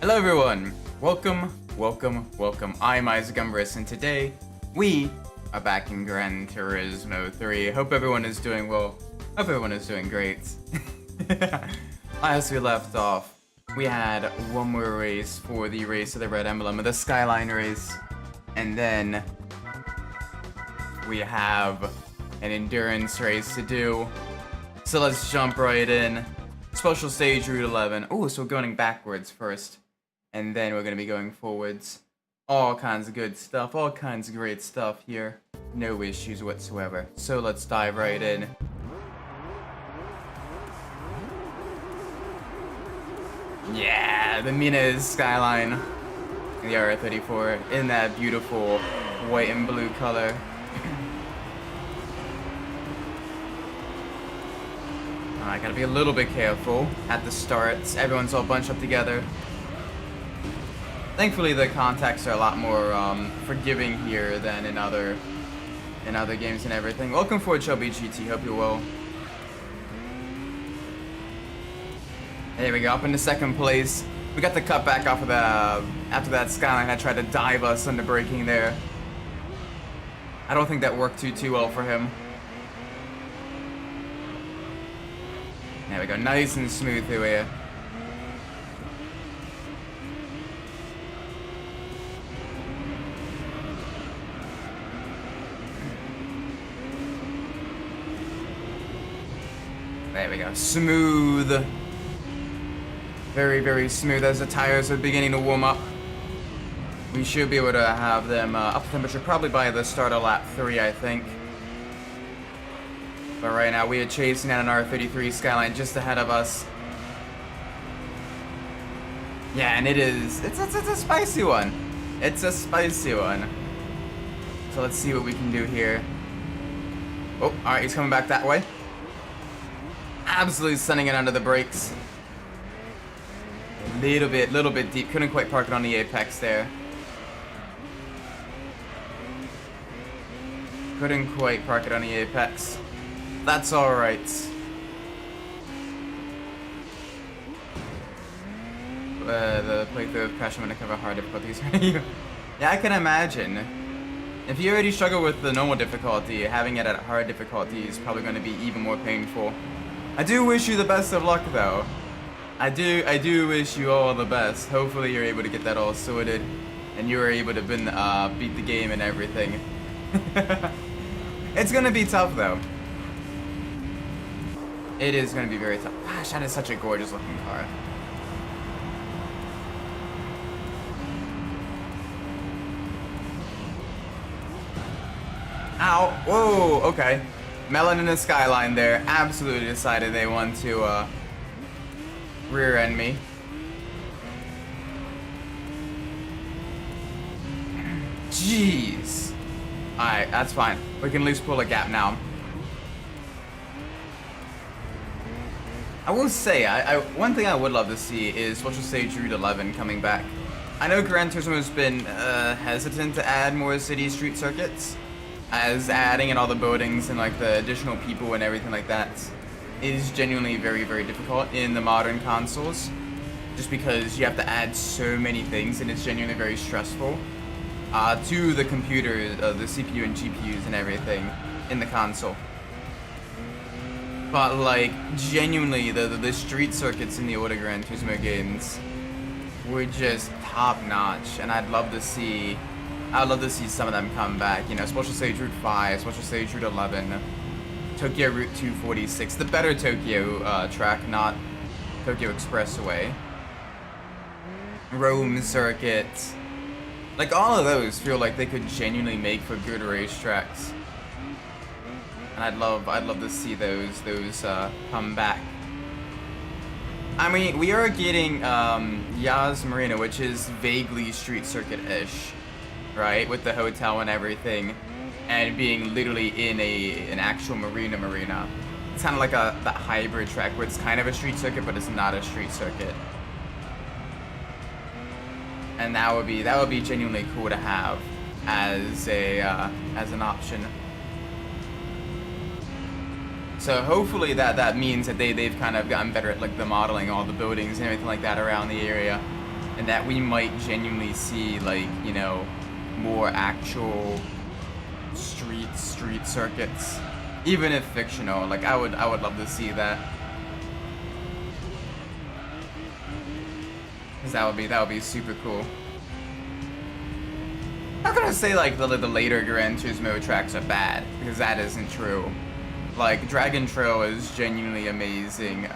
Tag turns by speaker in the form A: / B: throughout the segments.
A: Hello everyone! Welcome. I'm Isaac Umbras, and today we are back in Gran Turismo 3. Hope everyone is doing well. Hope everyone is doing great. As we left off, we had one more race for the race of the red emblem, the Skyline race. And then we have an endurance race to do. So let's jump right in. Special stage Route 11. Oh, so we're going backwards first. And then we're going to be going forwards. All kinds of good stuff, all kinds of great stuff here. No issues whatsoever. So let's dive right in. Yeah, the Mina's Skyline. The R34 in that beautiful white and blue color. I gotta be a little bit careful at the start. Everyone's all bunched up together. Thankfully, the contacts are a lot more forgiving here than in other games and everything. Welcome for Chubby GT. Hope you're well. There we go. Up into second place. We got the cutback off of the after that Skyline had tried to dive us under braking there. I don't think that worked too well for him. There we go. Nice and smooth through here. There we go. Smooth. Very, very smooth as the tires are beginning to warm up. We should be able to have them up to temperature probably by the start of lap 3, I think. But right now we are chasing at an R33 Skyline just ahead of us. Yeah, and it's a spicy one. It's a spicy one. So let's see what we can do here. Oh, alright, he's coming back that way. Absolutely sending it under the brakes. Little bit deep. Couldn't quite park it on the apex there. Couldn't quite park it on the apex. That's alright. The playthrough of Crash Undercover hard difficulties. Yeah, I can imagine. If you already struggle with the normal difficulty, having it at hard difficulty is probably going to be even more painful. I do wish you the best of luck, though. I do wish you all the best. Hopefully you're able to get that all sorted, and you're able to beat the game and everything. It's gonna be tough, though. It is gonna be very tough. Gosh, that is such a gorgeous looking car. Ow! Whoa! Okay. Melon in the Skyline there absolutely decided they want to rear end me. Jeez. Alright, that's fine. We can at least pull a gap now. I will say, one thing I would love to see is Special Stage Route 11 coming back. I know Gran Turismo has been hesitant to add more city street circuits, as adding in all the buildings and like the additional people and everything like that is genuinely very, very difficult in the modern consoles, just because you have to add so many things and it's genuinely very stressful to the computer, the CPU and GPUs and everything in the console. But like genuinely, the street circuits in the older Gran Turismo games were just top notch, and I'd love to see some of them come back. You know, Special Stage Route 5, Special Stage Route 11, Tokyo Route 246, the better Tokyo track, not Tokyo Expressway. Rome Circuit. Like, all of those feel like they could genuinely make for good racetracks. And I'd love to see those come back. I mean, we are getting Yas Marina, which is vaguely street circuit-ish, right? With the hotel and everything, and being literally in an actual marina. It's kind of like that hybrid track where it's kind of a street circuit, but it's not a street circuit. And that would be genuinely cool to have as an option. So hopefully that means that they've kind of gotten better at like the modeling all the buildings and everything like that around the area. and that we might genuinely see, like, you know, more actual street circuits, even if fictional. Like, I would love to see that. Cause that would be super cool. I'm not gonna say like the later Gran Turismo tracks are bad, because that isn't true. Like, Dragon Trail is genuinely amazing.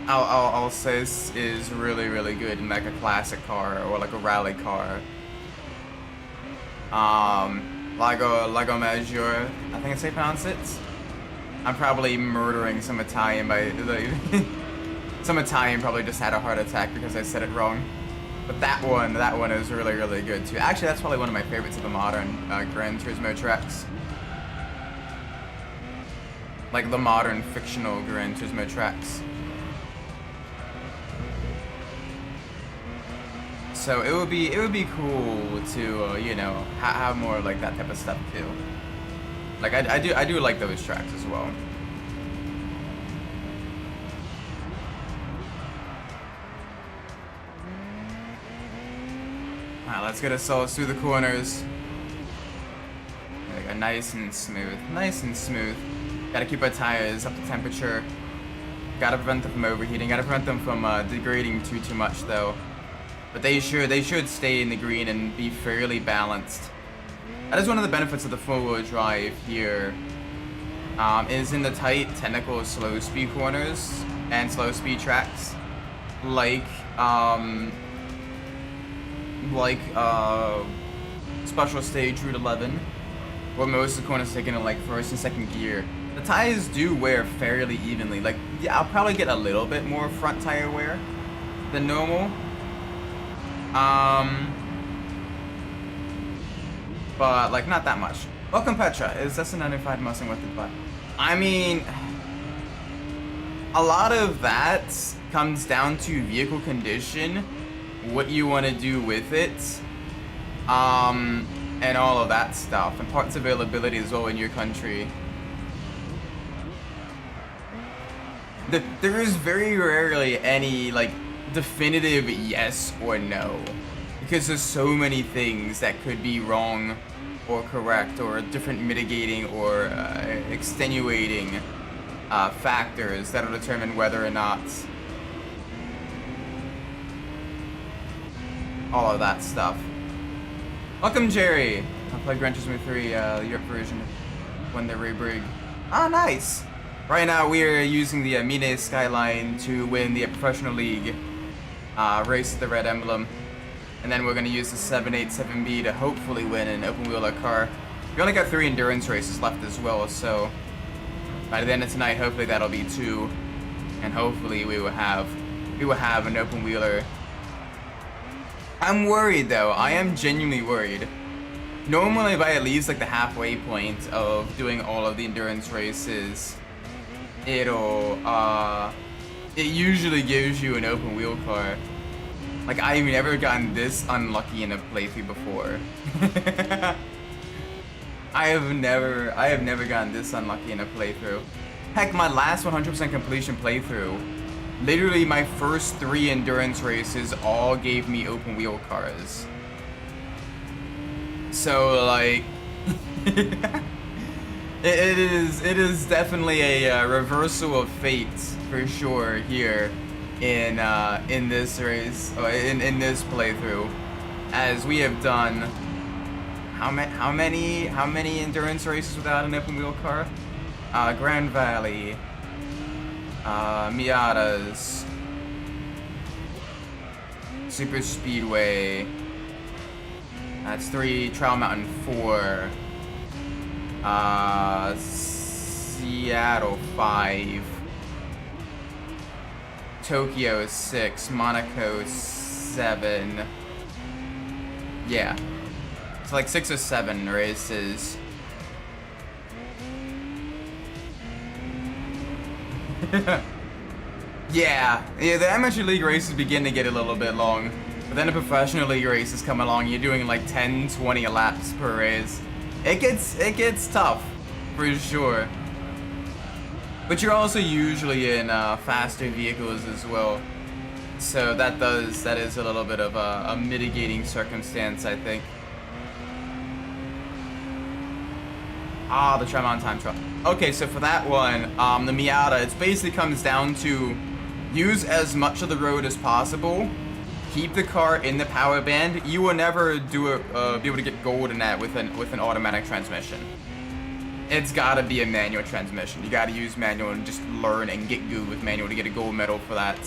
A: Alsace is really, really good in like a classic car or like a rally car. Lago Maggiore, I think that's how you pronounce it. I'm probably murdering some Italian by some Italian probably just had a heart attack because I said it wrong. But that one is really, really good too. Actually, that's probably one of my favorites of the modern Gran Turismo tracks. Like the modern fictional Gran Turismo tracks. So it would be cool to you know, have more like that type of stuff too. Like I do like those tracks as well. Alright, let's get ourselves through the corners. There we go, nice and smooth, nice and smooth. Gotta keep our tires up to temperature. Gotta prevent them from overheating. Gotta prevent them from degrading too much though. But they should stay in the green and be fairly balanced. That is one of the benefits of the four-wheel drive here. Is in the tight, technical, slow speed corners and slow speed tracks, like special stage Route 11, where most of the corners taken in like first and second gear. The tires do wear fairly evenly. Like, yeah, I'll probably get a little bit more front tire wear than normal. But like not that much. Welcome Petra. Is this a 95 Mustang with the butt? I mean, a lot of that comes down to vehicle condition, what you want to do with it, and all of that stuff, and parts availability as well in your country. There is very rarely any like definitive yes or no, because there's so many things that could be wrong or correct, or different mitigating or extenuating factors that will determine whether or not all of that stuff. Welcome Jerry. I played Gran Turismo 3 the Europe version when they rebrig. Ah, nice. Right now we are using the Mine Skyline to win the Professional League race at the red emblem. And then we're going to use the 787B to hopefully win an open wheeler car. We only got 3 endurance races left as well, so by the end of tonight, hopefully that'll be 2, and hopefully we will have an open wheeler. I'm worried though. I am genuinely worried. Normally, by at least like the halfway point of doing all of the endurance races, it usually gives you an open wheel car. Like, I've never gotten this unlucky in a playthrough before. I have never gotten this unlucky in a playthrough. Heck, my last 100% completion playthrough, literally my first 3 endurance races all gave me open wheel cars. So, like, it is definitely a reversal of fate for sure here in this race, or in this playthrough, as we have done how many endurance races without an open wheel car? Grand Valley, Miatas, Super Speedway. That's 3. Trial Mountain 4. Seattle 5. Tokyo 6. Monaco 7. Yeah. It's like 6 or 7 races. Yeah, the amateur league races begin to get a little bit long, but then the professional league races come along. You're doing like 10-20 laps per race. It gets tough for sure. But you're also usually in faster vehicles as well. So that is a little bit of a mitigating circumstance, I think. Ah, the Tremont time trial. Okay, so for that one, the Miata, it basically comes down to use as much of the road as possible. Keep the car in the power band. You will never be able to get gold in that with an automatic transmission. It's gotta be a manual transmission. You gotta use manual and just learn and get good with manual to get a gold medal for that.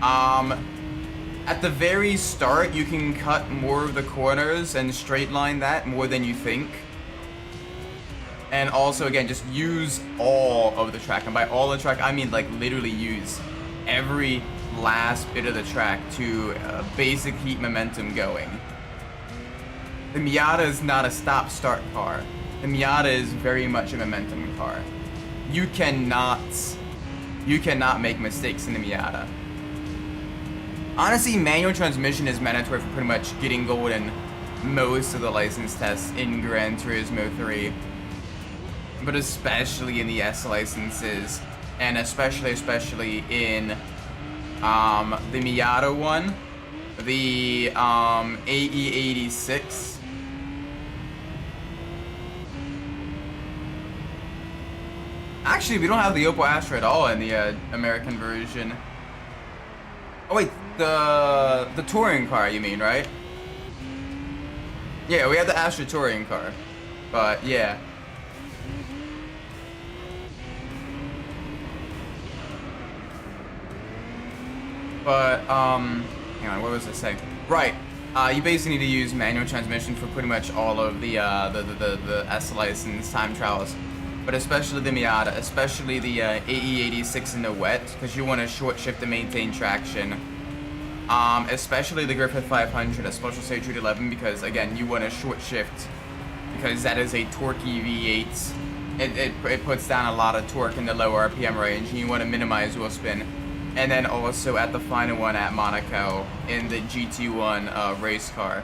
A: At the very start, you can cut more of the corners and straight line that more than you think. And also, again, just use all of the track. And by all the track, I mean like literally use every last bit of the track to basic heat momentum going. The Miata is not a stop-start car. The Miata is very much a momentum car. You cannot make mistakes in the Miata. Honestly, manual transmission is mandatory for pretty much getting gold in most of the license tests in Gran Turismo 3. But especially in the S licenses, and especially in the Miata one, the AE86. Actually, we don't have the Opel Astra at all in the American version. Oh wait, the touring car, you mean, right? Yeah, we have the Astra touring car, but yeah. But, hang on, what was I saying? Right, you basically need to use manual transmission for pretty much all of the S license time trials. But especially the Miata, especially the AE86 in the wet, because you want to short shift to maintain traction. Especially the Griffith 500, a Special Stage Route 11, because again, you want to short shift, because that is a torquey V8. It puts down a lot of torque in the low RPM range, and you want to minimize wheel spin. And then also at the final one at Monaco in the GT1 race car.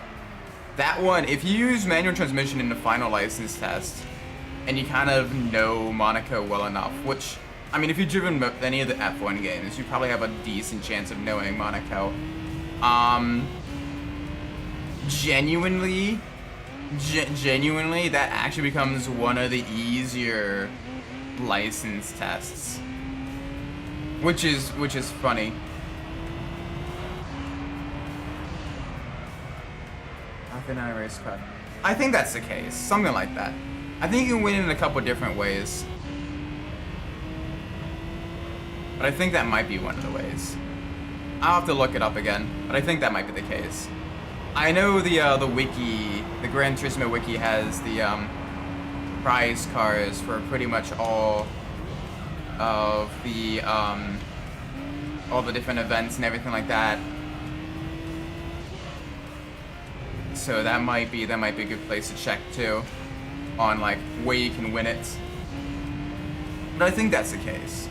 A: That one, if you use manual transmission in the final license test, and you kind of know Monaco well enough, which, I mean, if you've driven any of the F1 games, you probably have a decent chance of knowing Monaco. Genuinely, that actually becomes one of the easier license tests. Which is funny. F9 race car. I think that's the case. Something like that. I think you can win in a couple different ways. But I think that might be one of the ways. I'll have to look it up again, but I think that might be the case. I know the wiki, the Gran Turismo wiki has the prize cars for pretty much all of the different events and everything like that. So that might be a good place to check too, on like where you can win it. But I think that's the case.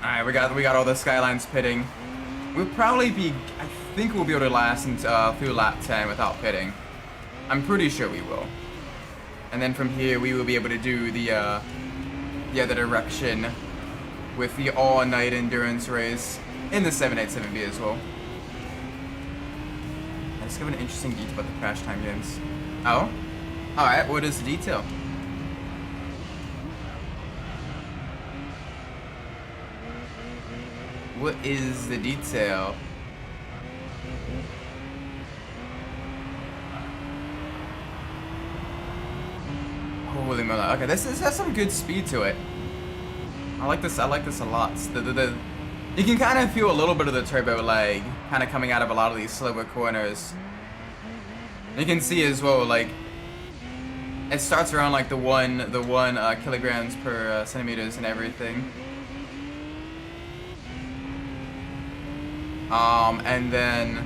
A: All right, we got all the Skylines pitting. We'll probably be, I think we'll be able to last through lap 10 without pitting. I'm pretty sure we will. And then from here, we will be able to do the other direction with the all-night endurance race in the 787B as well. I discovered an interesting detail about the crash time games. Oh? Alright, what is the detail? What is the detail? Holy moly. Okay, this has some good speed to it. I like this a lot. You can kind of feel a little bit of the turbo lag kind of coming out of a lot of these slower corners. You can see as well, like, it starts around like the one kilograms per centimeters and everything. And then,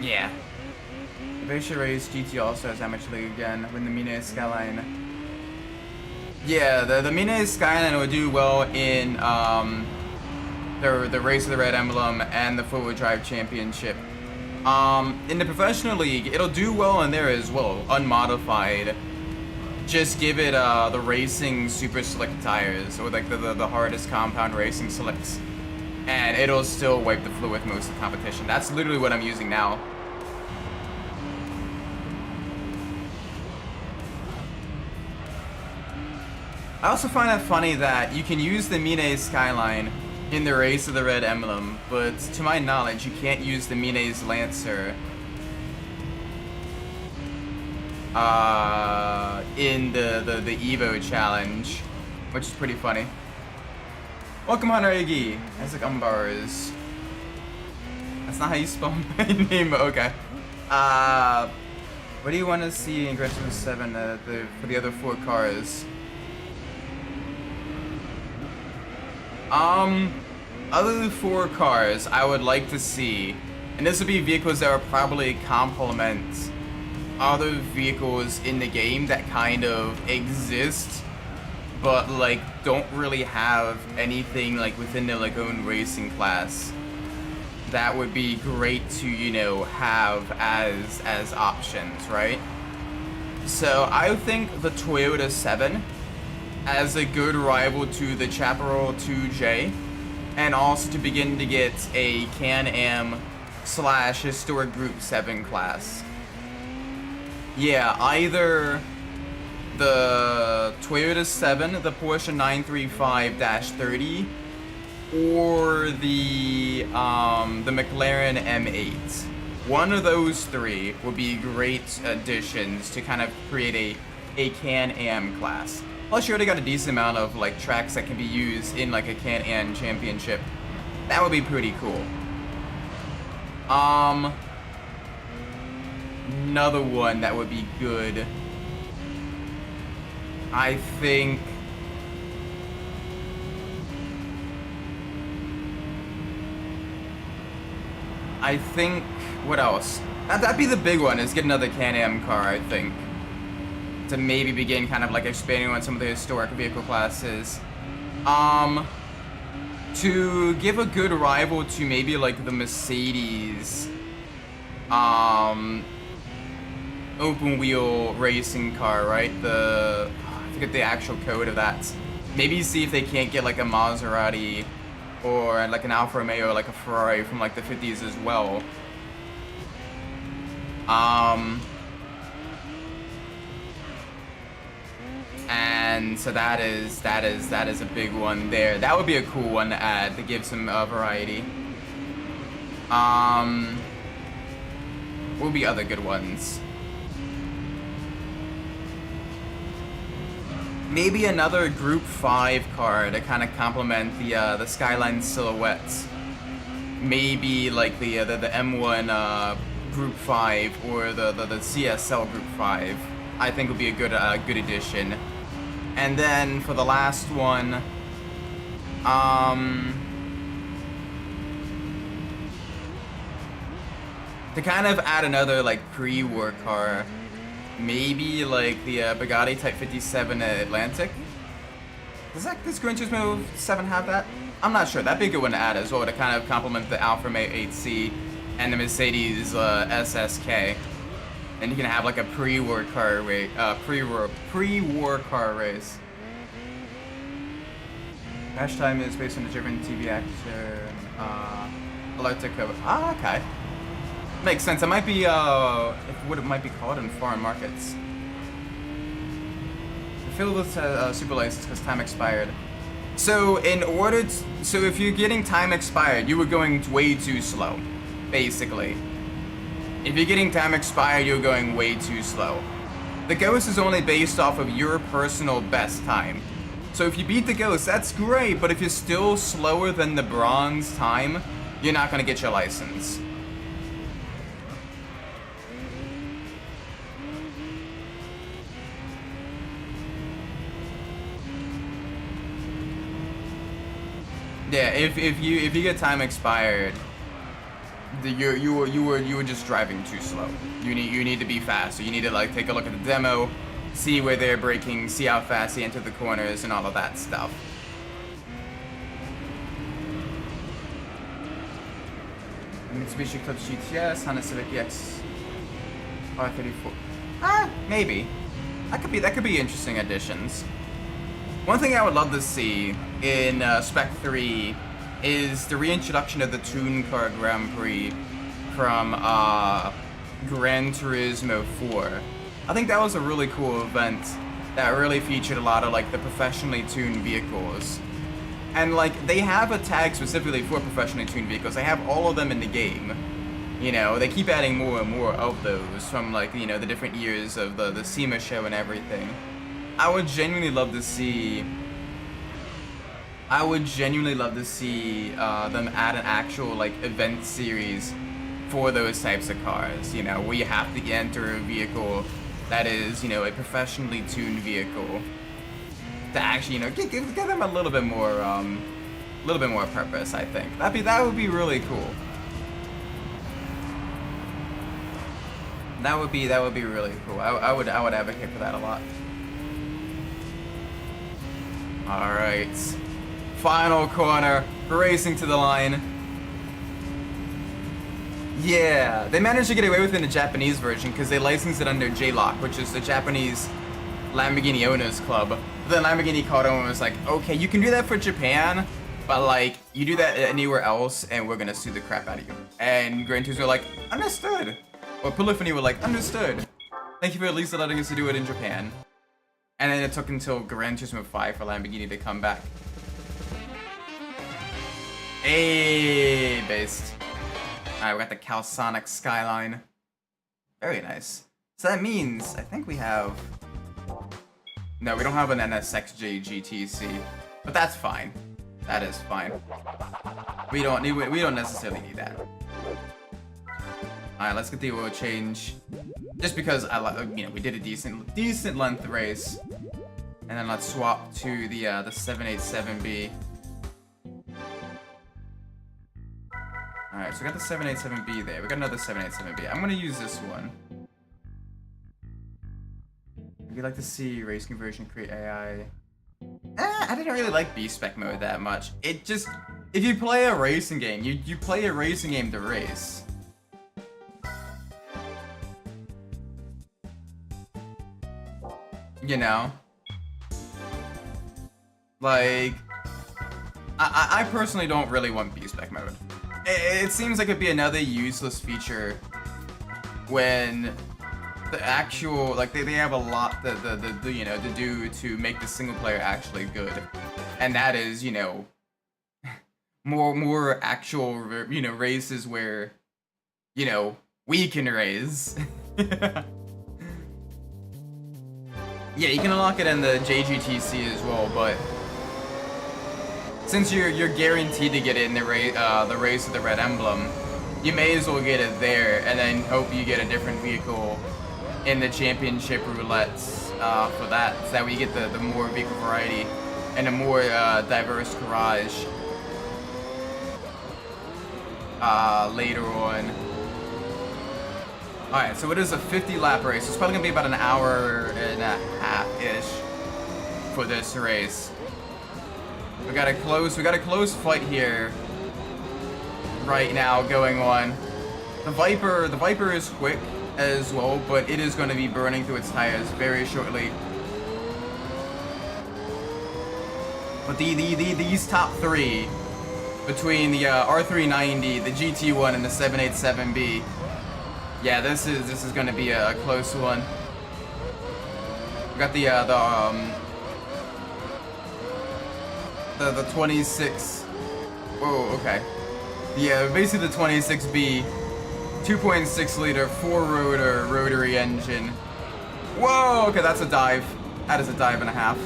A: yeah. They should raise GT All-Stars Amateur League again when the Mina Skyline. Yeah, the Mina Skyline will do well in the Race of the Red Emblem and the Four-Wheel Drive Championship. In the Professional League, it'll do well in there as well, unmodified. just give it the racing super slick tires, or like the hardest compound racing slicks, and it'll still wipe the floor with most of the competition. That's literally what I'm using now. I also find it funny that you can use the Mine Skyline in the Race of the Red Emblem, but to my knowledge, you can't use the Mine's Lancer in the Evo challenge, which is pretty funny. Welcome, Hunter Iggy. Isaac Umbras. That's not how you spell my name, but okay. What do you want to see in Gran Turismo 7 for the other 4 cars? Other 4 cars I would like to see, and this would be vehicles that would probably complement other vehicles in the game that kind of exist, but like don't really have anything like within their like own racing class. That would be great to, you know, have as options, right? So I think the Toyota 7 as a good rival to the Chaparral 2J, and also to begin to get a Can-Am / Historic Group 7 class. Yeah, either the Toyota 7, the Porsche 935-30, or the McLaren M8. One of those 3 would be great additions to kind of create a Can-Am class. Plus, you already got a decent amount of like tracks that can be used in like a Can-Am championship. That would be pretty cool. Another one that would be good, I think. What else? That'd be the big one, is get another Can-Am car, I think, to maybe begin kind of like expanding on some of the historic vehicle classes. To give a good rival to maybe like the Mercedes open wheel racing car, right? I forget the actual code of that. Maybe see if they can't get like a Maserati or like an Alfa Romeo or like a Ferrari from like the 50s as well. And so that is a big one there. That would be a cool one to add to give some variety. What would be other good ones? Maybe another Group 5 car to kind of complement the Skyline silhouettes. Maybe like the M1 Group 5 or the CSL Group 5. I think would be a good addition. And then for the last one, to kind of add another like pre-war car, maybe like the Bugatti Type 57 Atlantic. Does Gran Turismo 7 have that? I'm not sure. That'd be a good one to add as well to kind of complement the Alfa Romeo 8C and the Mercedes SSK. And you can have like a pre-war car race, pre-war car race. Crash time is based on the German TV actor, Alertico. Ah, okay. Makes sense. It might be what it might be called in foreign markets. I feel this super license because time expired. So so if you're getting time expired, you were going way too slow, basically. If you're getting time expired, you're going way too slow. The Ghost is only based off of your personal best time. So if you beat the Ghost, that's great, but if you're still slower than the bronze time, you're not going to get your license. Yeah, if you get time expired, you were just driving too slow. You need to be faster. You need to like take a look at the demo, see where they're braking, see how fast they enter the corners, and all of that stuff. Mitsubishi Eclipse GTS, Honda Civic EX R34. Maybe. That could be interesting additions. One thing I would love to see in Spec 3 is the reintroduction of the Toon Car Grand Prix from Gran Turismo 4. I think that was a really cool event that really featured a lot of like the professionally tuned vehicles. And like they have a tag specifically for professionally tuned vehicles. They have all of them in the game. You know, they keep adding more and more of those from like, you know, the different years of the SEMA show and everything. I would genuinely love to see them add an actual like event series for those types of cars, you know, where you have to enter a vehicle that is, you know, a professionally tuned vehicle to actually, you know, give them a little bit more purpose. I think that would be really cool. That would be really cool. I would advocate for that a lot. All right, final corner, racing to the line. Yeah, they managed to get away with it in the Japanese version because they licensed it under JLOC, which is the Japanese Lamborghini Owners Club. But then Lamborghini called them and was like, okay, you can do that for Japan, but like, you do that anywhere else and we're gonna sue the crap out of you. And Gran Turismo were like, understood. Or Polyphony were like, understood. Thank you for at least letting us do it in Japan. And then it took until Gran Turismo 5 for Lamborghini to come back. Hey, based. Alright, we got the Calsonic Skyline. Very nice. So that means, I think we have... No, we don't have an NSXJ GTC. But that's fine. That is fine. We don't necessarily need that. Alright, let's get the oil change. Just because we did a decent length race. And then let's swap to the 787B. Alright, so we got the 787B there. We got another 787B. I'm gonna use this one. Would you like to see race conversion create AI? I didn't really like B-Spec mode that much. It just... If you play a racing game, you play a racing game to race. You know? Like... I personally don't really want B-Spec mode. It seems like it'd be another useless feature when the actual, like, they have a lot to do to make the single player actually good. And that is, you know, more actual, you know, races where, you know, we can race. Yeah, you can unlock it in the JGTC as well, but since you're guaranteed to get it in the race of the red emblem, you may as well get it there and then hope you get a different vehicle in the championship roulettes for that. So that way you get the more vehicle variety and a more diverse garage later on. Alright, so it is a 50 lap race. It's probably gonna be about an hour and a half-ish for this race. We got a close fight here right now going on. The Viper is quick as well, but it is going to be burning through its tires very shortly. But these top three, between the R390, the GT1, and the 787B, yeah, this is going to be a close one. We got the 26. Oh, okay. Yeah, basically the 26B, 2.6 liter, 4-rotor rotary engine. Whoa, okay, that's a dive. That is a dive and a half.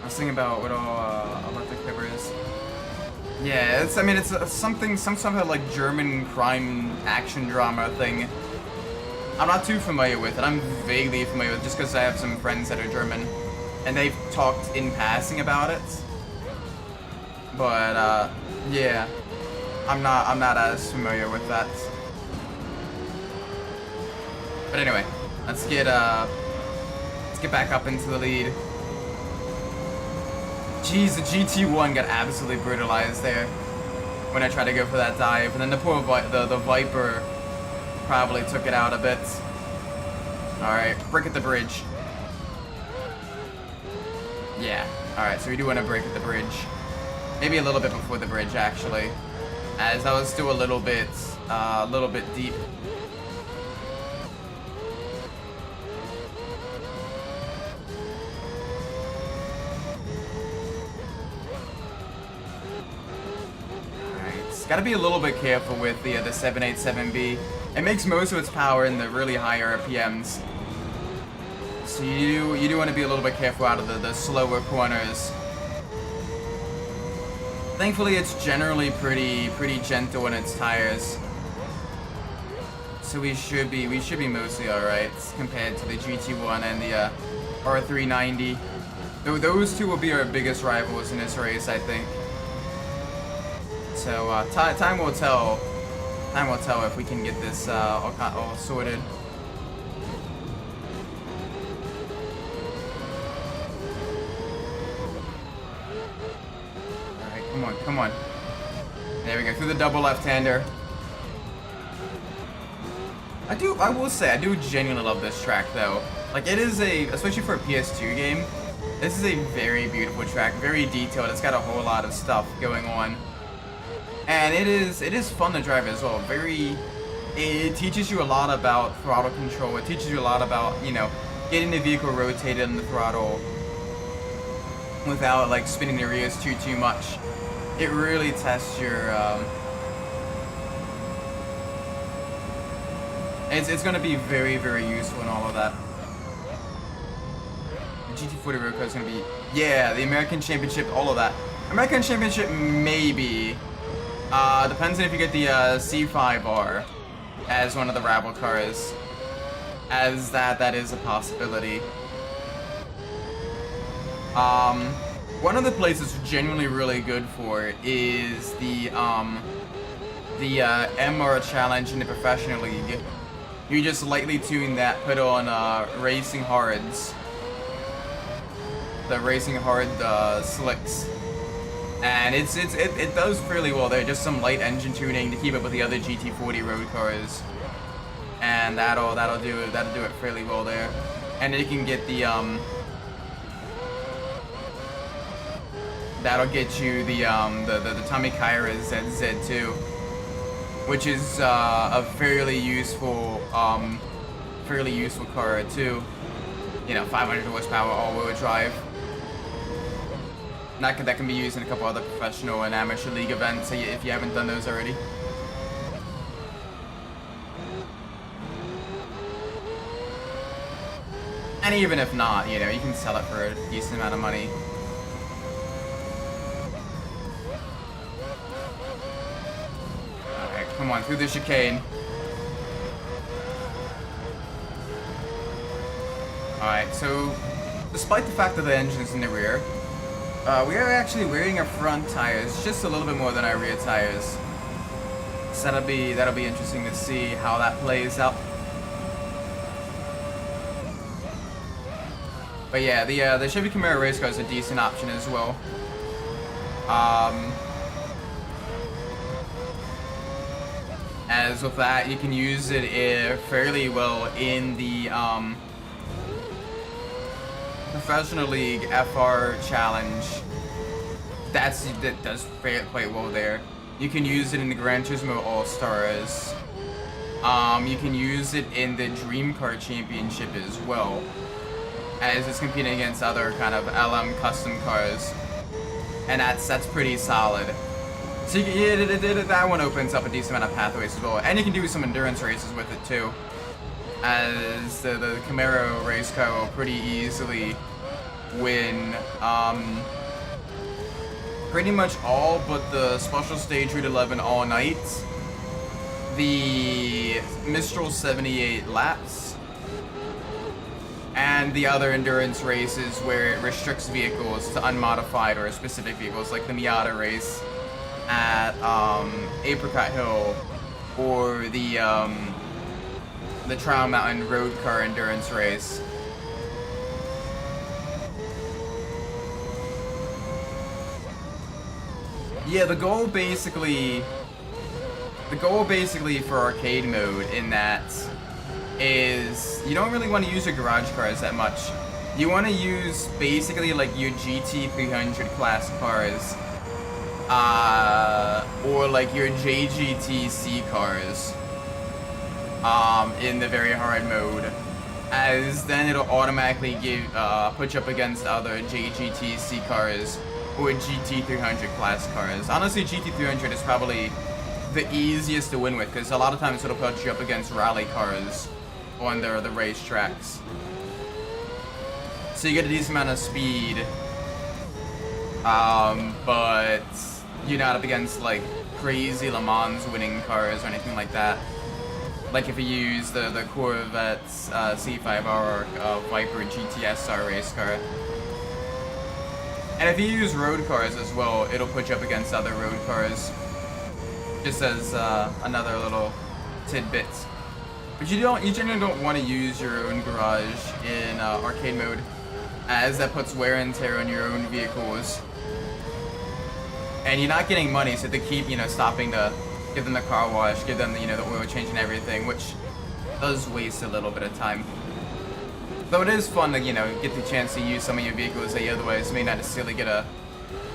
A: I was thinking about what all electric cover is. Yeah, it's some sort of like German crime action drama thing. I'm not too familiar with it. I'm vaguely familiar with it just because I have some friends that are German, and they've talked in passing about it. But yeah, I'm not as familiar with that. But anyway, let's get back up into the lead. Jeez, the GT1 got absolutely brutalized there when I tried to go for that dive, and then the poor the Viper probably took it out a bit. Alright, break at the bridge. Yeah, alright, so we do want to break at the bridge. Maybe a little bit before the bridge, actually. As that was still a little bit deep. Got to be a little bit careful with the 787B. It makes most of its power in the really high RPMs. So you do want to be a little bit careful out of the slower corners. Thankfully, it's generally pretty gentle in its tires. So we should be mostly alright compared to the GT1 and the R390. Though those two will be our biggest rivals in this race, I think. So time will tell. Time will tell if we can get this all sorted. All right, come on, come on. There we go, through the double left-hander. I will say, I do genuinely love this track though. Like, it is especially for a PS2 game, this is a very beautiful track, very detailed. It's got a whole lot of stuff going on. And it is fun to drive as well. It teaches you a lot about throttle control. It teaches you a lot about, you know, getting the vehicle rotated in the throttle without like spinning the rears too much. It really tests your. It's going to be very useful in all of that. The GT40 road car is going to be, yeah, the American Championship, all of that. American Championship maybe. Depends on if you get the C5R as one of the rival cars, as that is a possibility. One of the places genuinely really good for is the MR Challenge in the Professional League. You just lightly tune that, put on Racing Hards, the Racing Hard slicks. And it does fairly well there. Just some light engine tuning to keep up with the other GT40 road cars, and that'll do it fairly well there. And it can get the that'll get you the Tommy Kaira ZZ2, which is a fairly useful car too. You know, 500 horsepower all-wheel drive. That can be used in a couple other professional and amateur league events if you haven't done those already. And even if not, you know, you can sell it for a decent amount of money. Alright, come on, through the chicane. Alright, so despite the fact that the engine is in the rear, we are actually wearing our front tires just a little bit more than our rear tires. So that'll be interesting to see how that plays out. But yeah, the Chevy Camaro race car is a decent option as well. As with that, you can use it fairly well in the Professional League FR Challenge. That does fare quite well there. You can use it in the Gran Turismo All-Stars. You can use it in the Dream Car Championship as well, as it's competing against other kind of LM custom cars, and that's pretty solid. So that one opens up a decent amount of pathways as well, and you can do some endurance races with it too, as the Camaro race car will pretty easily win pretty much all but the Special Stage Route 11 all night, the Mistral 78 laps, and the other endurance races where it restricts vehicles to unmodified or specific vehicles, like the Miata race at Apricot Hill, or the Trial Mountain Road Car Endurance race. Yeah, the goal basically the goal basically for arcade mode in that is you don't really want to use your garage cars that much. You want to use basically like your GT300 class cars, or like your JGTC cars, in the very hard mode, as then it'll automatically put you up against other JGTC cars or GT300 class cars. Honestly, GT300 is probably the easiest to win with, because a lot of times it'll put you up against rally cars on the racetracks. So you get a decent amount of speed, but you're not up against like crazy Le Mans winning cars or anything like that. Like if you use the Corvette C5R or Viper GTSR race car. And if you use road cars as well, it'll put you up against other road cars. Just as another little tidbit. But you generally don't want to use your own garage in arcade mode, as that puts wear and tear on your own vehicles. And you're not getting money, so they keep, stopping to give them the car wash, give them the, the oil change and everything, which does waste a little bit of time. Though it is fun to, get the chance to use some of your vehicles that you otherwise may not necessarily get a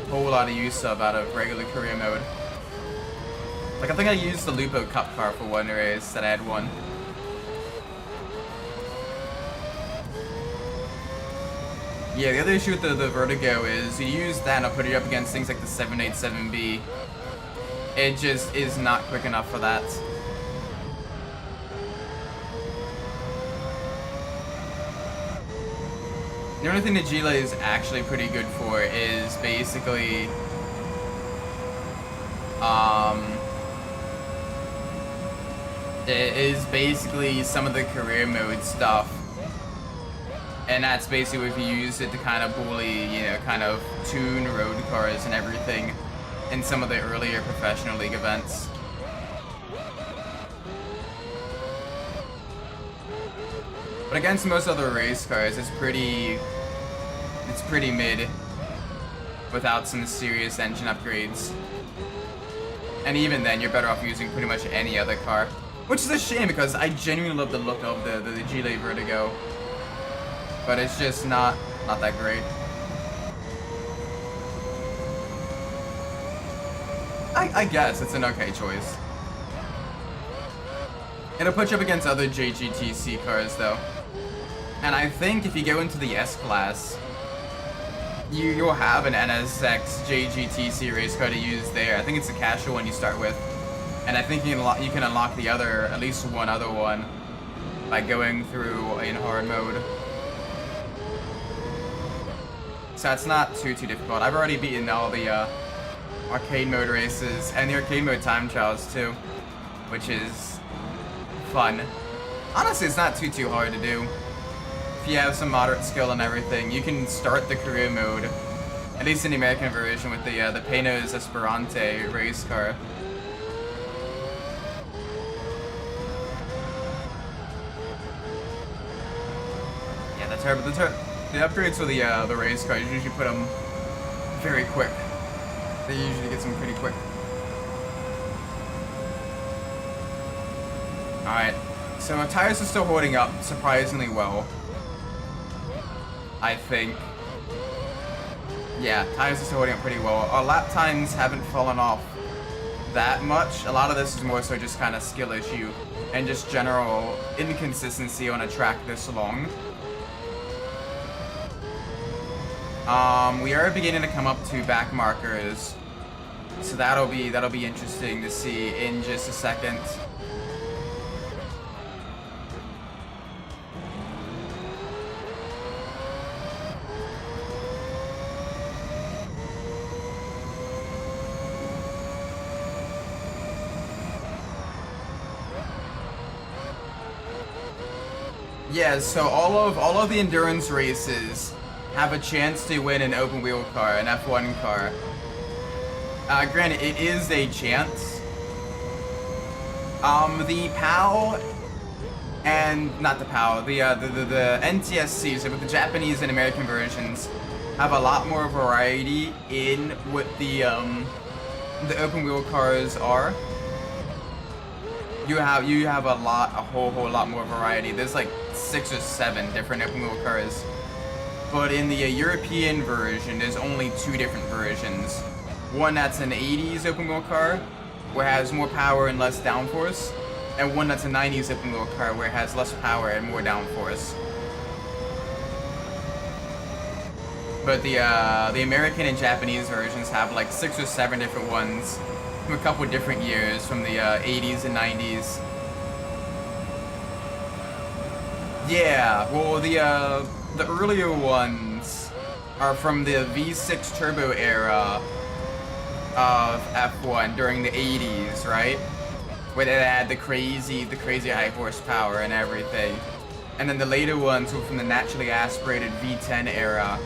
A: whole lot of use of out of regular career mode. Like, I think I used the Lupo Cup car for one race that I had won. Yeah, the other issue with the Vertigo is you use that and I'll put it up against things like the 787B. It just is not quick enough for that. The only thing that Gila is actually pretty good for is basically some of the career mode stuff. And that's basically if you use it to kind of bully, kind of tune road cars and everything in some of the earlier professional league events. But against most other race cars, it's pretty mid without some serious engine upgrades. And even then, you're better off using pretty much any other car. Which is a shame, because I genuinely love the look of the Gila Vertigo. But it's just not that great. I guess it's an okay choice. It'll put you up against other JGTC cars though. And I think if you go into the S-Class, you'll have an NSX JGTC race car to use there. I think it's the casual one you start with. And I think you can unlock the other, at least one other one, by going through in hard mode. So it's not too difficult. I've already beaten all the arcade mode races and the arcade mode time trials too, which is fun. Honestly, it's not too hard to do. If you have some moderate skill and everything, you can start the career mode, at least in the American version, with the Panoz Esperante race car. Yeah, the upgrades for the race cars usually put them very quick. They usually get them pretty quick. Alright, so our tires are still holding up surprisingly well, I think. Yeah, tires are still holding up pretty well. Our lap times haven't fallen off that much. A lot of this is more so just kind of skill issue and just general inconsistency on a track this long. We are beginning to come up to back markers, so that'll be interesting to see in just a second. Yeah, so all of the endurance races have a chance to win an open wheel car, an F1 car. Granted, it is a chance. The PAL and not the PAL, the NTSC, so with the Japanese and American versions, have a lot more variety in what the open wheel cars are. you have a whole lot more variety. There's like 6 or 7 different open wheel cars. But in the European version, there's only 2 different versions. One that's an 80s open wheel car, where it has more power and less downforce, and one that's a 90s open wheel car, where it has less power and more downforce. But the American and Japanese versions have like 6 or 7 different ones from a couple different years, from the 80s and 90s. Yeah, well, the earlier ones are from the V6 turbo era of F1 during the 80s, right? Where they had the crazy high horsepower and everything. And then the later ones were from the naturally aspirated V10 era.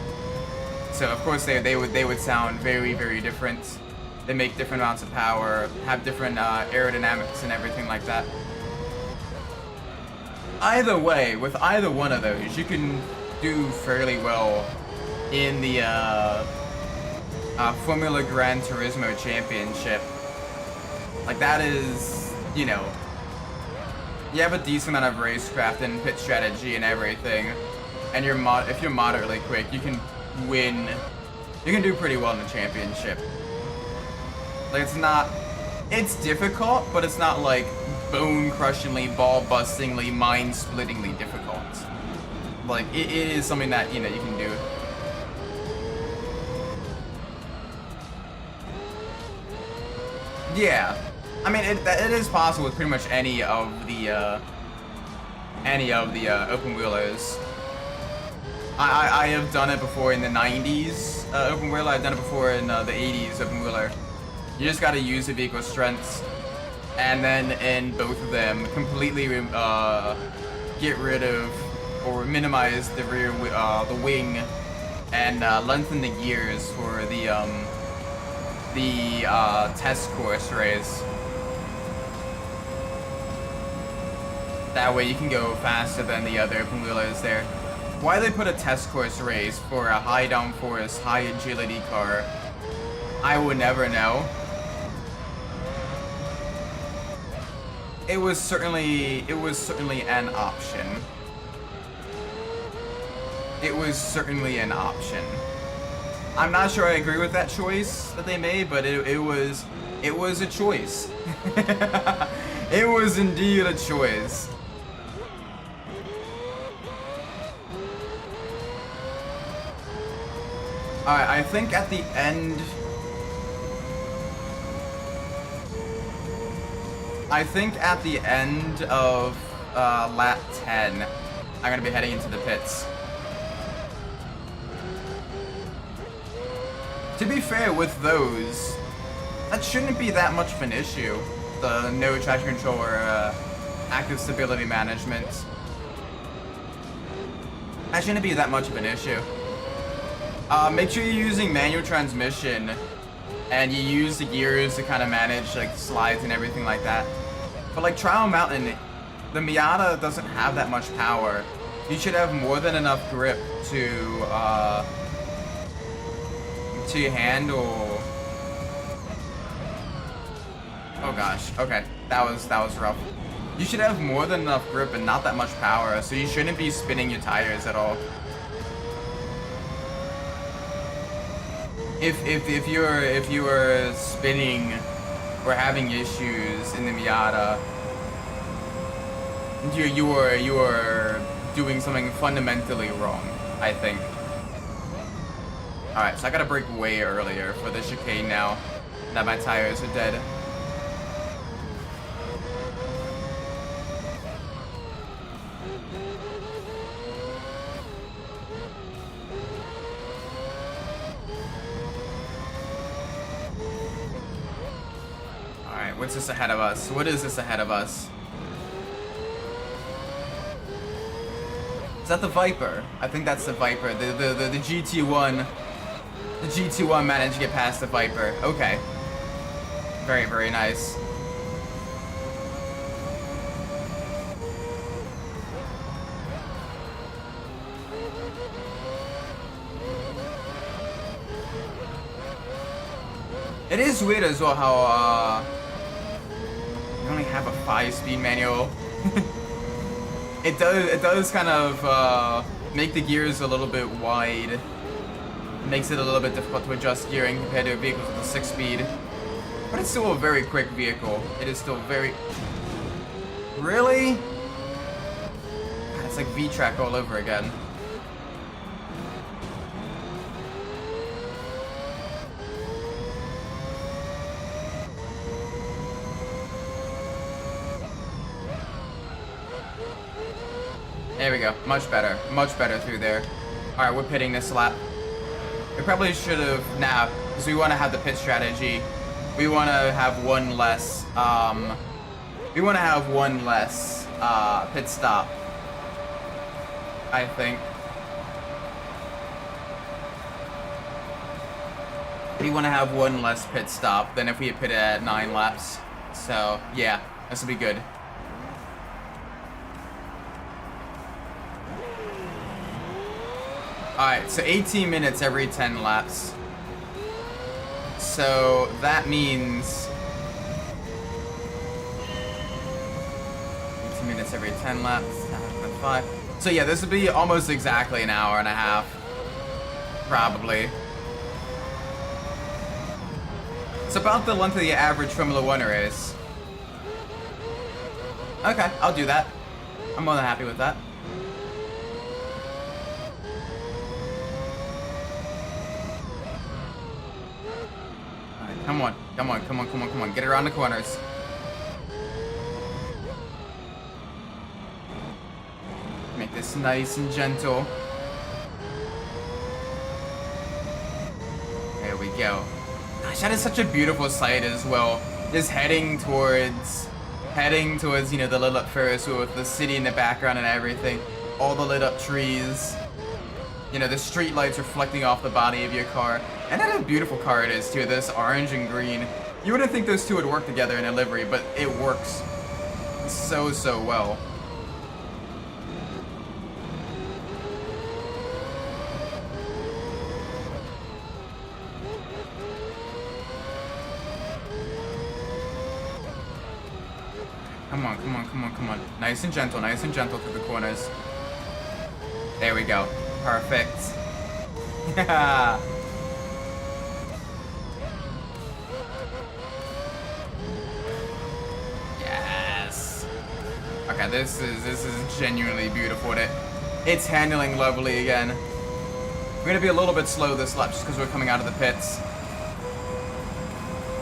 A: So of course they would sound very, very different. They make different amounts of power, have different aerodynamics and everything like that. Either way, with either one of those, you can do fairly well in the Formula Gran Turismo Championship. Like, that is, you know, you have a decent amount of racecraft and pit strategy and everything, and if you're moderately quick, you can win. You can do pretty well in the championship. Like, it's difficult, but it's not like bone-crushingly, ball-bustingly, mind-splittingly difficult. Like, it is something that, you know, you can do. Yeah, I mean, it is possible with pretty much any of the open wheelers. I have done it before in the 90s open wheeler. I've done it before in the 80s open wheeler. You just gotta use the vehicle strengths, and then in both of them, completely get rid of or minimize the the wing, and lengthen the gears for the test course race. That way you can go faster than the other open wheelers there. Why they put a test course race for a high downforce, high agility car, I would never know. It was certainly an option. It was certainly an option. I'm not sure I agree with that choice that they made, but it was a choice. It was indeed a choice. Alright, I think at the end... of lap 10, I'm gonna be heading into the pits. To be fair, with those, that shouldn't be that much of an issue. The no traction control or active stability management. That shouldn't be that much of an issue. Make sure you're using manual transmission and you use the gears to kind of manage like slides and everything like that. But like Trial Mountain, the Miata doesn't have that much power. You should have more than enough grip to handle. Oh gosh, okay, that was rough. You should have more than enough grip and not that much power, so you shouldn't be spinning your tires at all. If you're spinning or having issues in the Miata, you are doing something fundamentally wrong, I think. Alright, so I gotta brake way earlier for the chicane now that my tires are dead. Alright, what's this ahead of us? What is this ahead of us? Is that the Viper? I think that's the Viper. The GT1. The GT1 managed to get past the Viper. Okay. Very, very nice. It is weird as well how, only have a 5-speed manual. It does kind of make the gears a little bit wide. It makes it a little bit difficult to adjust gearing compared to a vehicle with a 6-speed. But it's still a very quick vehicle. It is still very... Really? God, it's like V-Track all over again. There we go. Much better. Much better through there. Alright, we're pitting this lap. We probably should have... Nah, because we want to have the pit strategy. We want to have one less... We want to have one less pit stop. I think. We want to have one less pit stop than if we had pitted at 9 laps. So, yeah. This will be good. Alright, so 18 minutes every 10 laps. So that means 18 minutes every 10 laps, 5. So yeah, this would be almost exactly an hour and a half. Probably. It's about the length of the average Formula 1 race. Okay, I'll do that. I'm more than happy with that. Come on, come on, come on, come on, come on. Get around the corners. Make this nice and gentle. There we go. Gosh, that is such a beautiful sight as well. Just heading towards, you know, the lit up Ferris wheel with the city in the background and everything. All the lit up trees. You know, the street lights reflecting off the body of your car. And what a beautiful car it is, too. This orange and green. You wouldn't think those two would work together in a livery, but it works so, so well. Come on, come on, come on, come on. Nice and gentle through the corners. There we go. Perfect. Yeah. Yes. Okay, this is genuinely beautiful. It's handling lovely again. We're gonna be a little bit slow this lap just because we're coming out of the pits.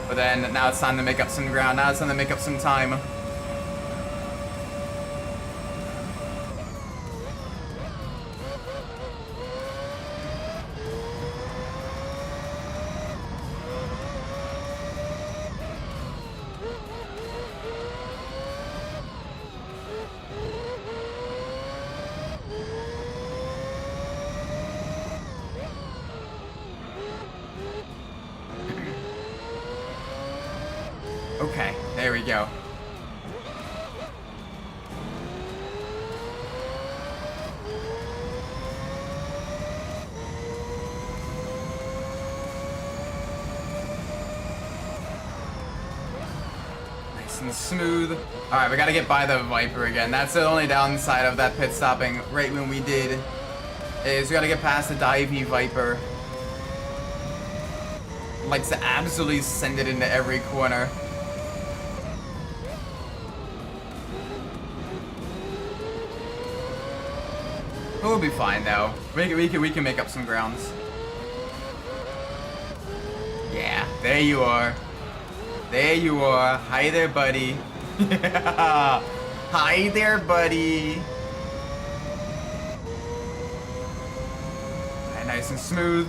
A: But then now it's time to make up some ground. Now it's time to make up some time. Okay, there we go. Nice and smooth. Alright, we gotta get by the Viper again. That's the only downside of that pit stopping right when we did. Is we gotta get past the divey Viper. Likes to absolutely send it into every corner. We'll be fine though. We can make up some grounds. Yeah, there you are. There you are. Hi there, buddy. Hi there, buddy. Right, nice and smooth.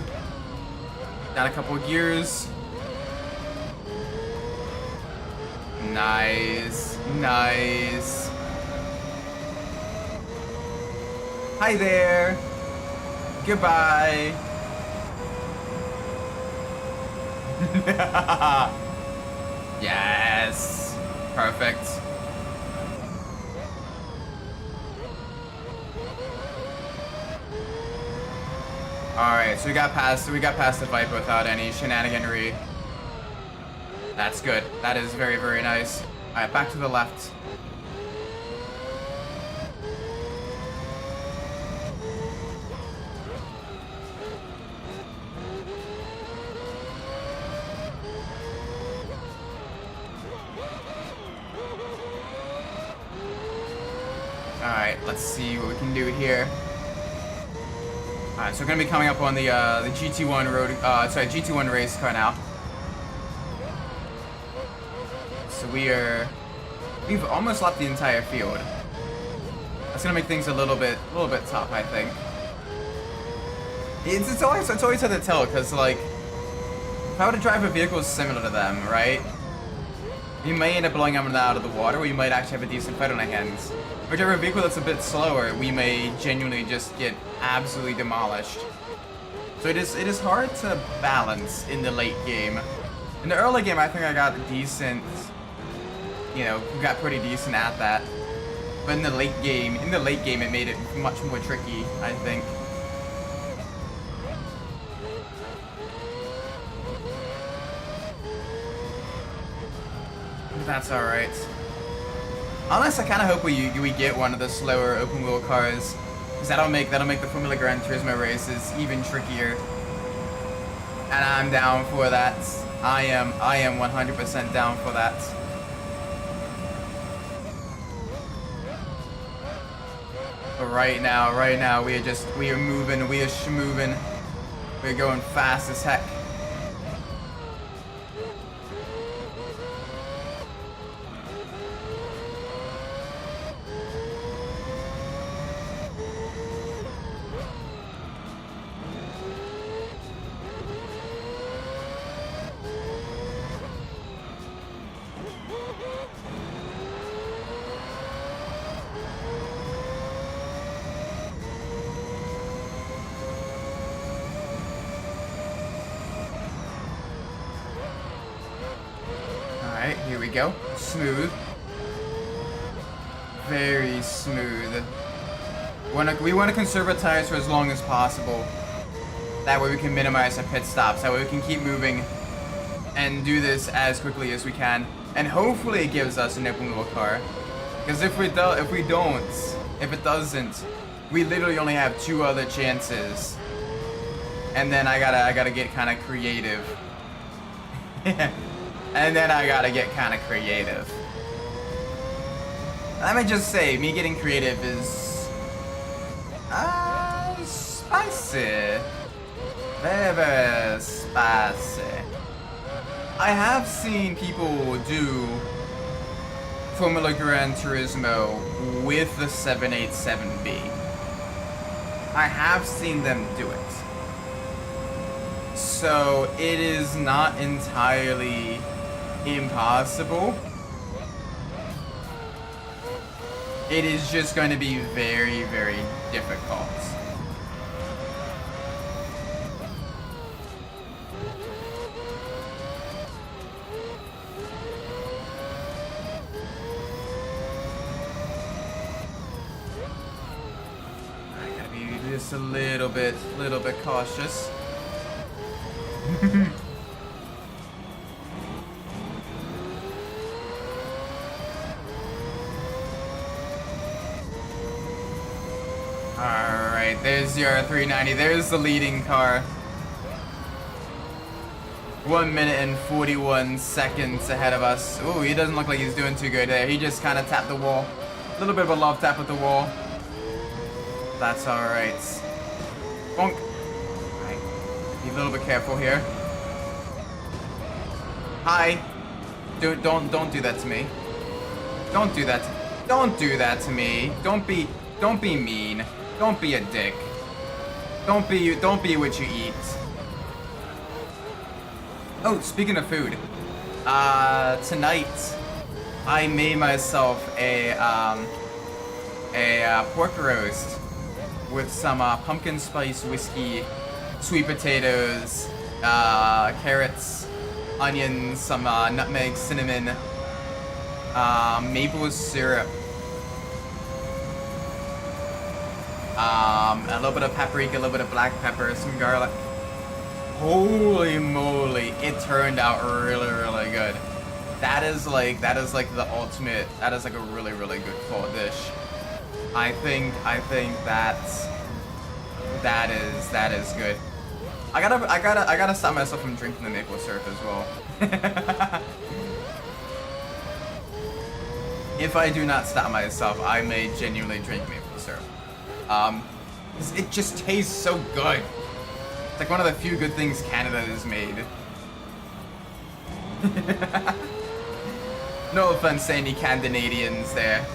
A: Down a couple of gears. Nice. Nice. Hi there. Goodbye. Yes. Perfect. Alright, so we got past the Viper without any shenaniganry. That's good. That is very, very nice. Alright, back to the left. Alright, let's see what we can do here. Alright, so we're gonna be coming up on the GT1 road, GT1 race car now. So we've almost left the entire field. That's gonna make things a little bit tough, I think. It's always hard to tell, because like, if I were to drive a vehicle similar to them, right? You may end up blowing them out of the water, or you might actually have a decent fight on our hands. If we drive a vehicle that's a bit slower, we may genuinely just get absolutely demolished. So it is hard to balance in the late game. In the early game, I think I got decent, got pretty decent at that. But in the late game, it made it much more tricky, I think. That's alright. Honestly, I kind of hope we get one of the slower open wheel cars, because that'll make the Formula Gran Turismo races even trickier. And I'm down for that. I am 100% down for that. But right now we are moving, we are schmoving. We're going fast as heck. Alright, here we go. Smooth. Very smooth. We want to conserve our tires for as long as possible. That way we can minimize our pit stops. That way we can keep moving and do this as quickly as we can. And hopefully it gives us an open wheel car. Because if it doesn't, we literally only have 2 other chances. And then I gotta get kind of creative. And then I gotta get kind of creative. Let me just say, me getting creative is spicy. Very, very spicy. I have seen people do Formula Gran Turismo with the 787B. I have seen them do it. So it is not entirely impossible. It is just going to be very, very difficult. I gotta be just a little bit cautious. Alright, there's your 390. There's the leading car. 1 minute and 41 seconds ahead of us. Ooh, he doesn't look like he's doing too good there. He just kind of tapped the wall. A little bit of a love tap at the wall. That's alright. Bonk. Alright. Be a little bit careful here. Hi. Don't do that to me. Don't do that. Don't do that to me. Don't be mean. Don't be a dick. Don't be what you eat. Oh, speaking of food, tonight I made myself a pork roast with some pumpkin spice whiskey, sweet potatoes, carrots, onions, some nutmeg, cinnamon, maple syrup. A little bit of paprika, a little bit of black pepper, some garlic. Holy moly, it turned out really, really good. that is like the ultimate. That is like a really really good fall dish. I think that is good. I gotta stop myself from drinking the maple syrup as well. If I do not stop myself, I may genuinely drink maple syrup. It just tastes so good. It's like one of the few good things Canada has made. No offense to any Canadians there.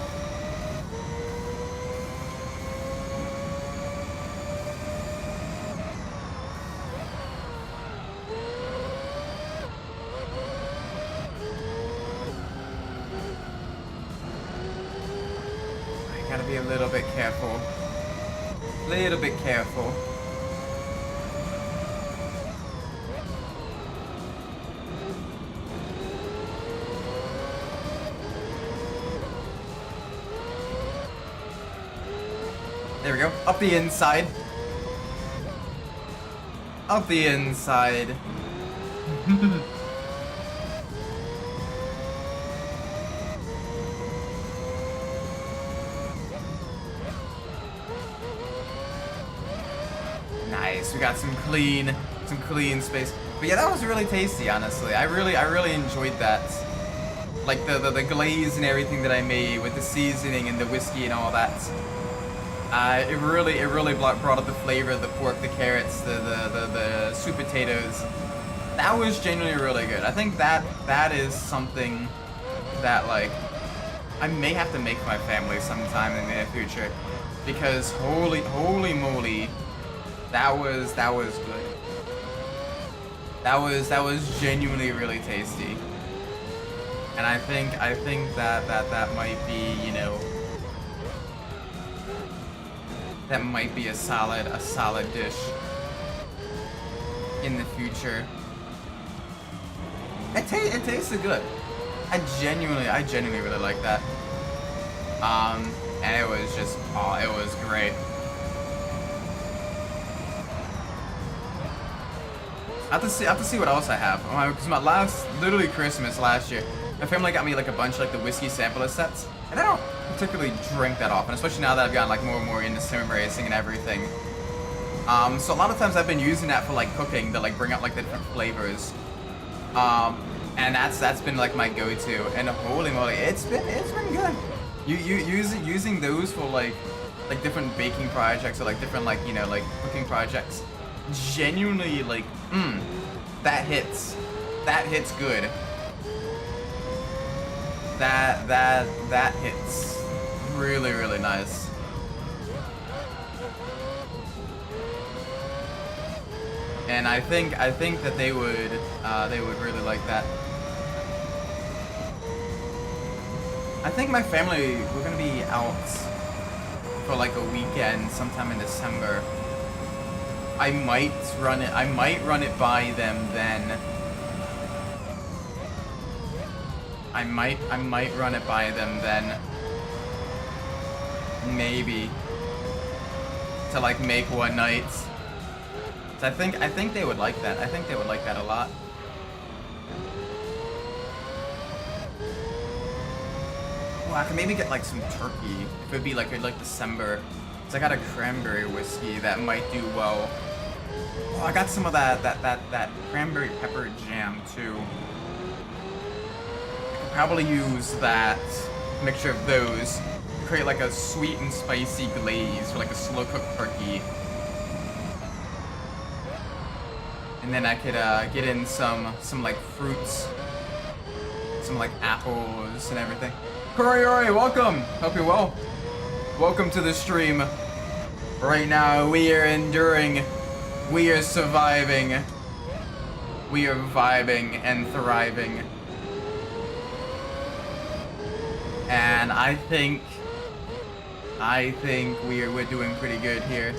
A: Gotta be a little bit careful. Little bit careful. There we go. Up the inside. Up the inside. Nice, we got some clean space. But yeah, that was really tasty, honestly. I really enjoyed that. Like the glaze and everything that I made with the seasoning and the whiskey and all that. It really brought out the flavor of the pork, the carrots, the sweet potatoes. That was genuinely really good. I think that is something that like I may have to make for my family sometime in the near future, because holy moly. That was good. That was genuinely really tasty. And I think that might be, you know, that might be a solid dish in the future. It tasted good. I genuinely really like that. And it was just, oh, it was great. I have to see what else I have. Because my literally Christmas last year, my family got me like a bunch of like the whiskey sampler sets, and I don't particularly drink that often, especially now that I've gotten like more and more into sim racing and everything. So a lot of times I've been using that for like cooking to like bring out like the different flavors. And that's been like my go-to. And holy moly, it's been good. Using those for like different baking projects or like different like, you know, like cooking projects. Genuinely like that hits good. That hits really nice. And I think that they would really like that. I think my family, we're gonna be out for like a weekend sometime in December. I might run it by them then. I might run it by them then. Maybe. To like make one night. So I think they would like that. I think they would like that a lot. Well, I could maybe get like some turkey. If it'd be like December. So I got a cranberry whiskey that might do well. Oh, I got some of that cranberry pepper jam too. I could probably use that mixture of those to create like a sweet and spicy glaze for like a slow cooked turkey. And then I could get in some like fruits, some like apples and everything. Koriori, welcome. Hope you're well. Welcome to the stream. Right now we are enduring. We are surviving. We are vibing and thriving. And I think we're doing pretty good here.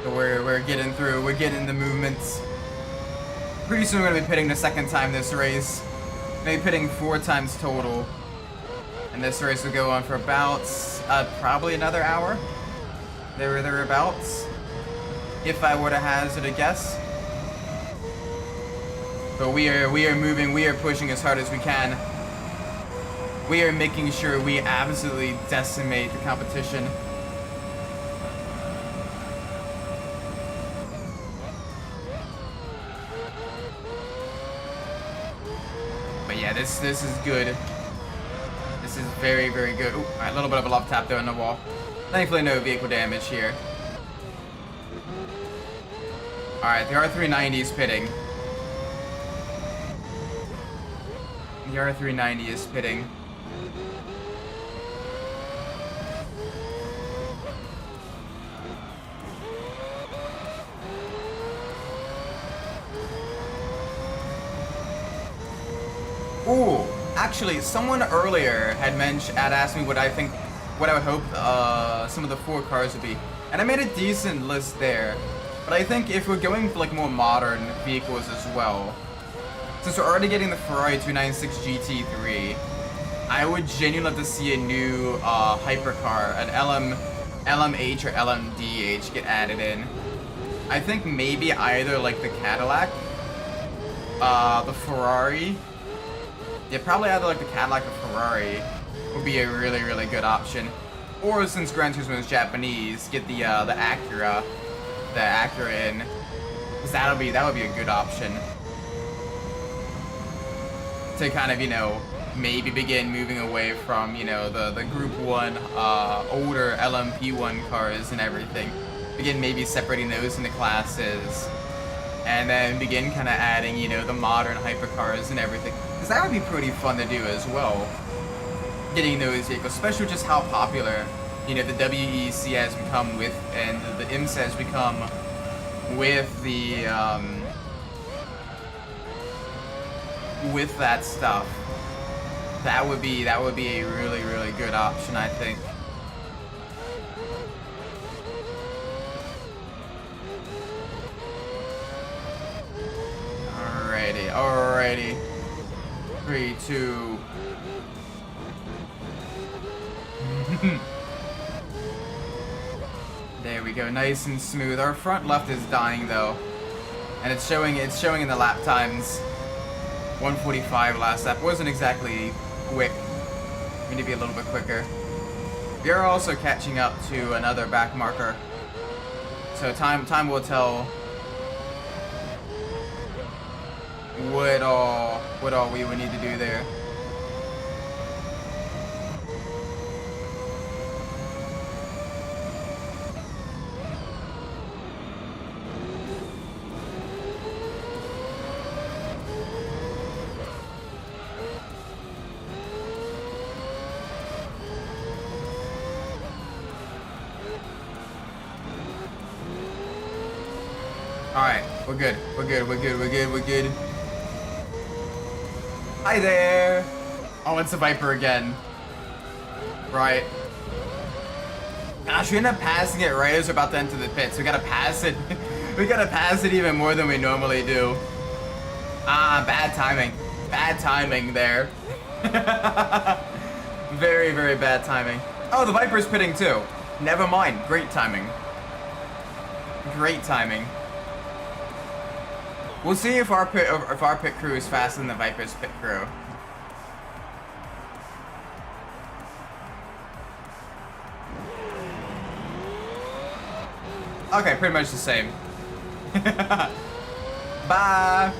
A: So we're getting through. We're getting the movements. Pretty soon we're gonna be pitting the second time this race. Maybe pitting 4 times total. And this race will go on for about probably another hour. Thereabouts. If I were to hazard a guess. But we are moving, we are pushing as hard as we can. We are making sure we absolutely decimate the competition. But yeah, this is good. This is very, very good. Ooh, alright, a little bit of a love tap there on the wall. Thankfully no vehicle damage here. Alright, the R390 is pitting. The R390 is pitting. Ooh, actually, someone earlier had asked me what I would hope some of the 4 cars would be, and I made a decent list there. But I think if we're going for like more modern vehicles as well, since we're already getting the Ferrari 296 GT3, I would genuinely love to see a new hypercar, an LMH or LMDH get added in. I think maybe either like the Cadillac, the Ferrari. Yeah, probably either like the Cadillac or Ferrari would be a really, really good option. Or since Gran Turismo is Japanese, get the Acura in, because that would be a good option to kind of, you know, maybe begin moving away from, you know, the Group 1 older LMP1 cars and everything. Begin maybe separating those into classes, and then begin kind of adding, you know, the modern hypercars and everything, because that would be pretty fun to do as well. Getting those vehicles, especially just how popular, you know, the WEC has become with, and the IMSA has become with the with that stuff. That would be a really, really good option, I think. Alrighty. 3, 2. There we go, nice and smooth. Our front left is dying though, and it's showing in the lap times. 1:45 last lap. Wasn't exactly quick. We need to be a little bit quicker. We are also catching up to another back marker, so time will tell what all we would need to do there. Alright, we're good. Hi there! Oh, it's a Viper again. Right. Gosh, we end up passing it right as we're about to enter the pits. We gotta pass it. We gotta pass it even more than we normally do. Ah, bad timing. Bad timing there. Very, very bad timing. Oh, the Viper's pitting too. Never mind. Great timing. Great timing. We'll see if our pit crew is faster than the Viper's pit crew. Okay, pretty much the same. Bye.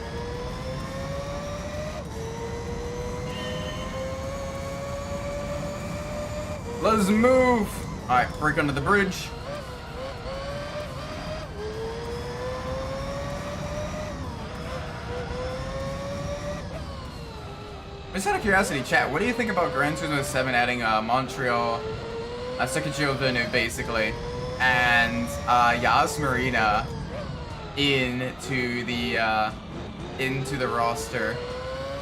A: Let's move. All right, break under the bridge. Just out of curiosity, chat, what do you think about Gran Turismo 7 adding Montreal, Secretary Villeneuve basically, and Yas Marina into the roster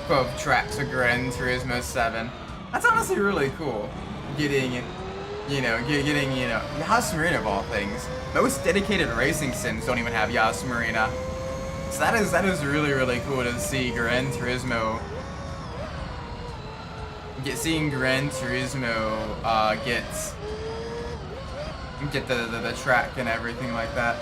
A: of tracks of Gran Turismo 7? That's honestly really cool. Getting Yas Marina of all things. Most dedicated racing sims don't even have Yas Marina. So that is really, really cool to see Gran Turismo. Seeing Gran Turismo get the track and everything like that.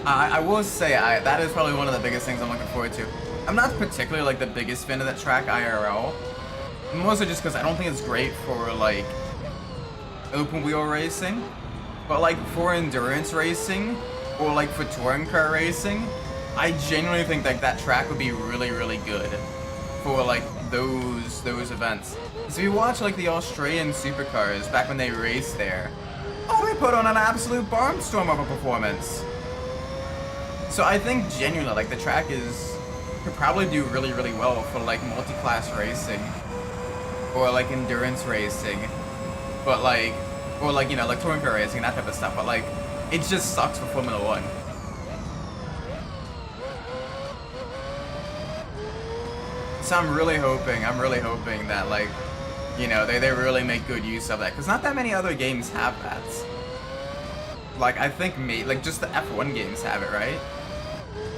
A: I will say that is probably one of the biggest things I'm looking forward to. I'm not particularly like the biggest fan of that track IRL, mostly just because I don't think it's great for like open wheel racing, but like for endurance racing or like for touring car racing, I genuinely think like that track would be really, really good for like those events. So if you watch like the Australian supercars back when they raced there, oh, they put on an absolute barnstorm of a performance. So I think genuinely like the track could probably do really, really well for like multi-class racing or like endurance racing, but like, or like, you know, like touring car racing, that type of stuff, but like it just sucks for Formula 1. So I'm really hoping that like, you know, they really make good use of that, because not that many other games have that. Like I think like just the F1 games have it, right?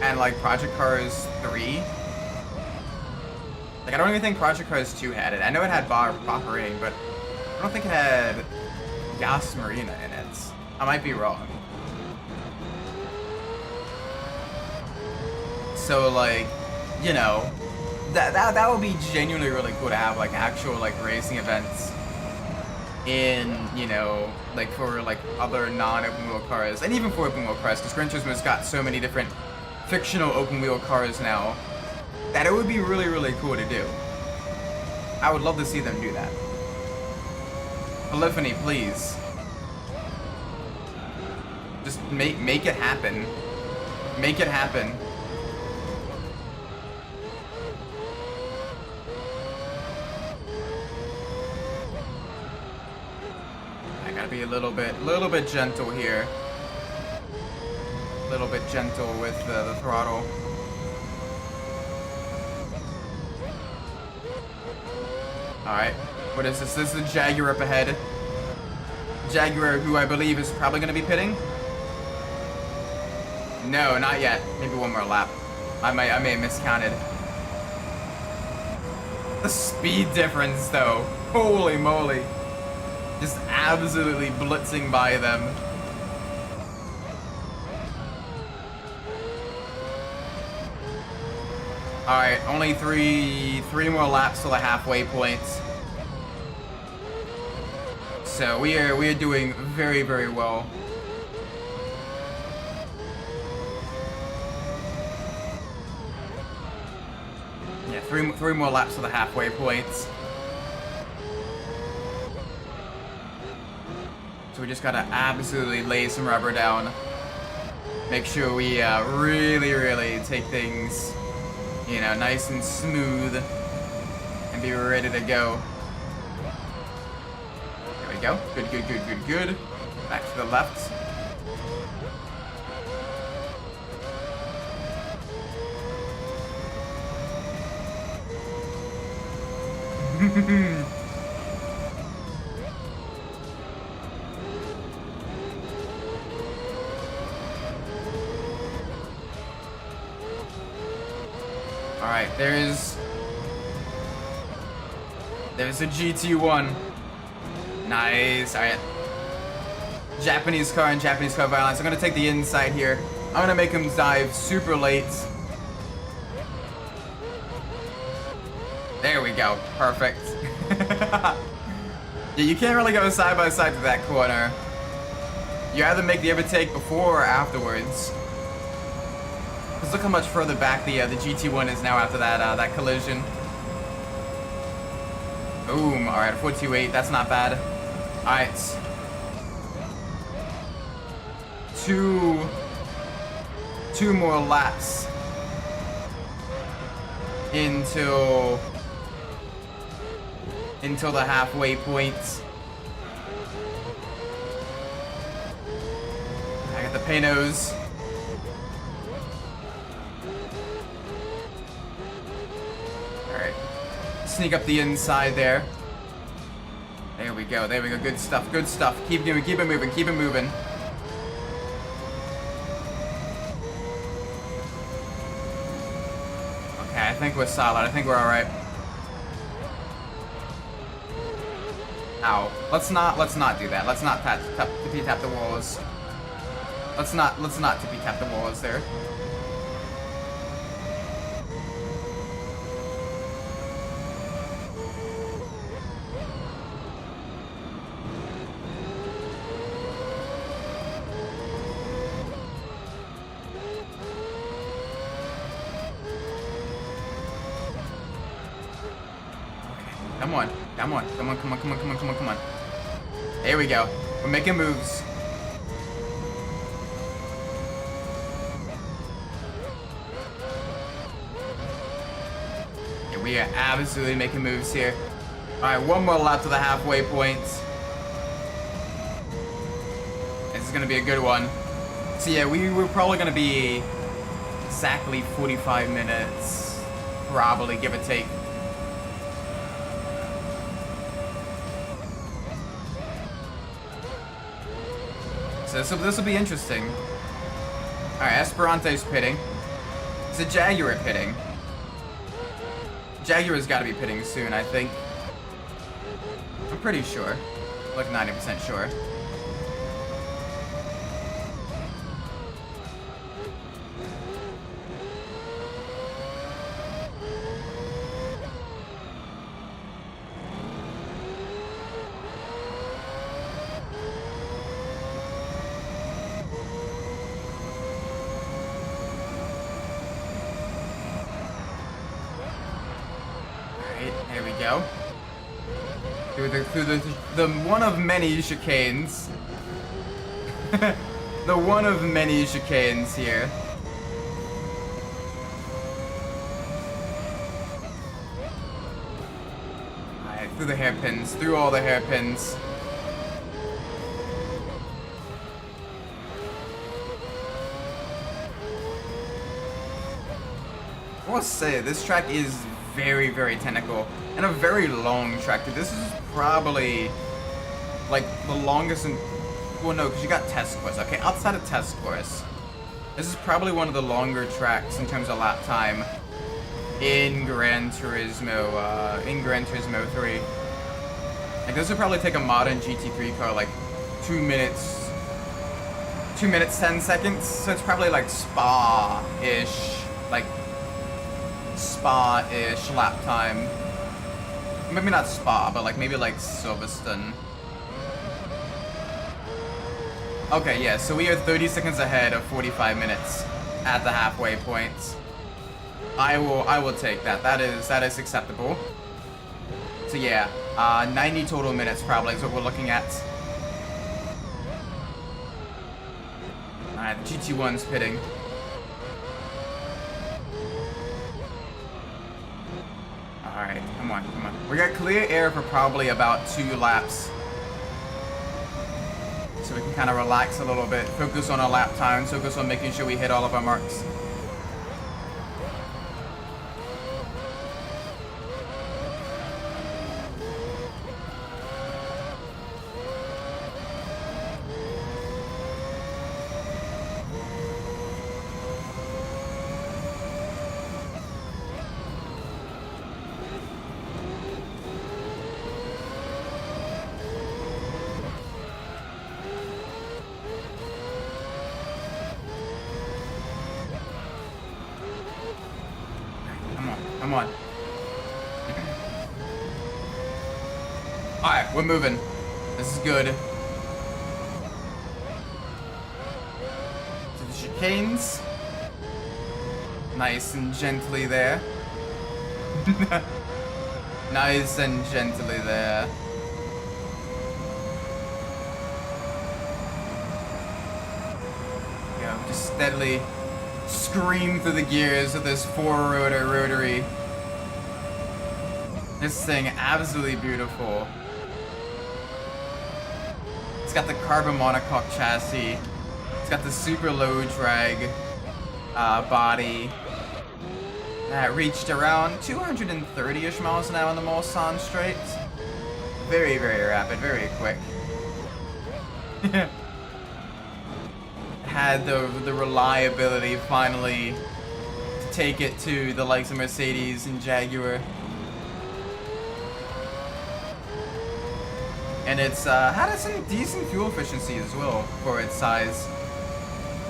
A: And like Project Cars 3. Like I don't even think Project Cars 2 had it. I know it had Bahrain, but I don't think it had Gas Marina in it. I might be wrong. So like, you know, that would be genuinely really cool to have like actual like racing events in, you know, like for like other non-open wheel cars, and even for open wheel cars, because Gran Turismo's got so many different fictional open wheel cars now that it would be really, really cool to do. I would love to see them do that. Polyphony, please. Just make it happen. Make it happen. I gotta be a little bit gentle here. A little bit gentle with the throttle. Alright, what is this? This is the Jaguar up ahead. Jaguar, who I believe is probably going to be pitting. No, not yet. Maybe one more lap. I may have miscounted. The speed difference, though. Holy moly. Just absolutely blitzing by them. Alright, only three more laps till the halfway point. So we are doing very, very well. Yeah, three more laps to the halfway point. So we just gotta absolutely lay some rubber down. Make sure we really, really take things, you know, nice and smooth, and be ready to go. There we go. Good, good, good, good, good. Back to the left. Alright, there's a GT1. Nice. Alright. Japanese car and Japanese car violence. I'm gonna take the inside here. I'm gonna make him dive super late. There we go. Perfect. Yeah, you can't really go side by side to that corner. You either make the overtake before or afterwards. Because look how much further back the GT1 is now after that collision. Boom. All right, 428. That's not bad. All right. Two more laps until the halfway point. I got the Panos. Alright. Sneak up the inside there. There we go, there we go. Good stuff, good stuff. Keep it moving, keep it moving. Okay, I think we're solid. I think we're alright. Ow. Let's not do that. Let's not tap the walls. Let's not tippy tap the walls there. Come on, come on, come on, come on, come on, come on, come on, come on. There we go. We're making moves. Yeah, we are absolutely making moves here. Alright, one more lap to the halfway point. This is gonna be a good one. So yeah, we're probably gonna be exactly 45 minutes. Probably, give or take. So this will be interesting. Alright, Esperanto's pitting. It's a Jaguar pitting. Jaguar's gotta be pitting soon, I think. I'm pretty sure. Like 90% sure. There we go. Through the one of many chicanes. The one of many chicanes here. Alright, through the hairpins, through all the hairpins. I will say, this track is very, very technical and a very long track. This is probably like the longest in, well, no, because you got test course. Okay, outside of test course, this is probably one of the longer tracks in terms of lap time in Gran Turismo 3. Like, this would probably take a modern GT3 car like 2 minutes 10 seconds. So it's probably like Spa-ish, like Spa-ish lap time. Maybe not Spa, but like maybe like Silverstone. Okay, yeah, so we are 30 seconds ahead of 45 minutes at the halfway point. I will take that. That is acceptable. So yeah, 90 total minutes probably is what we're looking at. Alright, the GT1's pitting. Alright, come on, come on. We got clear air for probably about 2 laps. So we can kind of relax a little bit, focus on our lap time, focus on making sure we hit all of our marks. Come on. Alright, we're moving. This is good. To the chicanes. Nice and gently there. Nice and gently there. Yeah, just steadily scream through the gears of this 4-rotor rotary. This thing absolutely beautiful. It's got the carbon monocoque chassis. It's got the super low drag body that reached around 230-ish miles an hour on the Mulsanne straight. Very, very rapid, very quick. Had the reliability finally to take it to the likes of Mercedes and Jaguar. And it's had some decent fuel efficiency as well for its size.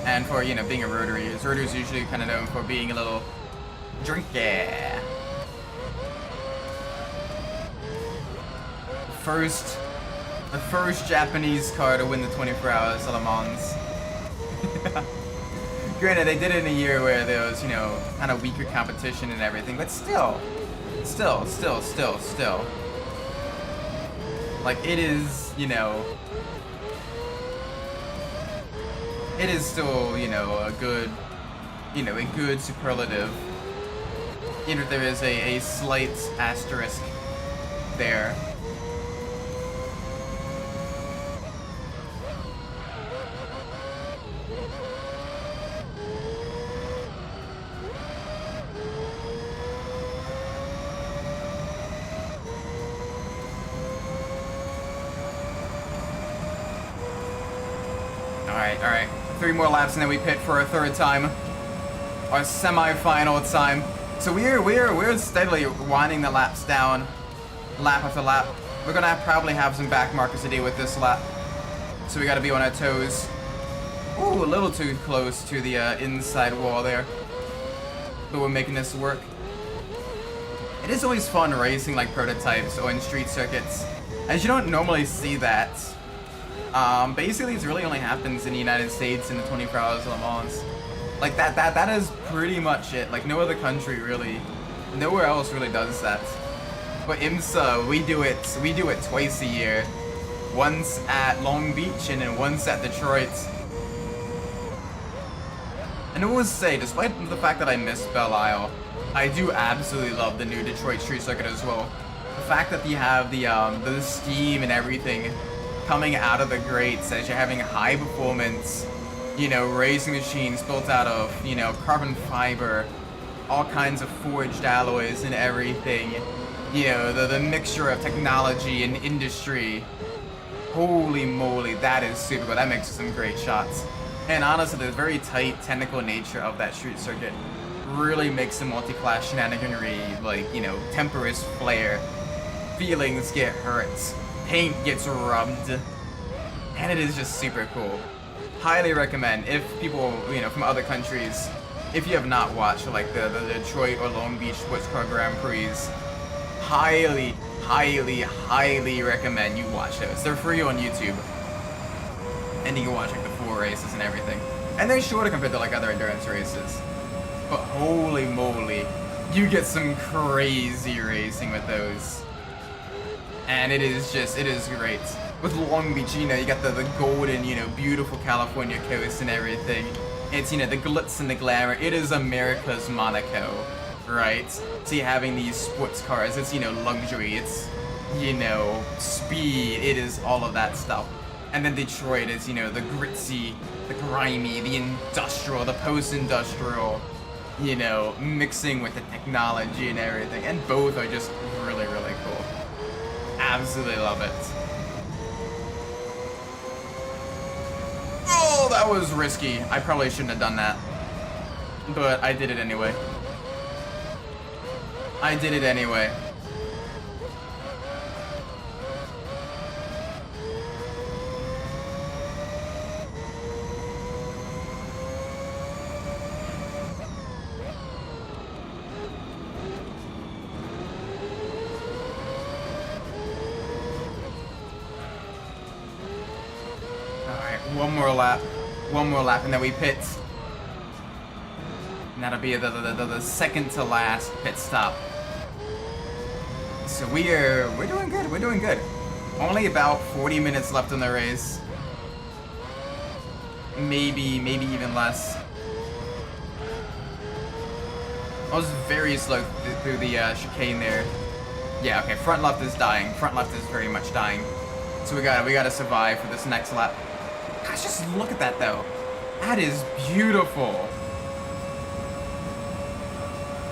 A: And for, you know, being a rotary, rotary's usually kind of known for being a little drinky. The first Japanese car to win the 24 Hours of Le Mans. Granted, they did it in a year where there was, you know, kind of weaker competition and everything, but still. Like, it is, you know, it is still, you know, a good superlative. You know, there is a slight asterisk there. Alright. 3 more laps and then we pit for a third time. Our semi-final time. So we're steadily winding the laps down, lap after lap. We're gonna probably have some back markers to deal with this lap. So we gotta be on our toes. Ooh, a little too close to the inside wall there. But we're making this work. It is always fun racing like prototypes or in street circuits, as you don't normally see that. Basically, it really only happens in the United States in the 24 Hours of Le Mans. Like, that is pretty much it. Like, no other country really, nowhere else really does that. But IMSA, we do it twice a year. Once at Long Beach and then once at Detroit. And I will say, despite the fact that I miss Belle Isle, I do absolutely love the new Detroit street circuit as well. The fact that you have the steam and everything coming out of the grates as you're having high performance, you know, racing machines built out of, you know, carbon fiber, all kinds of forged alloys and everything. You know, the mixture of technology and industry. Holy moly, that is super good. That makes some great shots. And honestly, the very tight technical nature of that street circuit really makes the multi-class shenaniganry, like, you know, tempers flare, feelings get hurt, paint gets rubbed, and it is just super cool. Highly recommend, if people, you know, from other countries, if you have not watched like the Detroit or Long Beach Sports Car Grand Prix, highly recommend you watch those. They're free on YouTube, and you can watch like the full races and everything. And they're shorter compared to like other endurance races, but holy moly, you get some crazy racing with those. And it is great. With Long Beach, you know, you got the golden, you know, beautiful California coast and everything. It's, you know, the glitz and the glamour. It is America's Monaco, right? So you're having these sports cars. It's, you know, luxury. It's, you know, speed. It is all of that stuff. And then Detroit is, you know, the gritty, the grimy, the industrial, the post-industrial, you know, mixing with the technology and everything. And both are just really cool. Absolutely love it. Oh, that was risky. I probably shouldn't have done that. But I did it anyway. One more lap, and then we pit. And that'll be the second to last pit stop. So we're doing good. Only about 40 minutes left in the race. Maybe even less. I was very slow through the chicane there. Yeah, okay, front left is dying. Front left is very much dying. So we gotta survive for this next lap. Gosh, just look at that though. That is beautiful.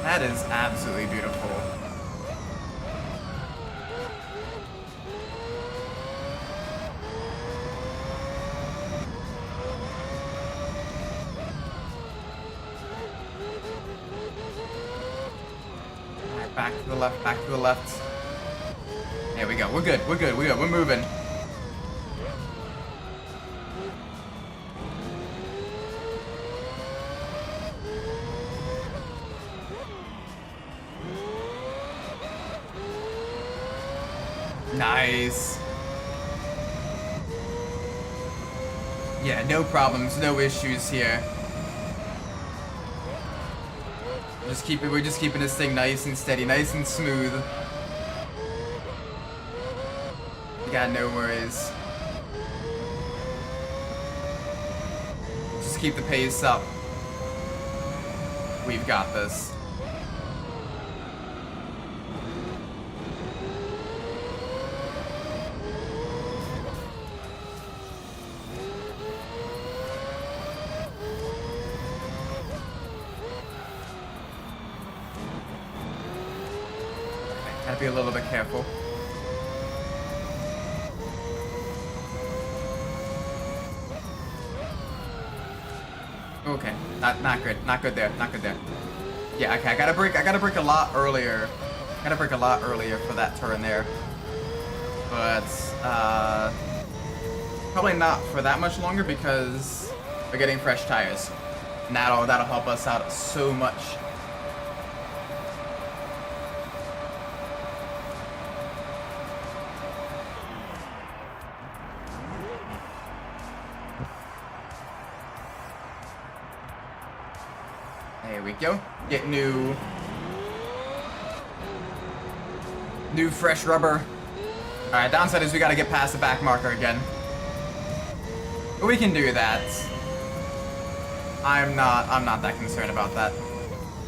A: That is absolutely beautiful. Alright, back to the left. There we go. We're good. We're moving. Nice. Yeah, no problems, no issues here. We're just keeping this thing nice and steady, nice and smooth. You got no worries. Just keep the pace up. We've got this. Gotta be a little bit careful. Okay, not good, not good there, not good there. Yeah, okay, I gotta brake a lot earlier. Gotta brake a lot earlier for that turn there. But probably not for that much longer because we're getting fresh tires. And that'll help us out so much. There we go. Get new fresh rubber. Alright, downside is we gotta get past the back marker again. But we can do that. I'm not that concerned about that.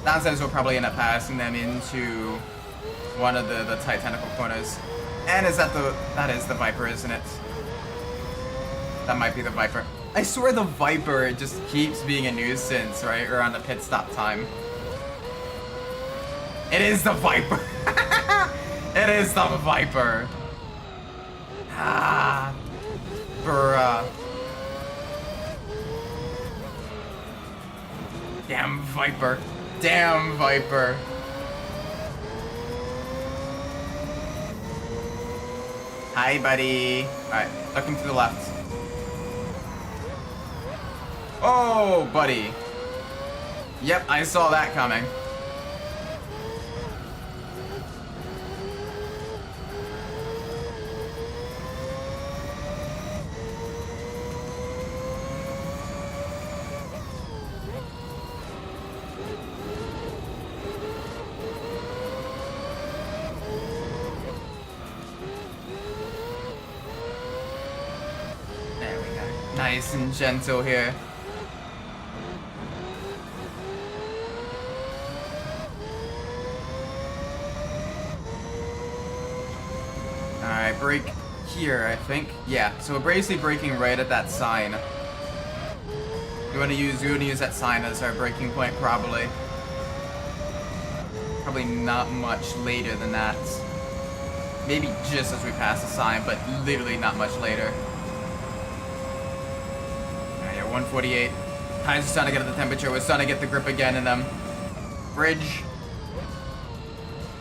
A: Downside is we'll probably end up passing them into one of the tight tentacle corners. And is that is the Viper, isn't it? That might be the Viper. I swear the Viper just keeps being a nuisance right around the pit stop time. It is the Viper. It is the Viper. Ah, bruh. Damn Viper. Damn Viper. Hi, buddy. Alright, looking to the left. Oh, buddy. Yep, I saw that coming. There we go. Nice and gentle here. Alright, brake here, I think. Yeah, so we're basically braking right at that sign. You wanna use that sign as our braking point, probably. Probably not much later than that. Maybe just as we pass the sign, but literally not much later. Alright, yeah, 148. Tires are starting to get at the temperature. We're starting to get the grip again in them. Bridge.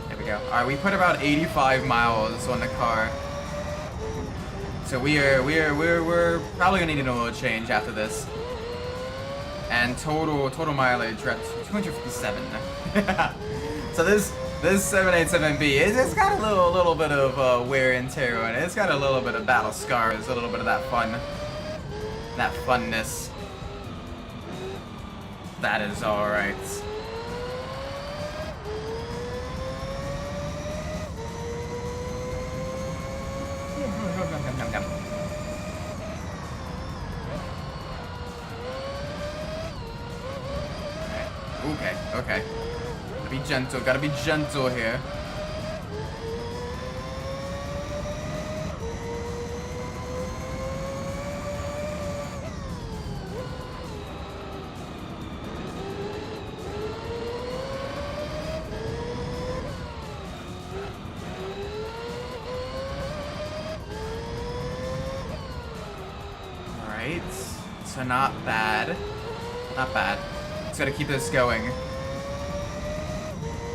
A: There we go. Alright, we put about 85 miles on the car. So we're probably gonna need an oil change after this. And total mileage, we're at 257. So this 787B, it's got a little bit of wear and tear on it. It's got a little bit of battle scars, a little bit of that funness. That is all right. Okay. Gotta be gentle here. Alright, so not bad. Just gotta keep this going.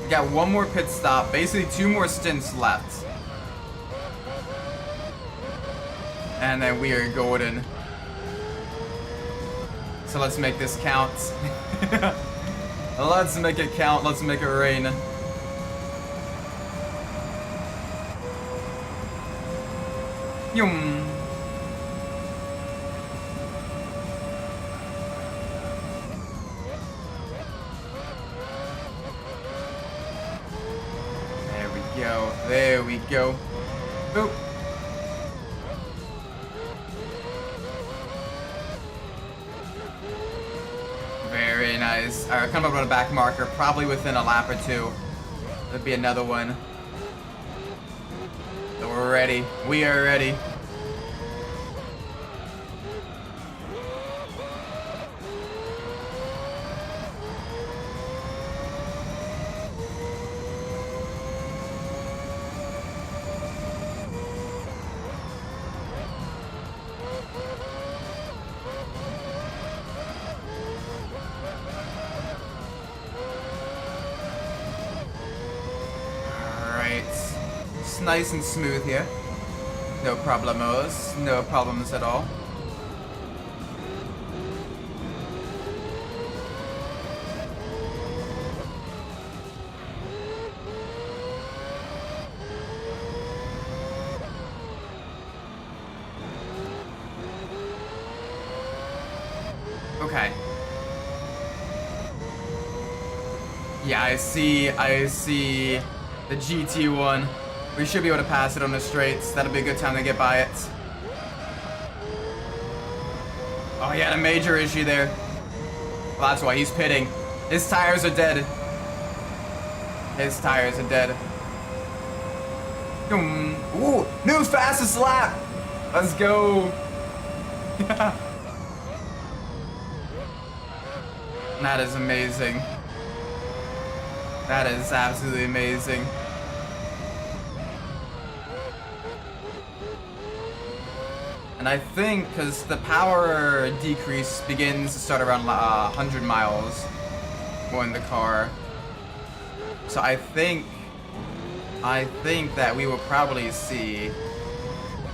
A: We got one more pit stop, basically 2 more stints left. And then we are golden. So let's make this count. Let's make it count, let's make it rain. Yum. There we go. There we go. Boop. Very nice. Alright, come up on a back marker, probably within a lap or two. There'll be another one. So we're ready. We are ready. It's nice and smooth here. No problemos. No problems at all. Okay. Yeah, I see the GT1. We should be able to pass it on the straights. That'll be a good time to get by it. Oh, he had a major issue there. Well, that's why he's pitting. His tires are dead. His tires are dead. Ooh, new fastest lap. Let's go. That is amazing. That is absolutely amazing. And I think, because the power decrease begins to start around 100 miles more in the car. So I think that we will probably see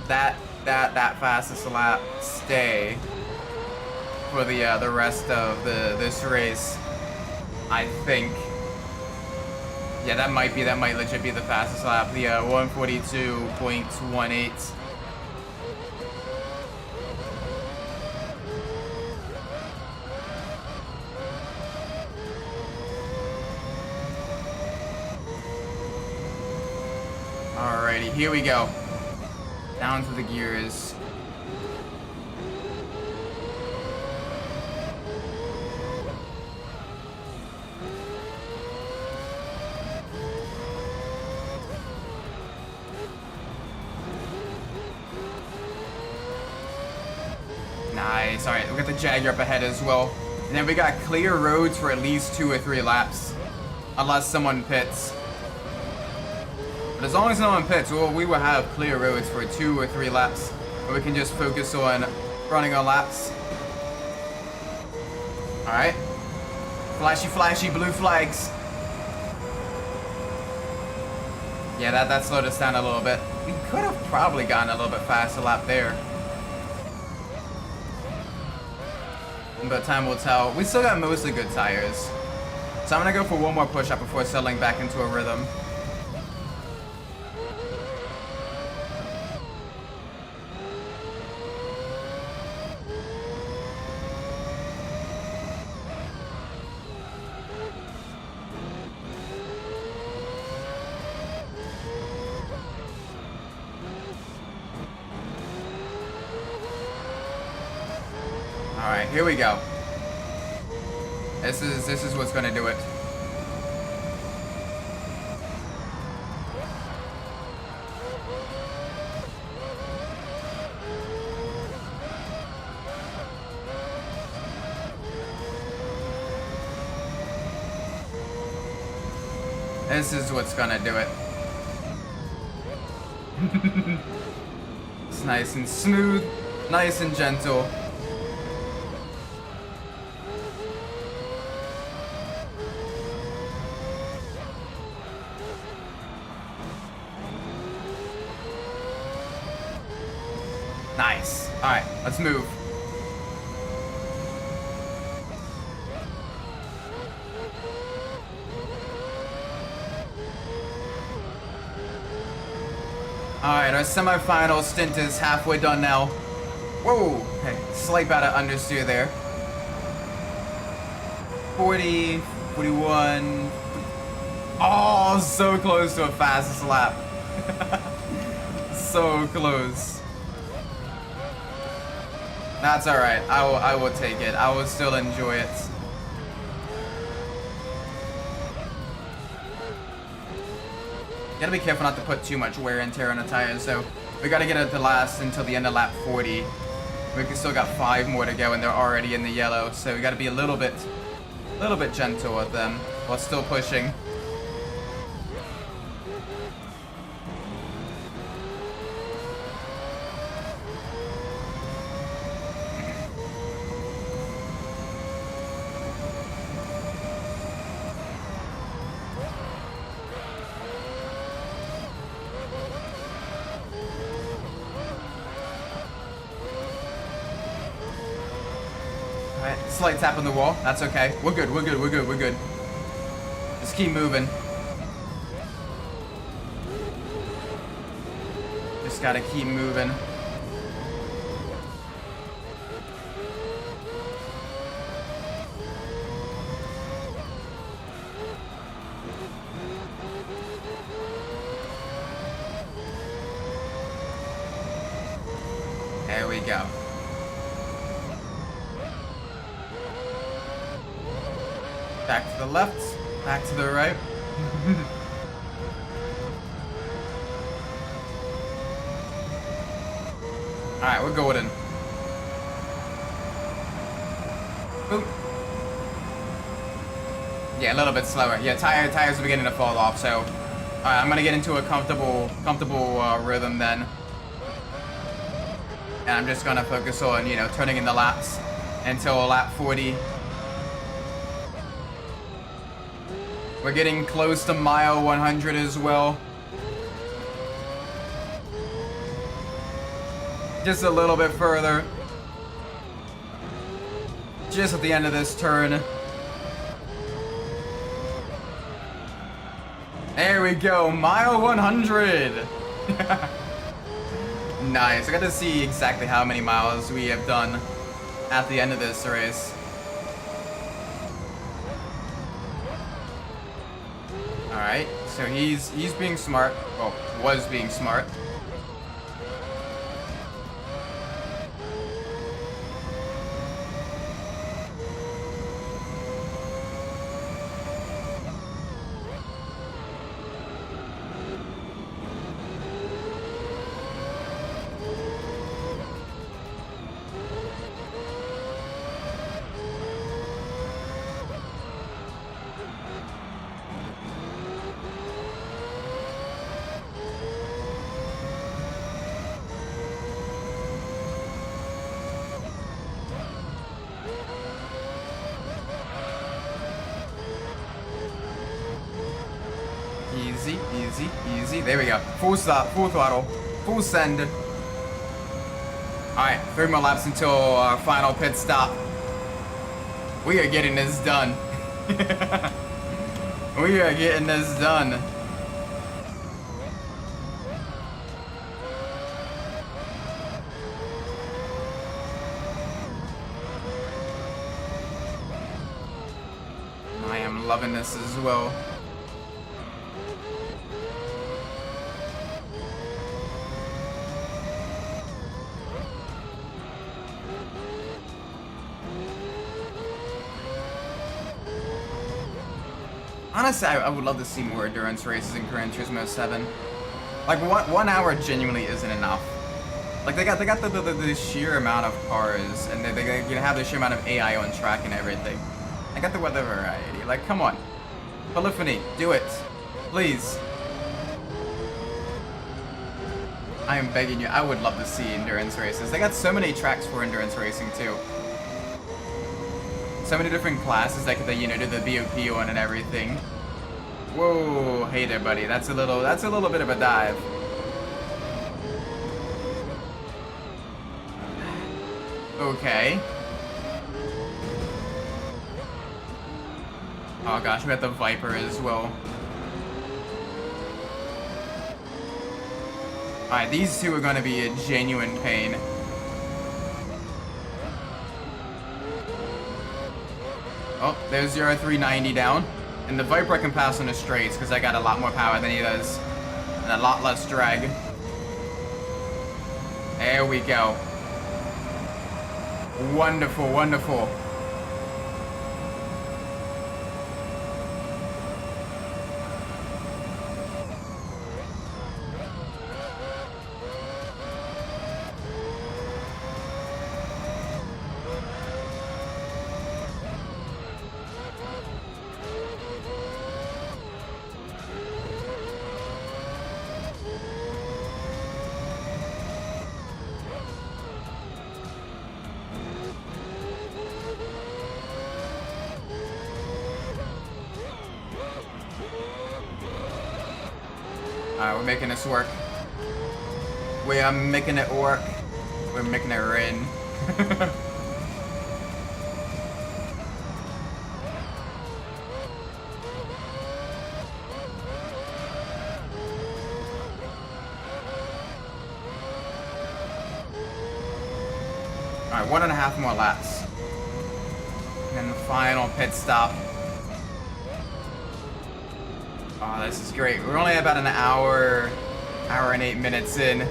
A: that fastest lap stay for the rest of this race. I think. Yeah, that might legit be the fastest lap. The 142.18. Alrighty, here we go. Down to the gears. Nice. Alright, we got the Jaguar up ahead as well. And then we got clear roads for at least 2 or 3 laps. Unless someone pits. But as long as no one pits, we will have clear roads for 2 or 3 laps. Where we can just focus on running on laps. Alright. Flashy, flashy blue flags. Yeah, that slowed us down a little bit. We could have probably gotten a little bit faster lap there. But time will tell. We still got mostly good tires. So I'm gonna go for one more push-up before settling back into a rhythm. Alright, here we go. This is what's gonna do it. This is what's gonna do it. It's nice and smooth, nice and gentle. Nice. Alright, let's move. Alright, our semi-final stint is halfway done now. Whoa! Okay, slight bit of understeer there. 40, 41. Oh, so close to a fastest lap. So close. That's alright. I will take it. I will still enjoy it. Gotta be careful not to put too much wear and tear on the tires, so we gotta get it to last until the end of lap 40. We still got 5 more to go and they're already in the yellow, so we gotta be a little bit gentle with them while still pushing. Slight tap on the wall. That's okay. We're good. We're good. We're good. We're good. Just keep moving. Just gotta keep moving. There we go. Back to the left, back to the right. Alright, we're golden. Boop. Yeah, a little bit slower. Yeah, tires are beginning to fall off, so I'm gonna get into a comfortable rhythm then. And I'm just gonna focus on, you know, turning in the laps until lap 40. We're getting close to mile 100 as well. Just a little bit further. Just at the end of this turn. There we go, mile 100. Nice, I got to see exactly how many miles we have done at the end of this race. Alright, so he's being smart. Well, was being smart. Easy, easy, easy. There we go. Full stop, full throttle, full send. Alright, 3 more laps until our final pit stop. We are getting this done. We are getting this done. I am loving this as well. Honestly, I would love to see more endurance races in Gran Turismo 7. Like, 1 hour genuinely isn't enough. Like, they got the sheer amount of cars, and they have the sheer amount of AI on track and everything. I got the weather variety. Like, come on. Polyphony, do it. Please. I am begging you. I would love to see endurance races. They got so many tracks for endurance racing, too. So many different classes that they, you know, do the BOP on and everything. Whoa, hey there, buddy. That's a little bit of a dive. Okay. Oh gosh, we got the Viper as well. Alright, these two are gonna be a genuine pain. Oh, there's your 390 down. And the Viper I can pass on the straights because I got a lot more power than he does. And a lot less drag. There we go. Wonderful, wonderful. Alright, we're making this work. We are making it work. We're making it rain. Alright, 1.5 more laps. And then the final pit stop. Oh, this is great. We're only about an hour and 8 minutes in.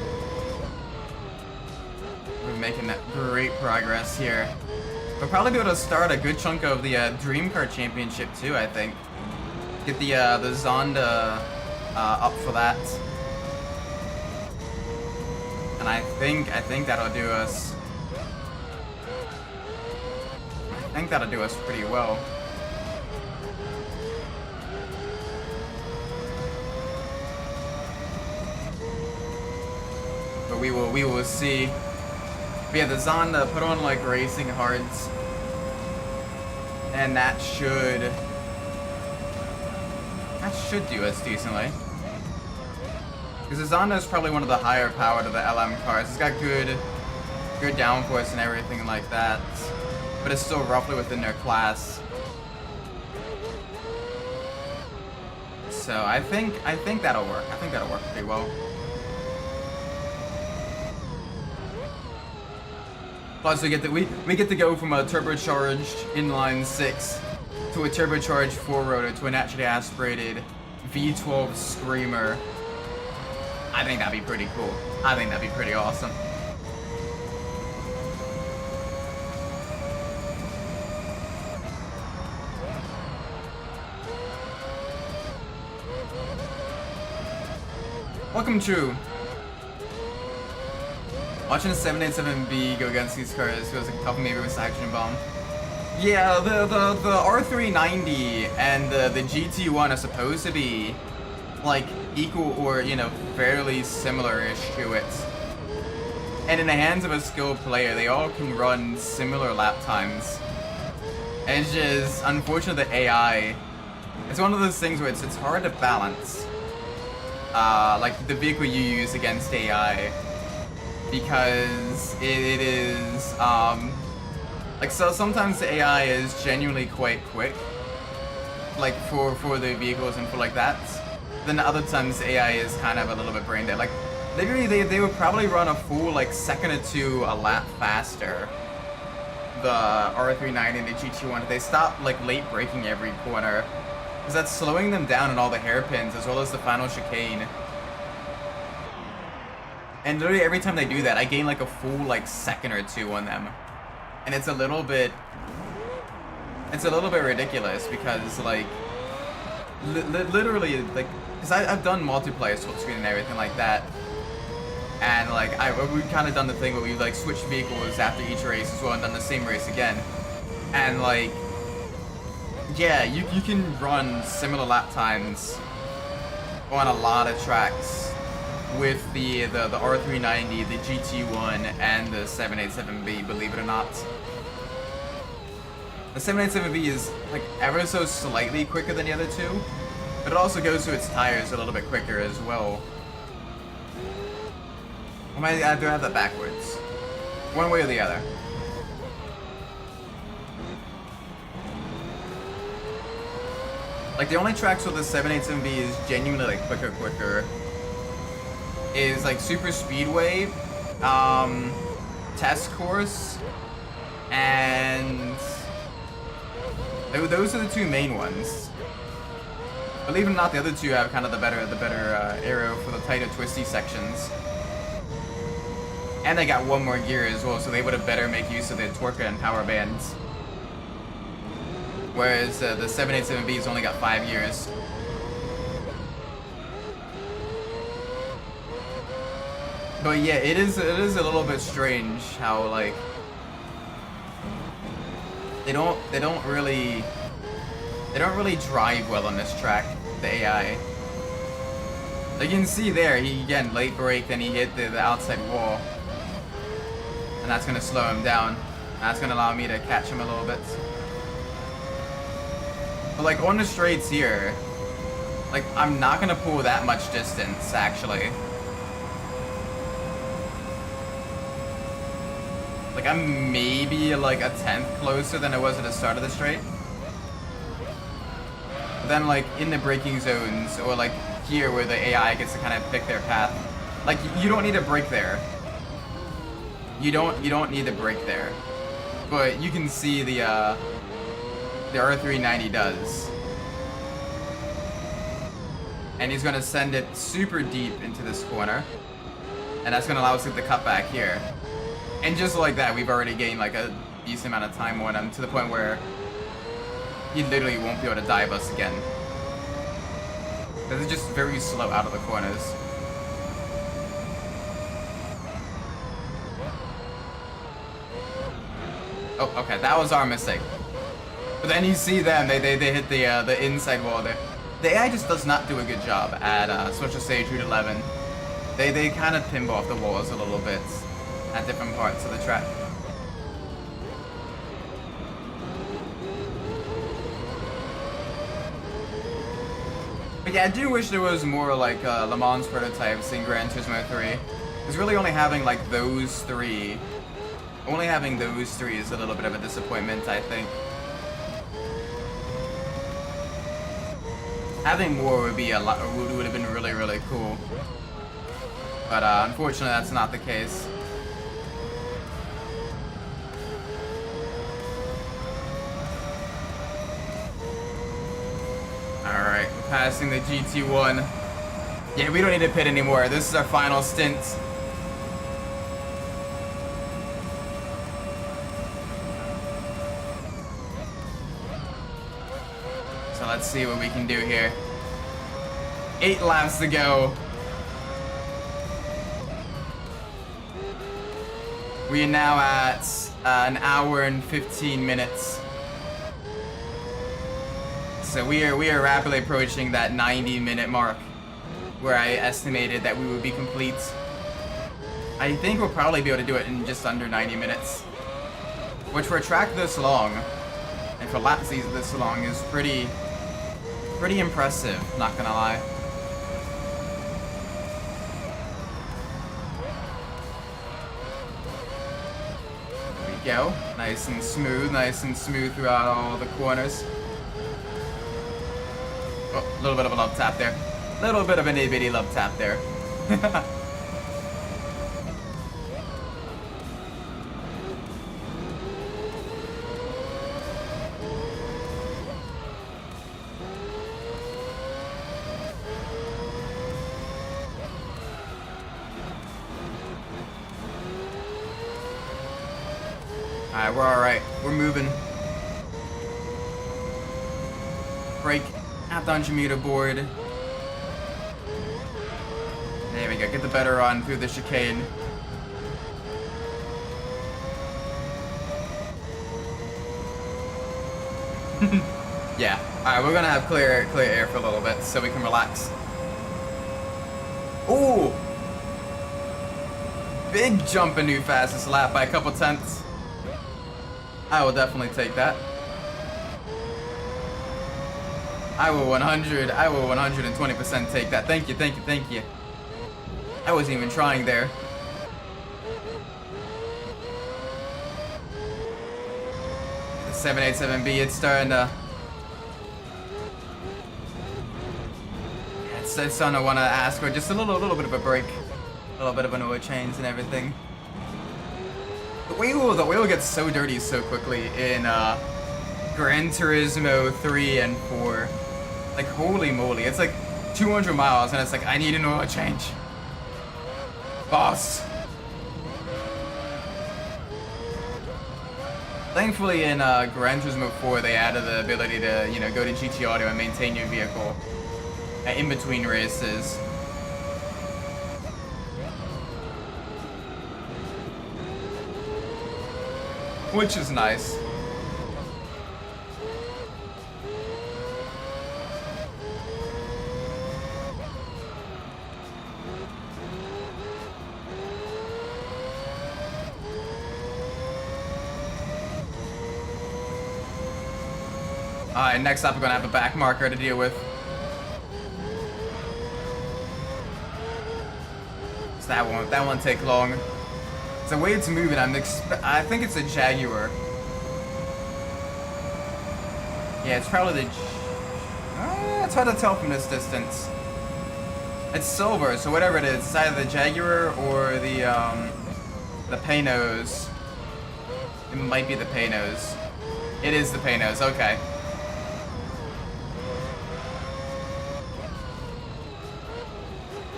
A: We're making that great progress here. We'll probably be able to start a good chunk of the Dream Car Championship too, I think. Get the Zonda up for that. And I think that'll do us. I think that'll do us pretty well. But we will see. But yeah, the Zonda put on like racing hards, and that should do us decently. Because the Zonda is probably one of the higher powered of the LM cars. It's got good downforce and everything like that, but it's still roughly within their class. So I think that'll work. I think that'll work pretty well. Plus, we get to go from a turbocharged inline 6 to a turbocharged 4-rotor to a naturally aspirated V12 screamer. I think that'd be pretty cool. I think that'd be pretty awesome. Welcome, True. Watching the 787B go against these cars feels like a couple maybe with Hydrogen Bomb. Yeah, the R390 and the GT1 are supposed to be like equal or, you know, fairly similar-ish to it. And in the hands of a skilled player, they all can run similar lap times. And it's just unfortunate that AI, it's one of those things where it's hard to balance. Like the vehicle you use against AI. Because it is, like, so sometimes the AI is genuinely quite quick, like, for the vehicles and for like that. Then other times the AI is kind of a little bit brain dead. Like, they would probably run a full, like, second or two a lap faster, the R390 and the GT1, if they stop, like, late braking every corner. Because that's slowing them down in all the hairpins, as well as the final chicane. And literally every time they do that, I gain like a full like second or two on them, and it's a little bit ridiculous because like literally like because I've done multiplayer split screen and everything like that, and like we've kind of done the thing where we like switch vehicles after each race as well and done the same race again, and like yeah, you can run similar lap times on a lot of tracks with the R390, the GT1, and the 787B, believe it or not. The 787B is like ever so slightly quicker than the other two, but it also goes through its tires a little bit quicker as well. I do have that backwards. One way or the other. Like the only tracks with the 787B is genuinely like quicker. is like Super Speedway, Test Course, and those are the two main ones. Believe it or not, the other two have kind of the better aero for the tighter twisty sections. And they got one more gear as well, so they would have better make use of their torque and power bands. Whereas the 787B's only got 5 gears. But yeah, it is a little bit strange how like they don't really drive well on this track, the AI. Like you can see there, he again late brake, then he hit the outside wall. And that's gonna slow him down. That's gonna allow me to catch him a little bit. But like on the straights here, like I'm not gonna pull that much distance actually. Like I'm maybe like a 10th closer than I was at the start of the straight. But then like in the braking zones or like here where the AI gets to kind of pick their path, like you don't need to brake there. You don't need to brake there. But you can see the R390 does. And he's gonna send it super deep into this corner. And that's gonna allow us to get the cutback here. And just like that, we've already gained like a decent amount of time on him to the point where he literally won't be able to dive us again. Because it's just very slow out of the corners. Oh, okay, that was our mistake. But then you see them, they hit the inside wall there. The AI just does not do a good job at Special Stage Route 11. They kind of pinball off the walls a little bit at different parts of the track. But yeah, I do wish there was more like Le Mans prototypes in Gran Turismo 3. Because really only having like those three, is a little bit of a disappointment, I think. Having more would be would have been really, really cool. But unfortunately, that's not the case. Alright, we're passing the GT1. Yeah, we don't need to pit anymore. This is our final stint. So let's see what we can do here. 8 laps to go. We are now at an hour and 15 minutes. So we are rapidly approaching that 90-minute mark where I estimated that we would be complete. I think we'll probably be able to do it in just under 90 minutes. Which for a track this long, and for laps this long, is pretty impressive, not gonna lie. There we go. Nice and smooth throughout all the corners. Oh, a little bit of a love tap there. Little bit of an itty-bitty love tap there. Alright, we're alright. We're moving. Brake at the 100-meter board. There we go. Get the better run through the chicane. Yeah. Alright, we're gonna have clear air for a little bit so we can relax. Ooh! Big jump in new fastest lap by a couple tenths. I will definitely take that. I will 120% take that. Thank you. I wasn't even trying there. The 787B, it's starting to... Yeah, it's starting to want to ask for just a little bit of a break. A little bit of an oil change and everything. The wheel gets so dirty so quickly in Gran Turismo 3 and 4. Like, holy moly. It's like 200 miles and it's like, I need an oil change. Boss. Thankfully in Gran Turismo 4 they added the ability to, you know, go to GT Auto and maintain your vehicle in between races. Which is nice. Alright, next up we're gonna have a back marker to deal with. So that won't take long. The way it's moving, I think it's a Jaguar. Yeah, it's probably the... it's hard to tell from this distance. It's silver, so whatever it is, it's either the Jaguar or the Panos. It might be the Panos. It is the Panos, okay.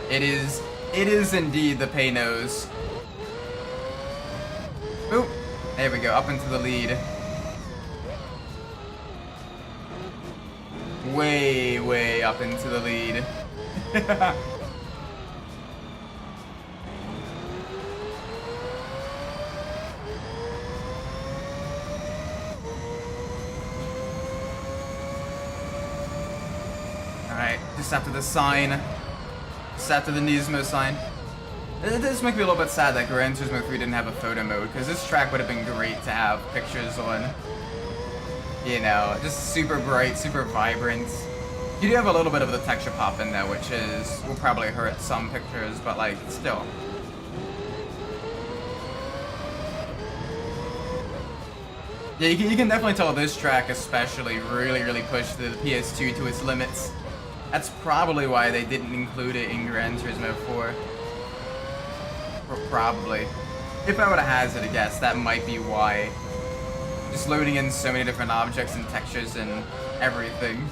A: It is indeed the Panos. Oop. There we go, up into the lead. Way, way up into the lead. Alright, just after the sign. Just after the Nismo sign. It does make me a little bit sad that Gran Turismo 3 didn't have a photo mode, because this track would have been great to have pictures on. You know, just super bright, super vibrant. You do have a little bit of the texture pop in there, which will probably hurt some pictures, but like, still. Yeah, you can definitely tell this track especially really pushed the PS2 to its limits. That's probably why they didn't include it in Gran Turismo 4. Probably. If I were to hazard a guess, that might be why. Just loading in so many different objects and textures and everything.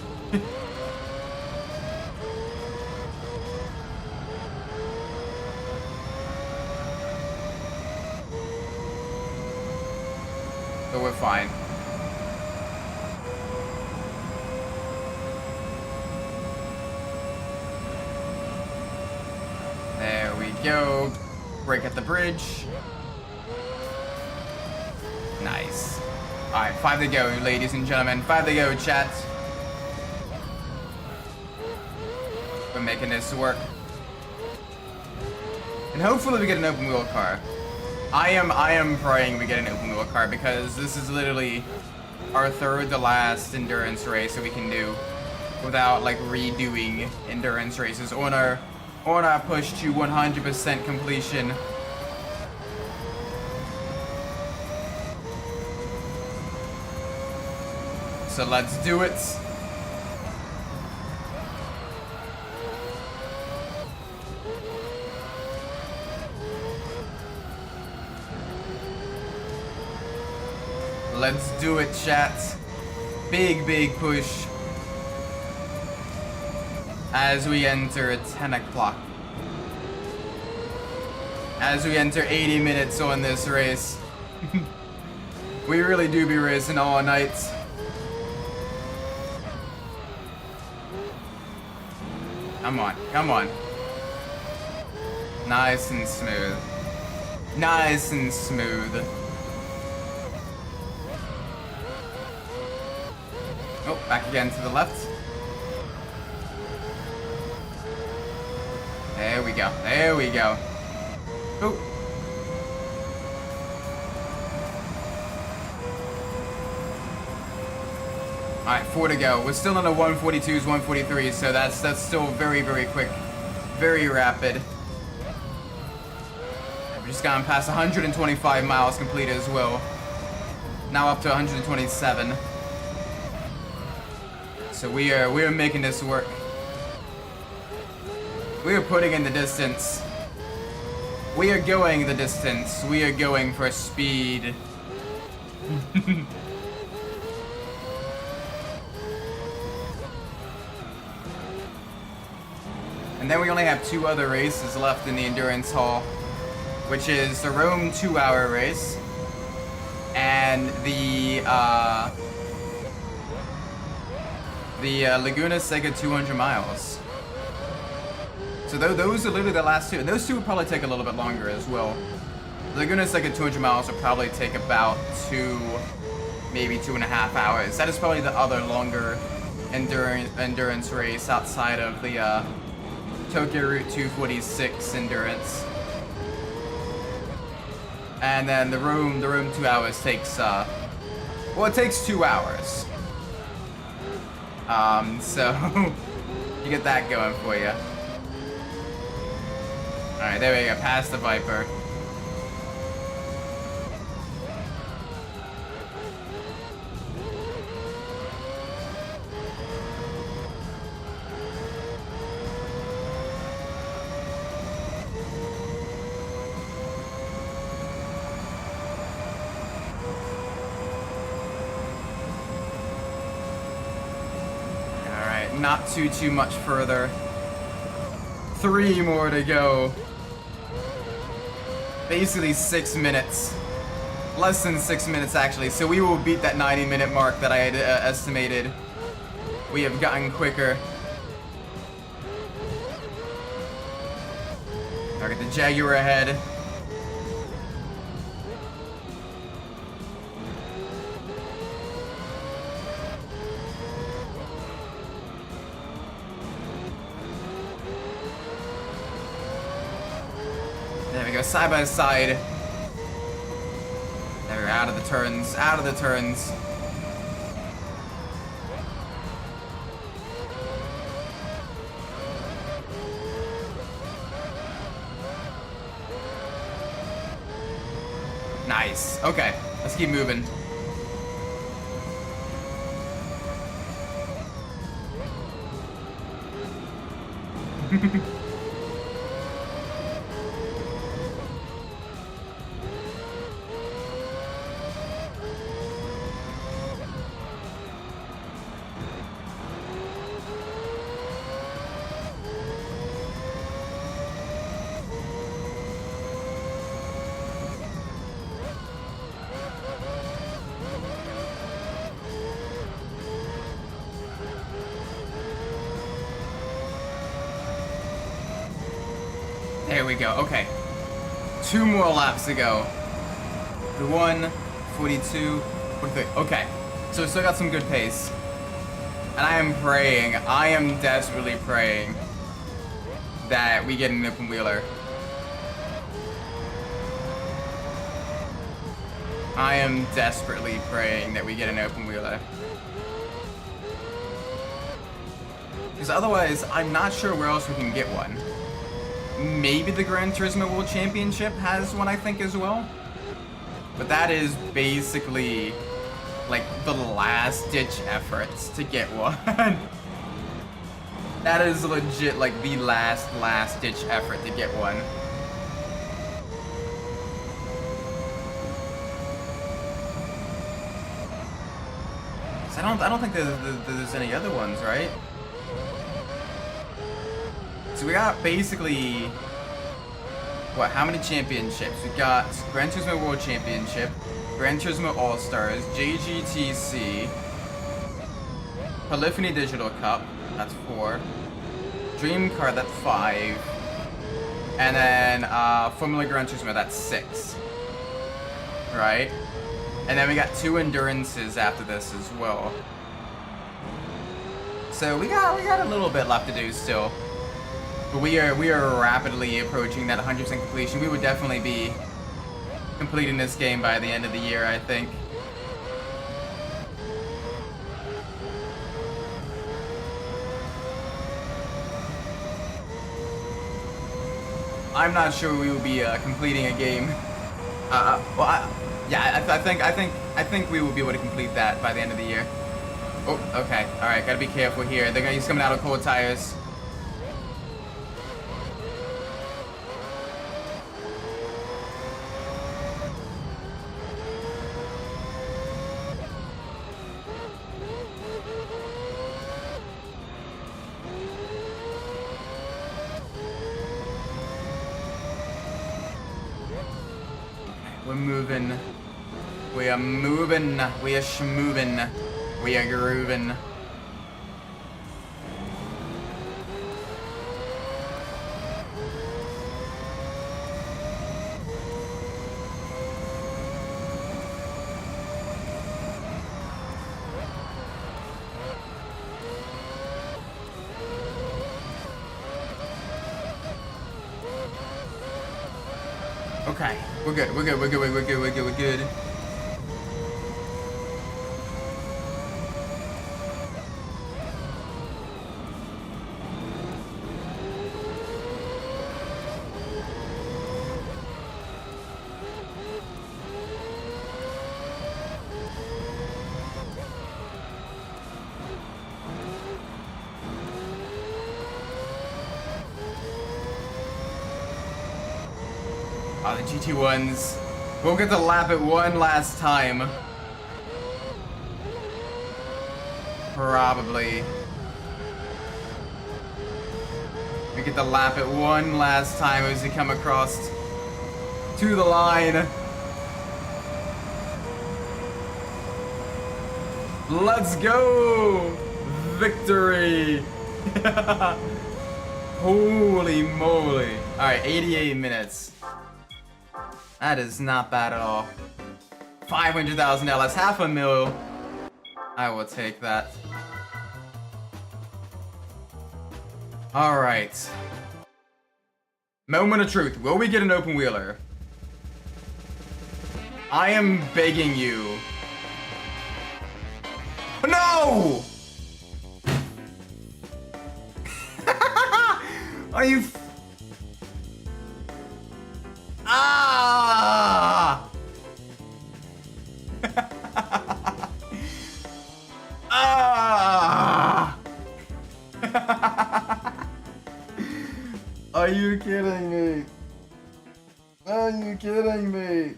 A: But we're fine. There we go. Break at the bridge. Nice. Alright, 5 to go, ladies and gentlemen. 5 to go, chat. We're making this work. And hopefully we get an open wheel car. I am praying we get an open wheel car because this is literally our third to last endurance race that we can do without like redoing endurance races on our push to 100% completion. So let's do it. Let's do it, chat. Big push. As we enter 10 o'clock. As we enter 80 minutes on this race. We really do be racing all night. Come on, come on. Nice and smooth. Nice and smooth. Oh, back again to the left. There we go. There we go. Oh. Alright, 4 to go. We're still in the 142s, 143s, so that's still very quick. Very rapid. We've just gone past 125 miles complete as well. Now up to 127. So we are making this work. We are putting in the distance. We are going the distance. We are going for speed. And then we only have 2 other races left in the Endurance Hall, which is the Rome 2-hour race and the Laguna Seca 200 miles. So those are literally the last 2. And those 2 will probably take a little bit longer as well. The Laguna Seca 200 miles will probably take about 2, maybe 2.5 hours. That is probably the other longer endurance race outside of the Tokyo Route 246 endurance. And then the Rome 2 hours takes, well, it takes 2 hours. So you get that going for you. Alright, there we go, past the Viper. Not too much further. 3 more to go. Basically 6 minutes. Less than 6 minutes actually. So we will beat that 90-minute mark that I had estimated. We have gotten quicker. Alright, the Jaguar ahead. There we go, side by side. There we go, out of the turns, out of the turns. Nice. Okay, let's keep moving. There we go, okay. 2 more laps to go. The 1:42, 43. Okay, so we still got some good pace. And I am praying, I am desperately praying that we get an open wheeler. I am desperately praying that we get an open wheeler. Because otherwise, I'm not sure where else we can get one. Maybe the Gran Turismo World Championship has one, I think, as well. But that is basically, like, the last-ditch efforts to get one. That is legit, like, the last-ditch effort to get one. So I don't think there's any other ones, right? So we got basically, what, how many championships? We got Gran Turismo World Championship, Gran Turismo All-Stars, JGTC, Polyphony Digital Cup, that's 4, Dream Car, that's 5, and then Formula Gran Turismo, that's 6, right? And then we got 2 endurances after this as well. So we got a little bit left to do still. But we are rapidly approaching that 100% completion. We would definitely be completing this game by the end of the year, I think. I'm not sure we will be completing a game. I think we will be able to complete that by the end of the year. Oh, okay. All right, gotta be careful here. He's coming out of cold tires. moving. We are moving. We are schmoving. We are grooving. Okay, we're good. We're good. We're good. We're good. We're good. We're good. Oh, the GT1s. We'll get the lap it one last time. Probably. We get the lap it one last time as we come across to the line. Let's go! Victory! Holy moly. Alright, 88 minutes. That is not bad at all. $500,000, $500,000. I will take that. Alright. Moment of truth. Will we get an open wheeler? I am begging you. No! Are you... Ah! Ah! Are you kidding me? Are you kidding me?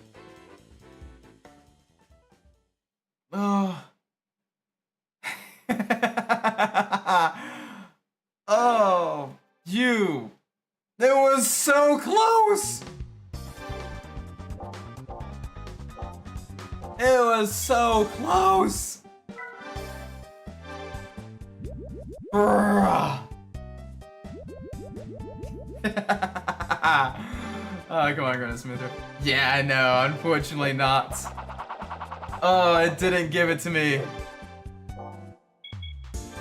A: Oh. Oh, you. It was so close. It was so close! Bruh. Oh, come on, Gran Turismo. Yeah, no, unfortunately not. Oh, it didn't give it to me.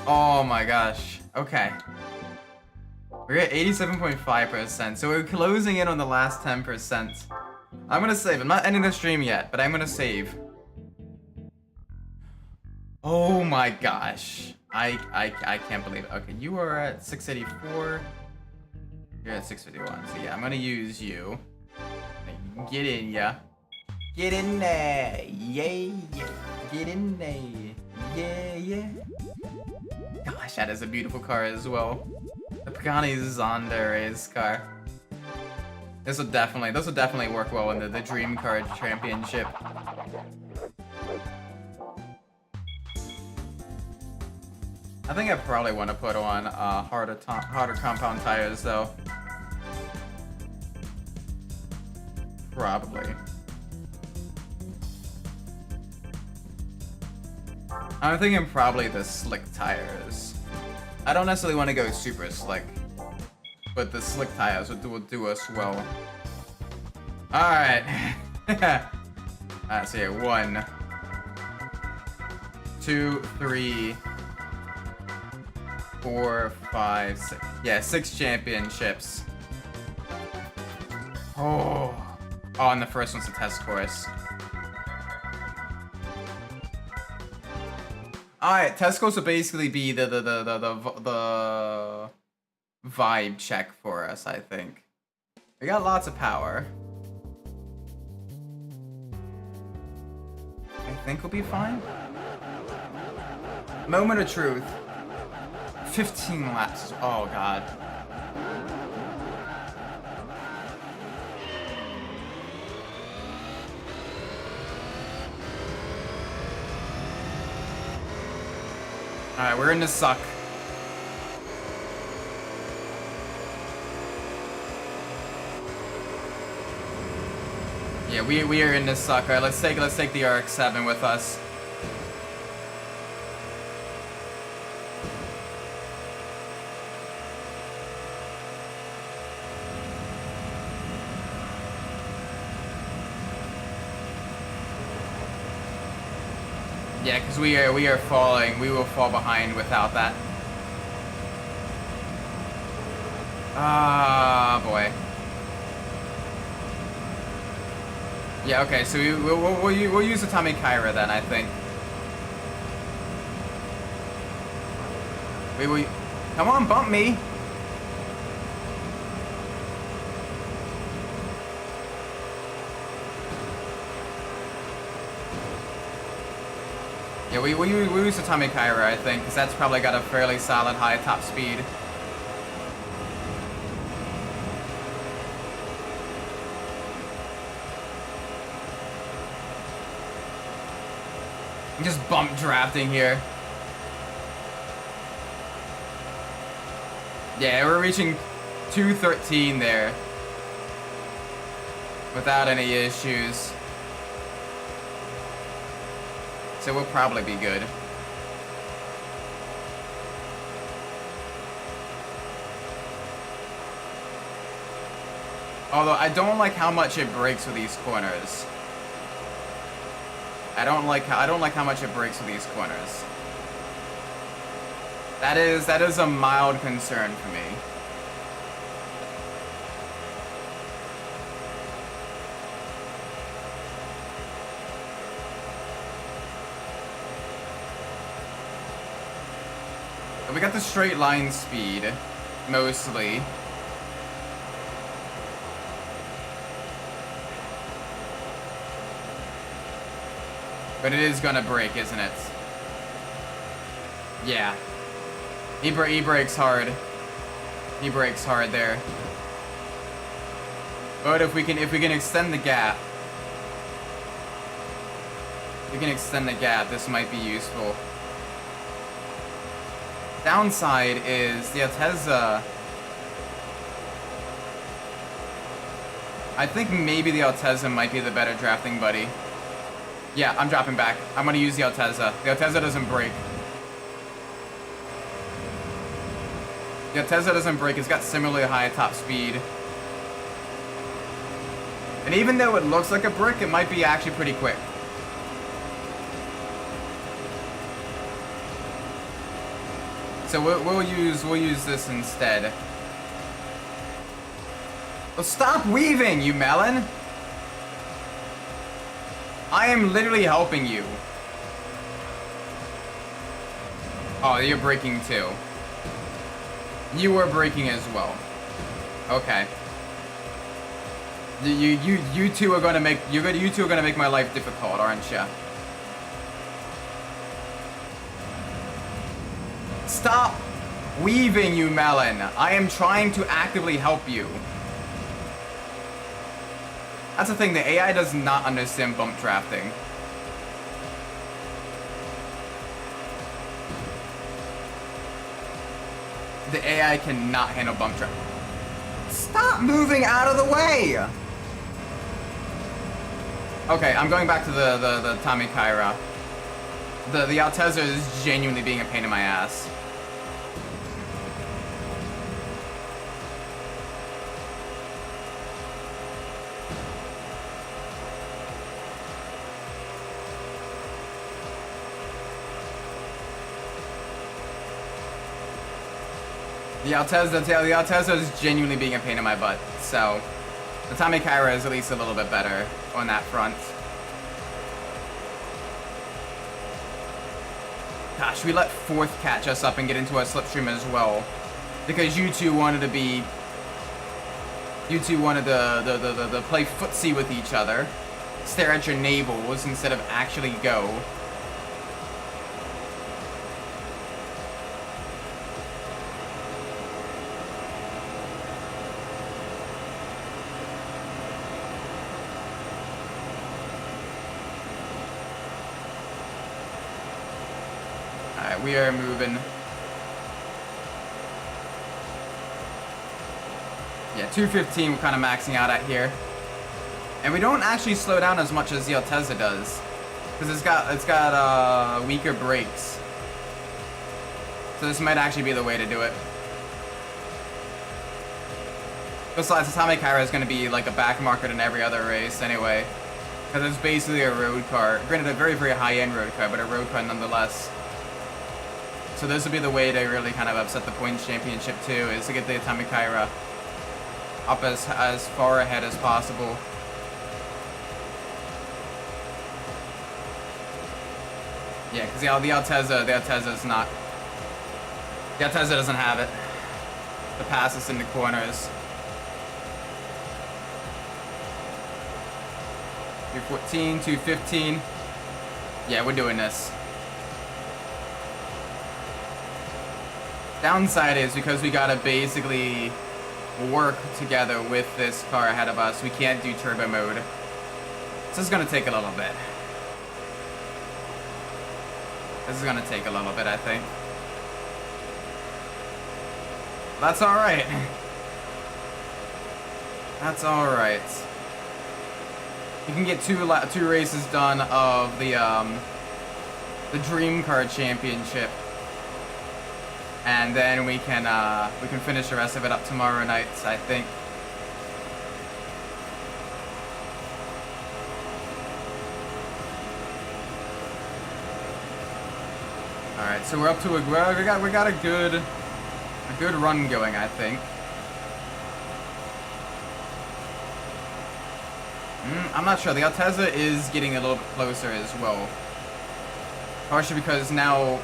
A: Oh my gosh. Okay. We're at 87.5%, so we're closing in on the last 10%. I'm gonna save. I'm not ending the stream yet, but I'm gonna save. Oh my gosh. I can't believe it. Okay, you are at 684. You're at 651. So yeah, I'm gonna use you. Get in, yeah. Get in there. Yeah, yeah. Get in there. Yeah, yeah. Gosh, that is a beautiful car as well. The Pagani Zondare's car. This will definitely work well in the Dream Car Championship. I think I probably want to put on harder compound tires though. Probably. I'm thinking probably the slick tires. I don't necessarily want to go super slick, but the slick tires will do us well. Alright. Alright, so yeah, 1, 2, 3, 4, 5, 6. Yeah, 6 championships. Oh, and the first one's a test course. Alright, test course will basically be the vibe check for us, I think. We got lots of power. I think we'll be fine. Moment of truth. 15 laps. Oh god. Alright, we're in the suck. Yeah, we are in this sucker. Let's take the RX-7 with us. Yeah, because we are falling. We will fall behind without that. Ah, boy. Yeah, okay, so we'll use Atomic Kyra then, I think. We come on, bump me. Yeah, we'll use Atomic Kyra, I think, because that's probably got a fairly solid high top speed. Just bump drafting here. Yeah, we're reaching 213 there. Without any issues. So we'll probably be good. Although I don't like how much it breaks with these corners. I don't like how much it breaks with these corners. That is a mild concern for me. But we got the straight line speed, mostly. But it is gonna break, isn't it? Yeah. He brakes hard. He brakes hard there. But if we can extend the gap. If we can extend the gap, this might be useful. Downside is the Altezza. I think maybe the Altezza might be the better drafting buddy. Yeah, I'm dropping back. I'm gonna use the Altezza. The Altezza doesn't break. The Altezza doesn't break. It's got similarly high top speed. And even though it looks like a brick, it might be actually pretty quick. So we'll use this instead. Well, stop weaving, you melon! I am literally helping you. Oh, you're braking too. You were braking as well. Okay. You two are gonna make my life difficult, aren't you? Stop weaving, you melon. I am trying to actively help you. That's the thing, the AI does not understand bump drafting. The AI cannot handle bump drafting. Stop moving out of the way! Okay, I'm going back to the Tommy Kyra. The Altezza is genuinely being a pain in my ass. The Altezza is genuinely being a pain in my butt, so the Tommy Kyra is at least a little bit better on that front. Gosh, we let fourth catch us up and get into a slipstream as well, because you two wanted to play footsie with each other, stare at your navels instead of actually go. We are moving. Yeah, 215 we're kind of maxing out at here. And we don't actually slow down as much as the Altezza does. Because it's got weaker brakes. So this might actually be the way to do it. Besides, the Tamikaira is going to be like a back market in every other race anyway. Because it's basically a road car. Granted, a very, very high-end road car, but a road car nonetheless. So this would be the way to really kind of upset the points championship too, is to get the Tamikaira up as far ahead as possible. Yeah, because the Altezza is not. The Altezza doesn't have it. The passes in the corners. 214, 215. Yeah, we're doing this. Downside is because we gotta basically work together with this car ahead of us. We can't do turbo mode. So this is gonna take a little bit. This is gonna take a little bit, I think. That's alright. That's alright. You can get two races done of the Dream Car Championship. And then we can finish the rest of it up tomorrow night, I think. All right, so we're up to we got a good run going, I think. I'm not sure. The Altezza is getting a little bit closer as well. Partially because now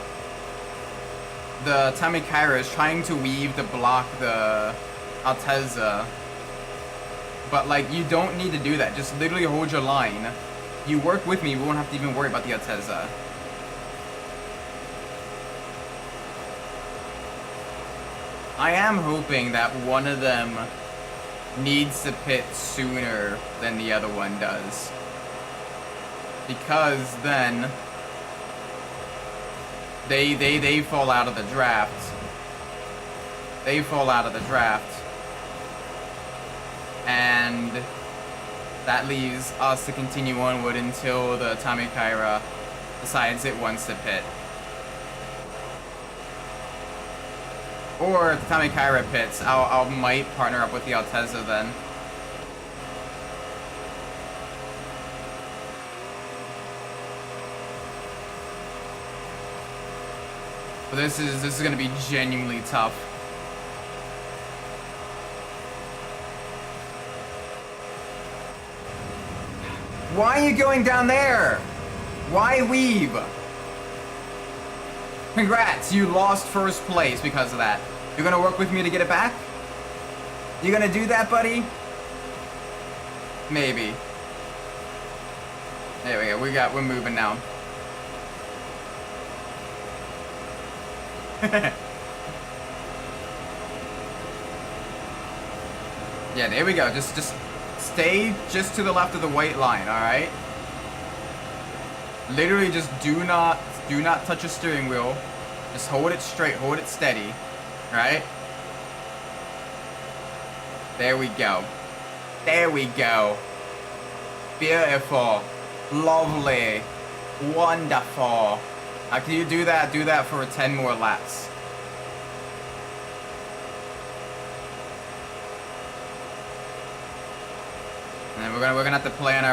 A: the Tamikaira is trying to weave to block the Altezza. But, like, you don't need to do that. Just literally hold your line. You work with me, we won't have to even worry about the Altezza. I am hoping that one of them needs to pit sooner than the other one does. Because then they fall out of the draft. They fall out of the draft. And that leaves us to continue onward until the Tamikaira decides it wants to pit. Or if the Tamikaira pits, I might partner up with the Altezza then. But this is gonna be genuinely tough. Why are you going down there? Why weave? Congrats, you lost first place because of that. You're gonna work with me to get it back? You gonna do that, buddy? Maybe. There we go, we're moving now. Yeah, there we go. Just stay just to the left of the white line, alright? Literally just do not touch your steering wheel. Just hold it straight, hold it steady. Right? There we go. There we go. Beautiful. Lovely. Wonderful. Now can you do that? Do that for 10 more laps. And we're gonna have to plan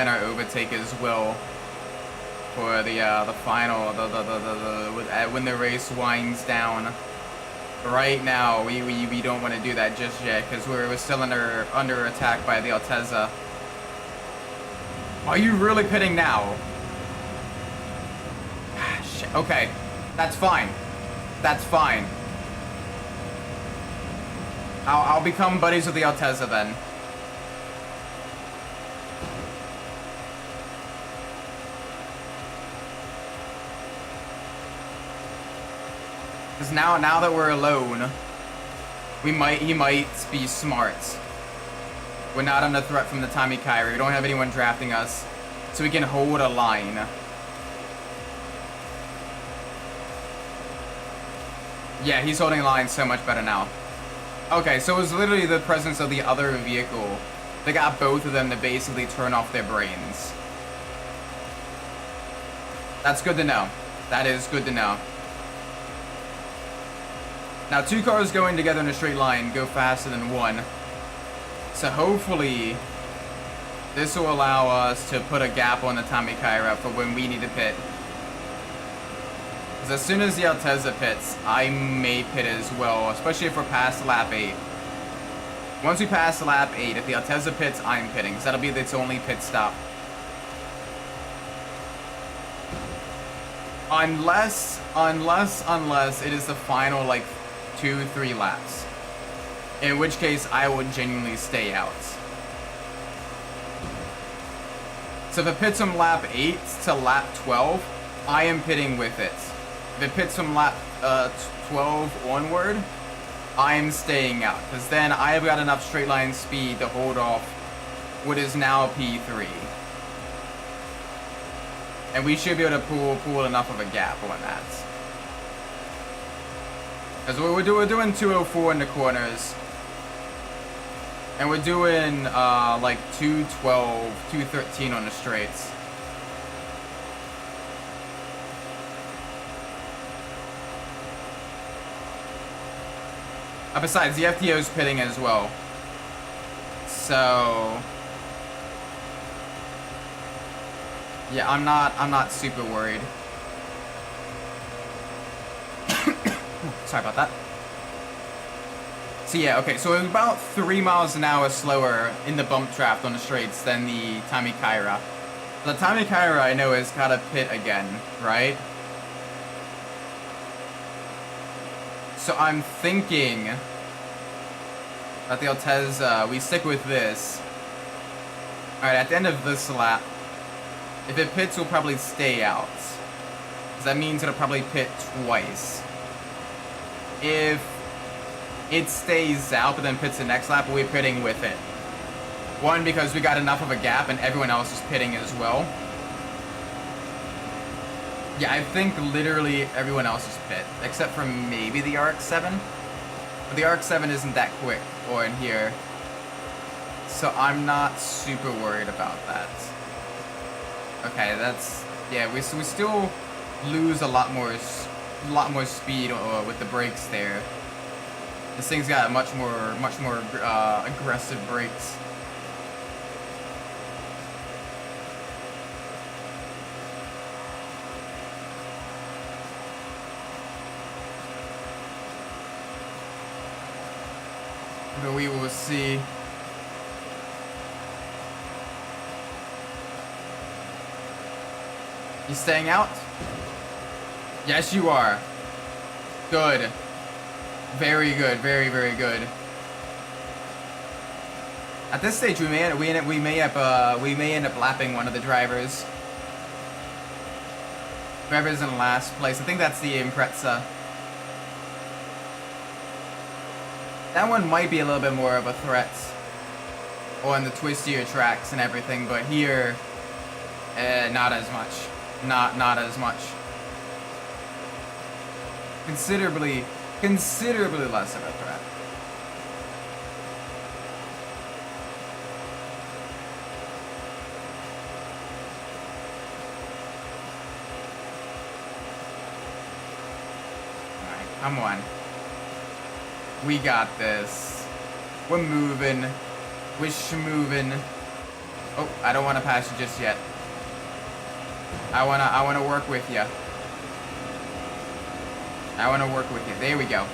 A: our overtake as well for the final when the race winds down. Right now we don't want to do that just yet because we're still under attack by the Altezza. Are you really pitting now? Ah, shit. Okay, that's fine. That's fine. I'll become buddies with the Altezza then. Because now that we're alone, he might be smart. We're not under threat from the Tamikaira. We don't have anyone drafting us, so we can hold a line. Yeah, he's holding a line so much better now. Okay, so it was literally the presence of the other vehicle They got both of them to basically turn off their brains. That's good to know. That is good to know. Now, 2 cars going together in a straight line go faster than 1. So hopefully, this will allow us to put a gap on the Tamikaira for when we need to pit. Because as soon as the Altezza pits, I may pit as well, especially if we're past lap 8. Once we pass lap 8, if the Altezza pits, I'm pitting, because that'll be its only pit stop. Unless it is the final, like, 2-3 laps. In which case, I would genuinely stay out. So if it pits from lap 8 to lap 12, I am pitting with it. If it pits from lap 12 onward, I am staying out. Because then I have got enough straight line speed to hold off what is now P3. And we should be able to pull enough of a gap on that. Because we're doing 204 in the corners. And we're doing like 212, 213 on the straights. Besides, the FTO's pitting as well. So yeah, I'm not super worried. Sorry about that. So yeah, okay, so it's about 3 miles an hour slower in the bump draft on the straights than the Tamikaira. The Tamikaira I know has got to pit again, right? So I'm thinking that the Altezza, we stick with this. Alright, at the end of this lap, if it pits, we'll probably stay out. Because that means it'll probably pit twice. If it stays out but then pits the next lap, we're pitting with it. One, because we got enough of a gap and everyone else is pitting as well. Yeah, I think literally everyone else is pit, except for maybe the RX-7. But the RX-7 isn't that quick, or in here. So I'm not super worried about that. Okay, that's... yeah, we still lose a lot more speed with the brakes there. This thing's got much more aggressive brakes. But we will see. You staying out? Yes, you are. Good. Very good. Very, very good. At this stage, we may end up lapping one of the drivers. Whoever's in last place. I think that's the Impreza. That one might be a little bit more of a threat on the twistier tracks and everything, but here, not as much. Not as much. Considerably less of a threat. Alright, come on. We got this. We're moving. We're schmoving. Oh, I don't want to pass you just yet. I wanna work with you. I wanna work with you. There we go.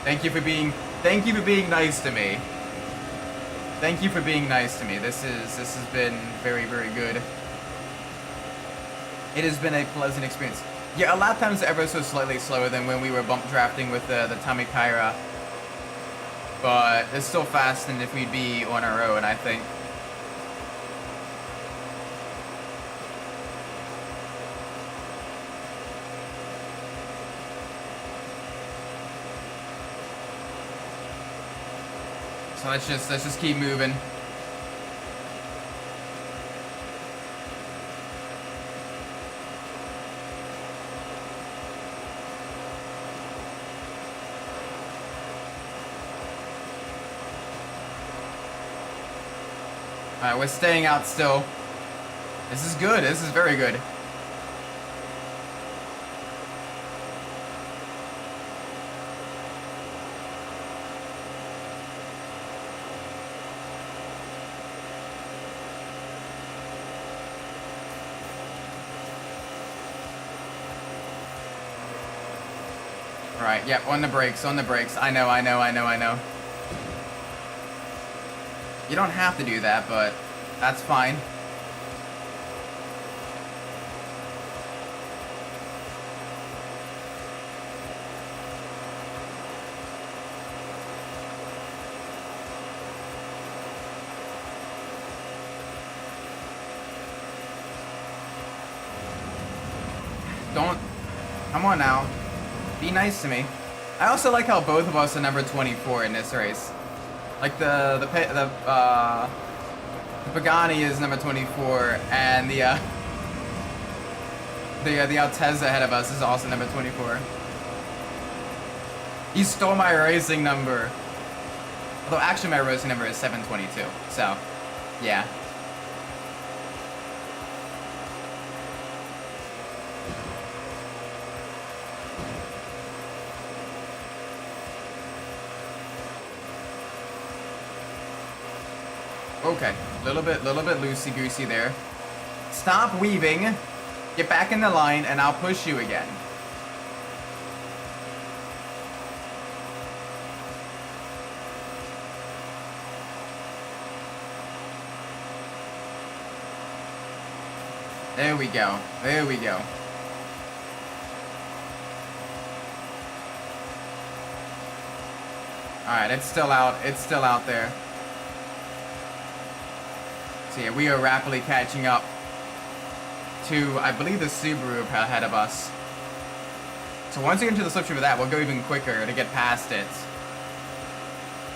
A: Thank you for being nice to me. Thank you for being nice to me. This has been very, very good. It has been a pleasant experience. Yeah, a lap time's ever so slightly slower than when we were bump drafting with the Tamikaira. But it's still faster than if we'd be on our own, I think. So let's just keep moving. Alright, we're staying out still. This is good. This is very good. Alright, yep, on the brakes, on the brakes. I know. You don't have to do that, but that's fine. Don't... Come on now. Be nice to me. I also like how both of us are number 24 in this race. Like the Pagani is number 24, and the Altezza ahead of us is also number 24. He stole my racing number. Although actually my racing number is 722. So, yeah. Okay, little bit loosey-goosey there. Stop weaving, get back in the line, and I'll push you again. There we go, there we go. Alright, it's still out there. So yeah, we are rapidly catching up to, I believe, the Subaru ahead of us. So once we get into the slipstream of that, we'll go even quicker to get past it.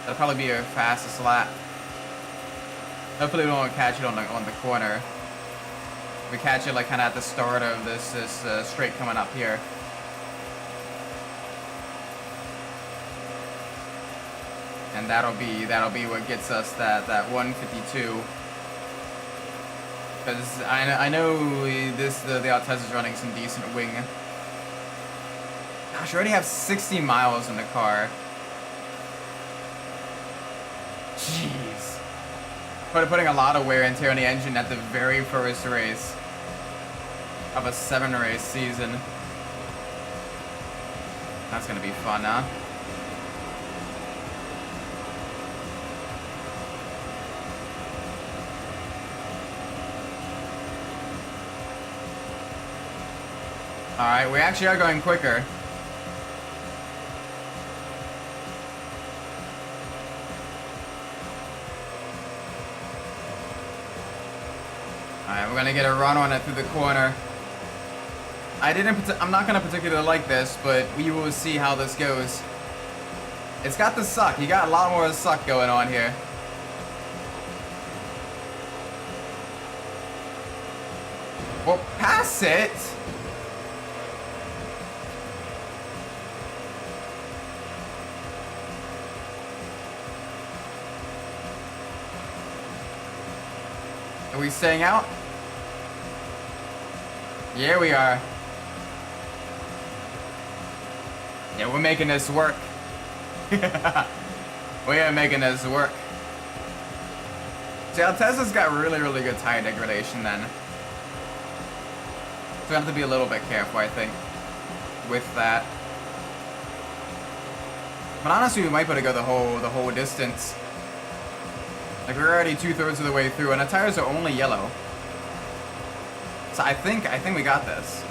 A: That'll probably be our fastest lap. Hopefully we won't catch it on the corner. We catch it like kind of at the start of this straight coming up here. And that'll be what gets us that 152. Because I know the Altezza is running some decent wing. Gosh, we already have 60 miles in the car. Jeez. Putting a lot of wear and tear on the engine at the very first race of a 7-race season. That's gonna be fun, huh? Alright, we actually are going quicker. Alright, we're gonna get a run on it through the corner. I'm not gonna particularly like this, but we will see how this goes. It's got the suck. You got a lot more suck going on here. Well, pass it! Are we staying out? Yeah, we are. Yeah, we're making this work. We are making this work. See, Altezza's got really good tire degradation then. So we have to be a little bit careful, I think, with that. But honestly, we might be able to go the whole distance. Like, we're already 2/3 of the way through, and the tires are only yellow. So I think we got this.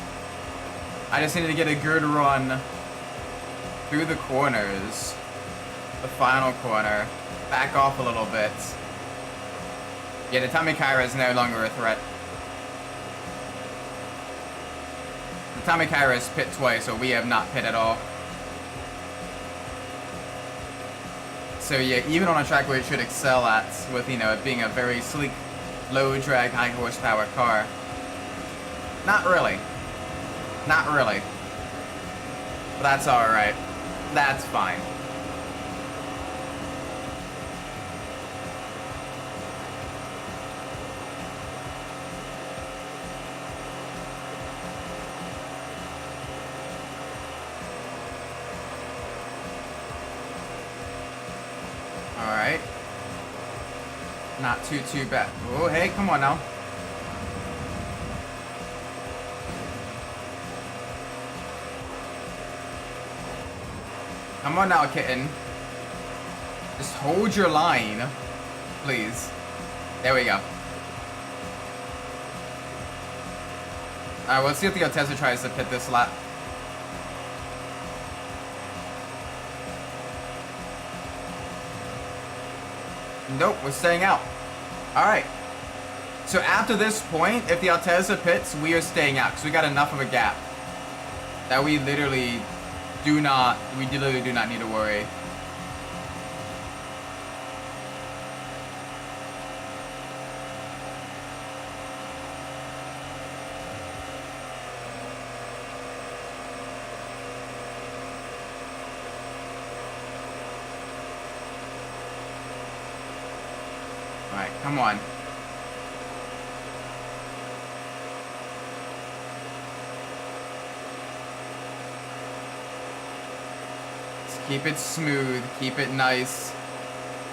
A: I just needed to get a good run through the corners. The final corner. Back off a little bit. Yeah, the Tamikaira is no longer a threat. The Tamikaira is pit twice, so we have not pit at all. So yeah, even on a track where it should excel at, with, you know, it being a very sleek, low drag, high horsepower car. Not really. Not really. But that's alright. That's fine. Not too bad. Oh, hey, come on now. Come on now, kitten. Just hold your line, please. There we go. Alright, let's see if the Altezza tries to pit this lap. Nope, we're staying out. Alright. So after this point, if the Altezza pits, we are staying out because we got enough of a gap that we literally do not need to worry. Alright, come on. Just keep it smooth, keep it nice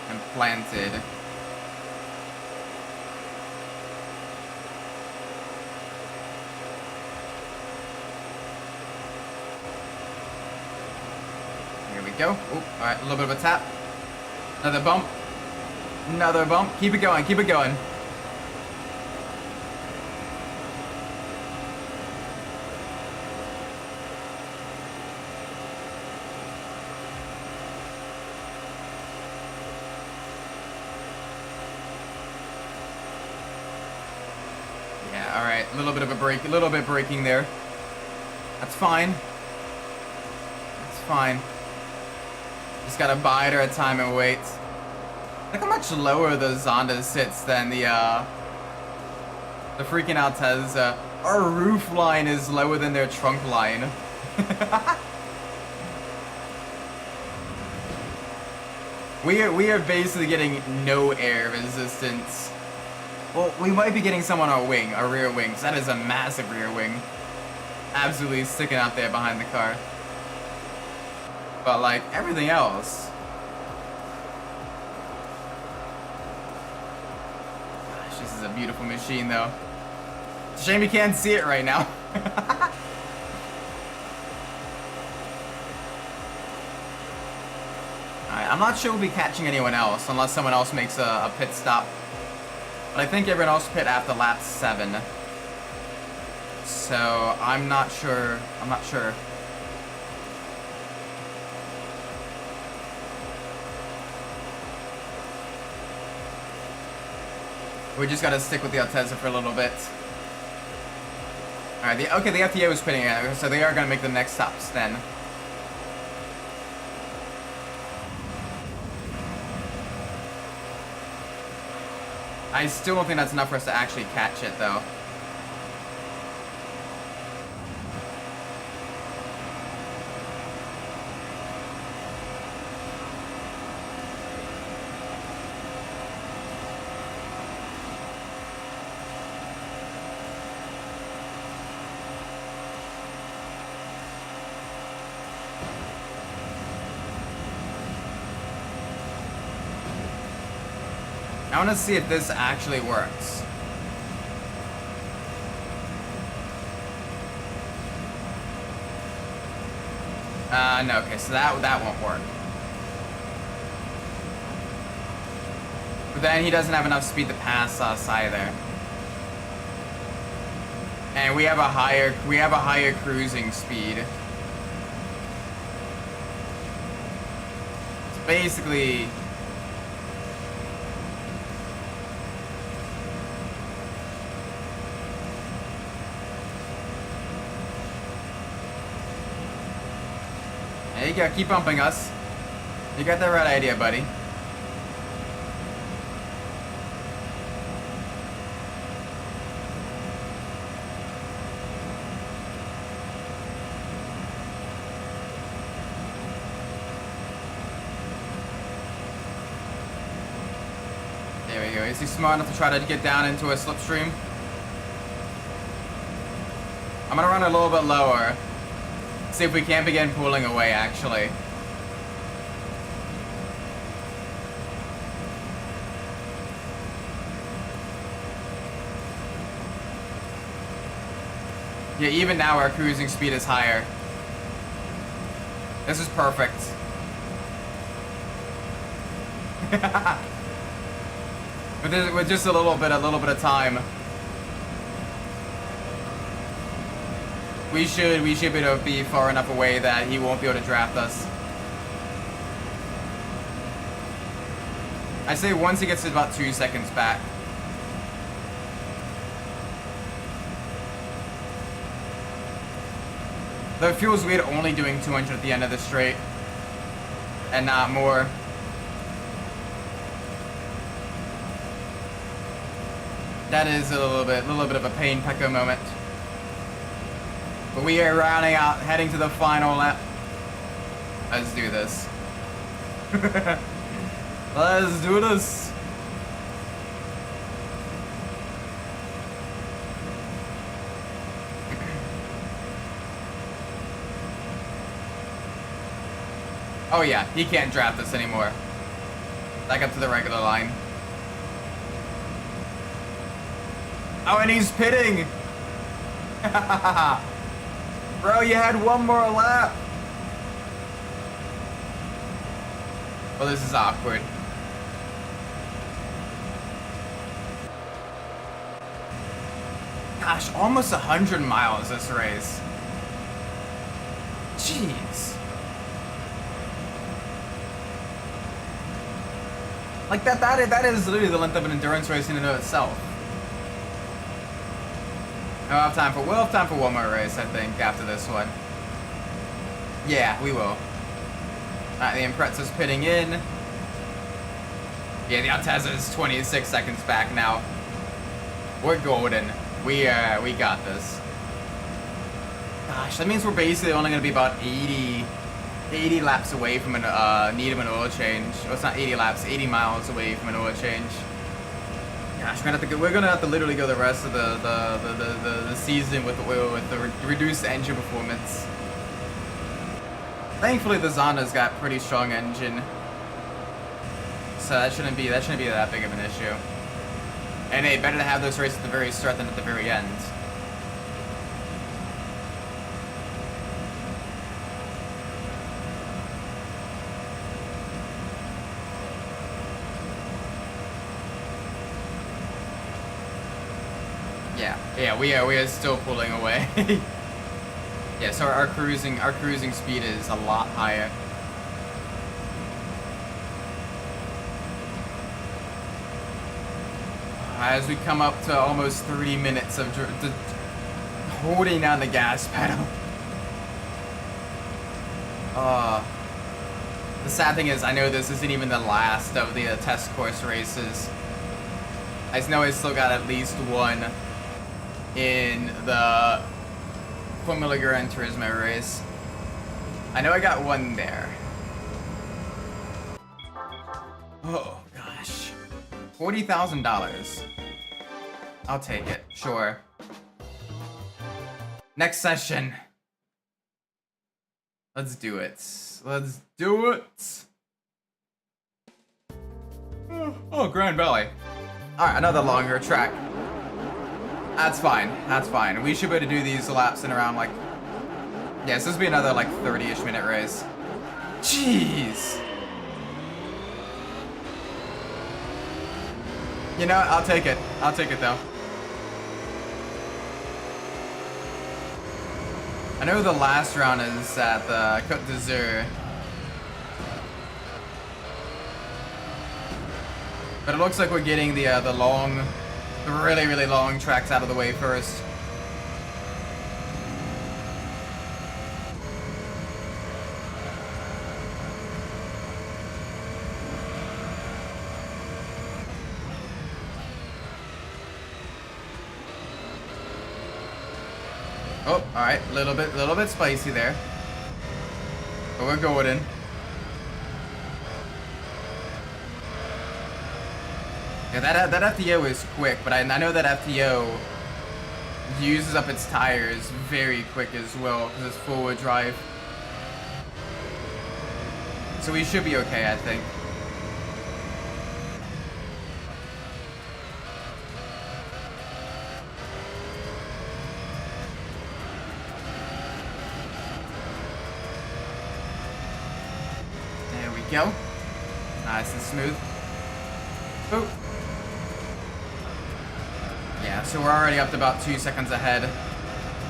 A: and planted. Here we go. Alright, a little bit of a tap. Another bump. Another bump. Keep it going. Keep it going. Yeah, alright. A little bit of a break. A little bit braking there. That's fine. That's fine. Just gotta bide our time and wait. Look how much lower the Zonda sits than the freaking Altezza. Our roof line is lower than their trunk line. We are basically getting no air resistance. Well, we might be getting some on our wing, our rear wing, 'cause that is a massive rear wing. Absolutely sticking out there behind the car. But like everything else. This is a beautiful machine, though. It's a shame you can't see it right now. Alright, I'm not sure we'll be catching anyone else unless someone else makes a pit stop. But I think everyone else pit after lap 7. So I'm not sure. I'm not sure. We just gotta stick with the Altezza for a little bit. Alright, okay, the FTA was pitting it, so they are gonna make the next stops then. I still don't think that's enough for us to actually catch it, though. I want to see if this actually works. No, okay, so that won't work. But then he doesn't have enough speed to pass us either. And we have a higher cruising speed. It's basically there you go, keep bumping us. You got the right idea, buddy. There we go. Is he smart enough to try to get down into a slipstream? I'm gonna run a little bit lower. See if we can't begin pulling away, actually. Yeah, even now our cruising speed is higher. This is perfect. with just a little bit of time. We should be able to be far enough away that he won't be able to draft us. I say once he gets to about 2 seconds back. Though it feels weird only doing 200 at the end of the straight. And not more. That is a little bit of a pain Pecco moment. But we are rounding out, heading to the final lap. Let's do this. Let's do this. Oh yeah, he can't draft us anymore. Back up to the regular line. Oh, and he's pitting! Bro, you had one more lap! Well, this is awkward. Gosh, almost 100 miles this race. Jeez. Like that is literally the length of an endurance race in and of itself. We'll have time for one more race, I think, after this one. Yeah, we will. Alright, the Impreza's pitting in. Yeah, the Altezza is 26 seconds back now. We're golden. We got this. Gosh, that means we're basically only going to be about 80 laps away from need of an oil change. Oh, it's not 80 laps, 80 miles away from an oil change. Gosh, we're gonna have to literally go the rest of the season with the reduced engine performance. Thankfully, the Zonda's got pretty strong engine, so that shouldn't be that big of an issue. And hey, better to have those races at the very start than at the very end. Yeah, we are still pulling away. Yeah, so our cruising speed is a lot higher. As we come up to almost 30 minutes of holding down the gas pedal. The sad thing is, I know this isn't even the last of the test course races. I know I still got at least one in the Formula Gran Turismo race. I know I got one there. Oh gosh, $40,000. I'll take it, sure. Next session. Let's do it. Let's do it. Oh, Grand Valley. All right, another longer track. That's fine. That's fine. We should be able to do these laps in around like... Yeah, so this will be another like 30-ish minute race. Jeez. You know what? I'll take it. I'll take it though. I know the last round is at the Côte d'Azur. But it looks like we're getting the really long tracks out of the way first. Oh, all right, little bit spicy there, but we're going in. Yeah, that FTO is quick, but I know that FTO uses up its tires very quick as well because it's four-wheel drive. So we should be okay, I think. go. Nice and smooth. Boop. Yeah, so we're already up to about 2 seconds ahead.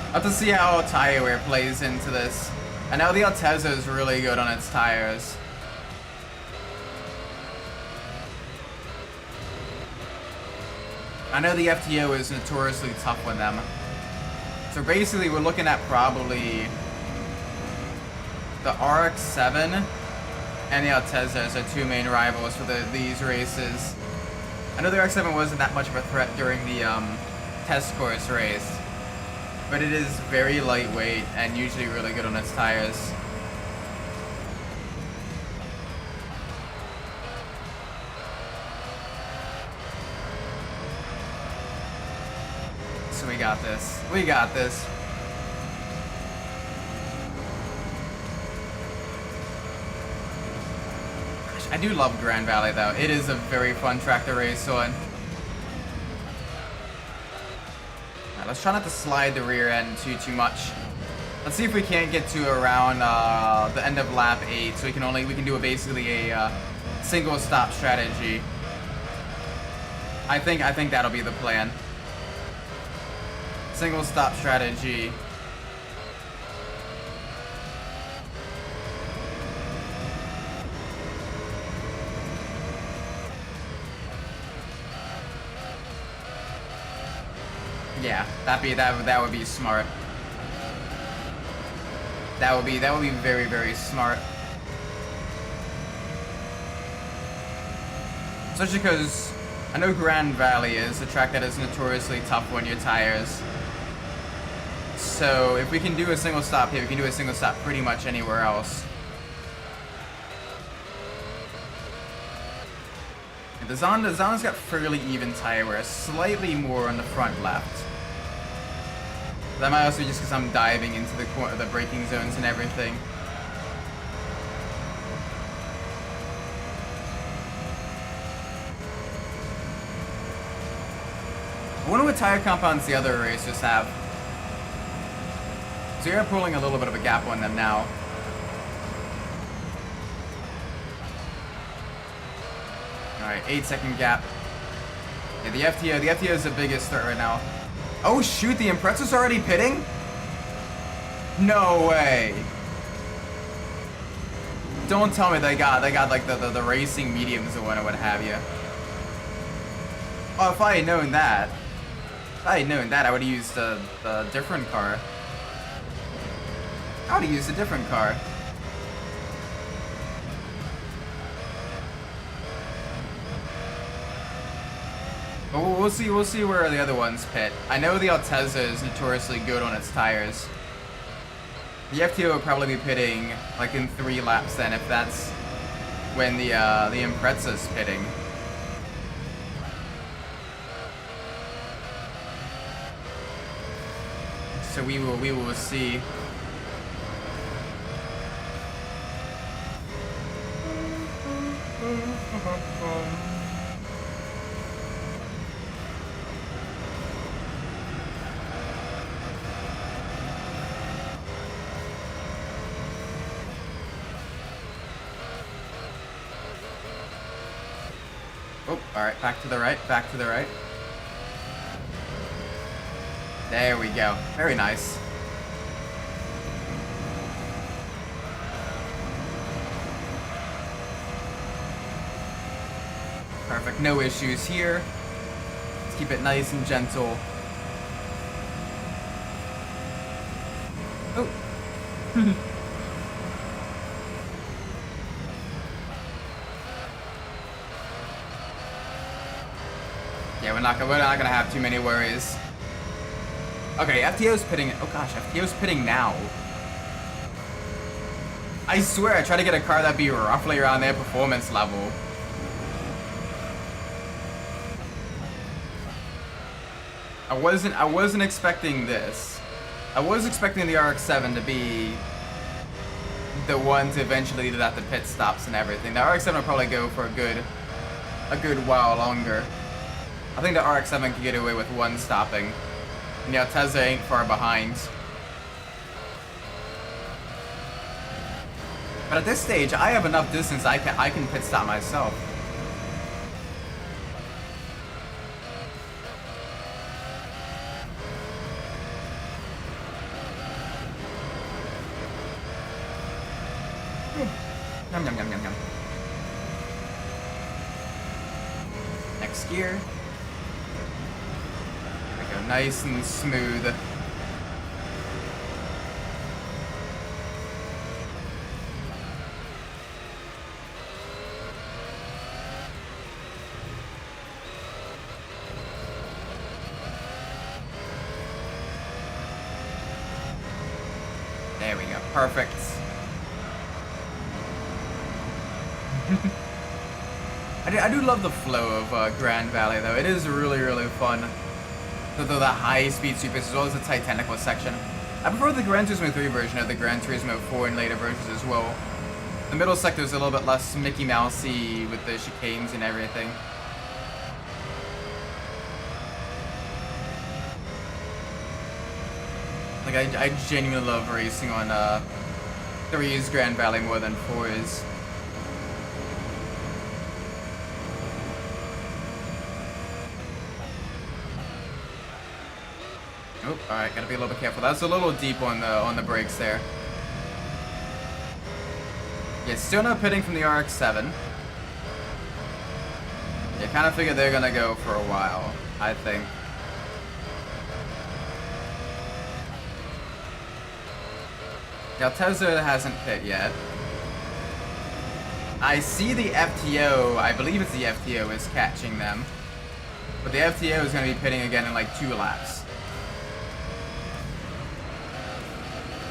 A: I'll have to see how tire wear plays into this. I know the Altezza is really good on its tires. I know the FTO is notoriously tough with them. So basically we're looking at probably the RX-7 and the Altezza as our two main rivals for these races. I know the RX-7 wasn't that much of a threat during the test course race, but it is very lightweight and usually really good on its tires. So we got this. We got this. Gosh, I do love Grand Valley though. It is a very fun track to race on. Alright, let's try not to slide the rear end too much. Let's see if we can't get to around the end of lap 8, so we can do basically a single stop strategy. I think that'll be the plan. Single stop strategy. Yeah, that would be smart. That would be very, very smart. Especially because I know Grand Valley is a track that is notoriously tough on your tires. So if we can do a single stop here, we can do a single stop pretty much anywhere else. The Zonda's got fairly even tire wear, slightly more on the front left. That might also be just because I'm diving into the braking zones and everything. I wonder what tire compounds the other racers have. So you're pulling a little bit of a gap on them now. Alright, 8-second gap. Yeah, the FTO is the biggest threat right now. Oh shoot, the Impreza's already pitting? No way. Don't tell me they got like the racing mediums or what have you. Oh, if I had known that, I would have used the different car. I would have used a different car. But we'll see where the other ones pit. I know the Altezza is notoriously good on its tires. The FTO will probably be pitting like in 3 laps then, if that's when the Impreza's pitting. So we will see. Oh, alright, back to the right, back to the right. There we go. Very nice. Perfect, no issues here. Let's keep it nice and gentle. Oh. Yeah, we're not gonna have too many worries. Okay, FTO's pitting. Oh gosh, FTO's pitting now. I swear, I tried to get a car that'd be roughly around their performance level. I wasn't expecting this. I was expecting the RX-7 to be the one to eventually do that, the pit stops and everything. The RX-7 will probably go for a good while longer. I think the RX-7 can get away with one stopping. And the Altezza ain't far behind. But But at this stage, I have enough distance I can pit stop myself. Yum, yum, yum, yum, yum. Next gear. There we go, nice and smooth. There we go, perfect. I do love the flow of Grand Valley though. It is really, really fun. The high-speed supers as well as the Titanical section. I prefer the Gran Turismo 3 version of the Gran Turismo 4 and later versions as well. The middle sector is a little bit less Mickey Mousey with the chicanes and everything. Like I genuinely love racing on 3's Grand Valley more than 4's. Oh, alright, gotta be a little bit careful. That's a little deep on the brakes there. Yeah, still not pitting from the RX-7. Yeah, kind of figured they're gonna go for a while, I think. Now Tesla hasn't pit yet. I see the FTO, I believe it's the FTO, is catching them. But the FTO is gonna be pitting again in like 2 laps.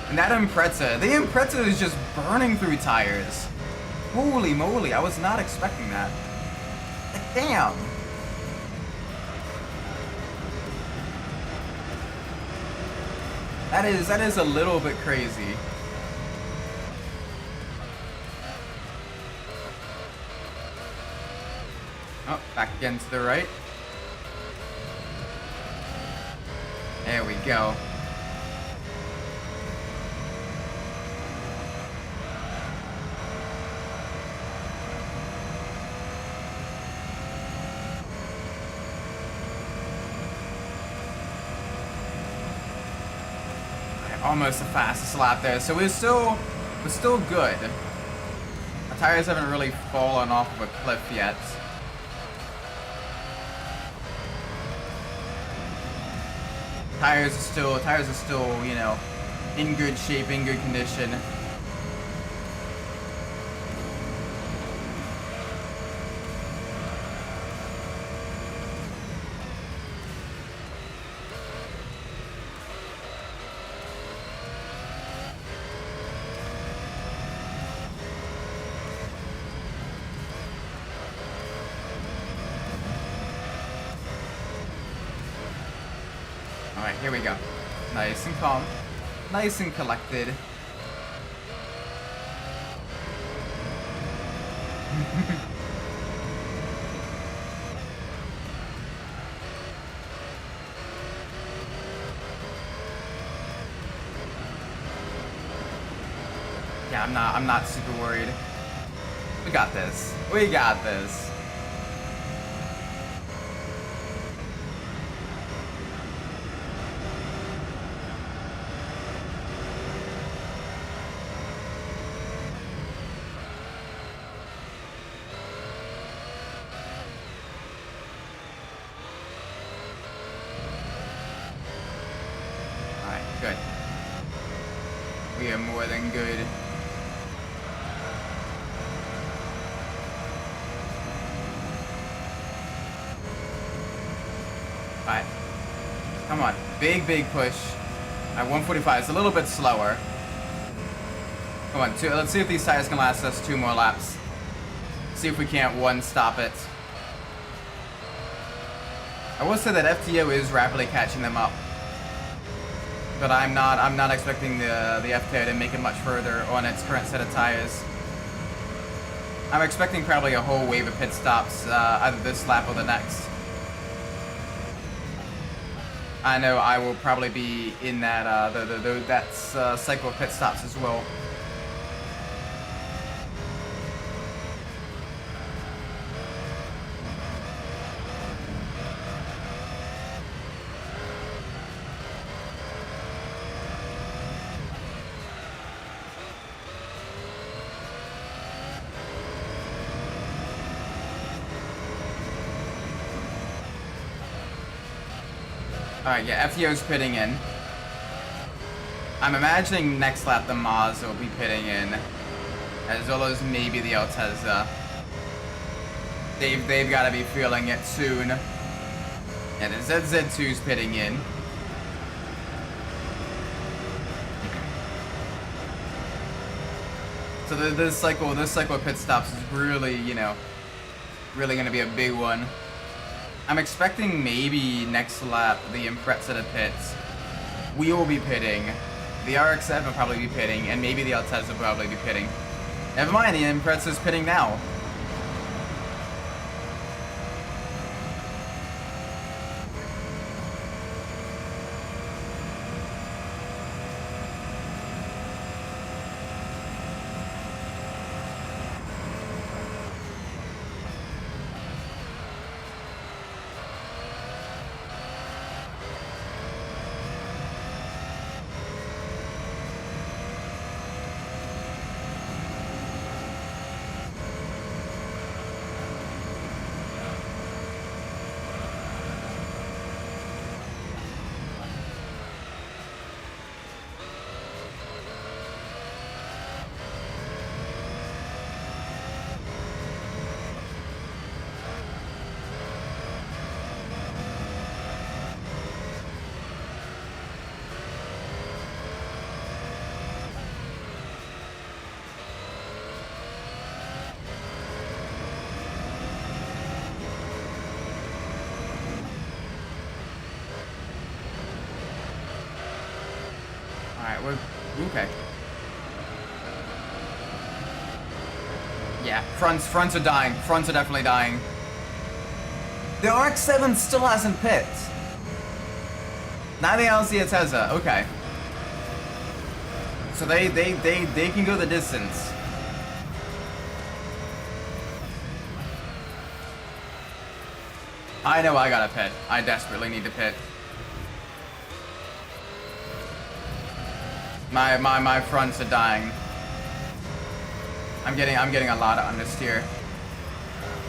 A: And that Impreza, the Impreza is just burning through tires. Holy moly, I was not expecting that. Like, damn. That is a little bit crazy. Oh, back again to the right. There we go. Almost the fastest lap there, so we're still good. Our tires haven't really fallen off of a cliff yet. Tires are still, you know, in good shape, in good condition. Alright, here we go. Nice and calm. Nice and collected. Yeah, I'm not super worried. We got this. We got this. Good. We are more than good. Alright. Come on. Big push. At 145. It's a little bit slower. Come on. Let's see if these tires can last us 2 more laps. See if we can't one-stop it. I will say that FTO is rapidly catching them up. But I'm not expecting the FTO to make it much further on its current set of tires. I'm expecting probably a whole wave of pit stops, either this lap or the next. I know I will probably be in that cycle of pit stops as well. Alright, yeah, FTO's pitting in. I'm imagining next lap the Mazda will be pitting in, as well as maybe the Altezza. They've got to be feeling it soon. And the ZZ2's pitting in. So this cycle of pit stops is really, you know, really going to be a big one. I'm expecting maybe next lap the Impreza to pits. We will be pitting. The RX-7 will probably be pitting, and maybe the Altezza will probably be pitting. Never mind, the Impreza's pitting now. Alright, we're... okay. Yeah, fronts are dying. Fronts are definitely dying. The RX-7 still hasn't pit. Neither else the Altezza. Okay. So they can go the distance. I know I gotta pit. I desperately need to pit. My fronts are dying. I'm getting a lot of understeer.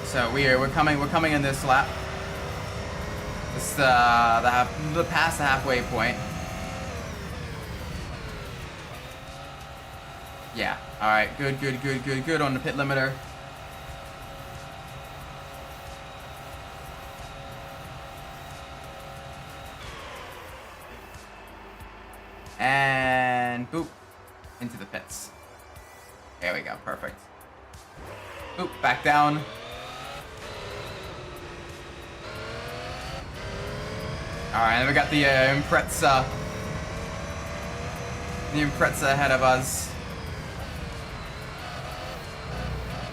A: So we're coming in this lap. This the past the halfway point. Yeah. All right. Good on the pit limiter. And boop, into the pits. There we go, perfect. Boop, back down. Alright, and we got the Impreza. The Impreza ahead of us.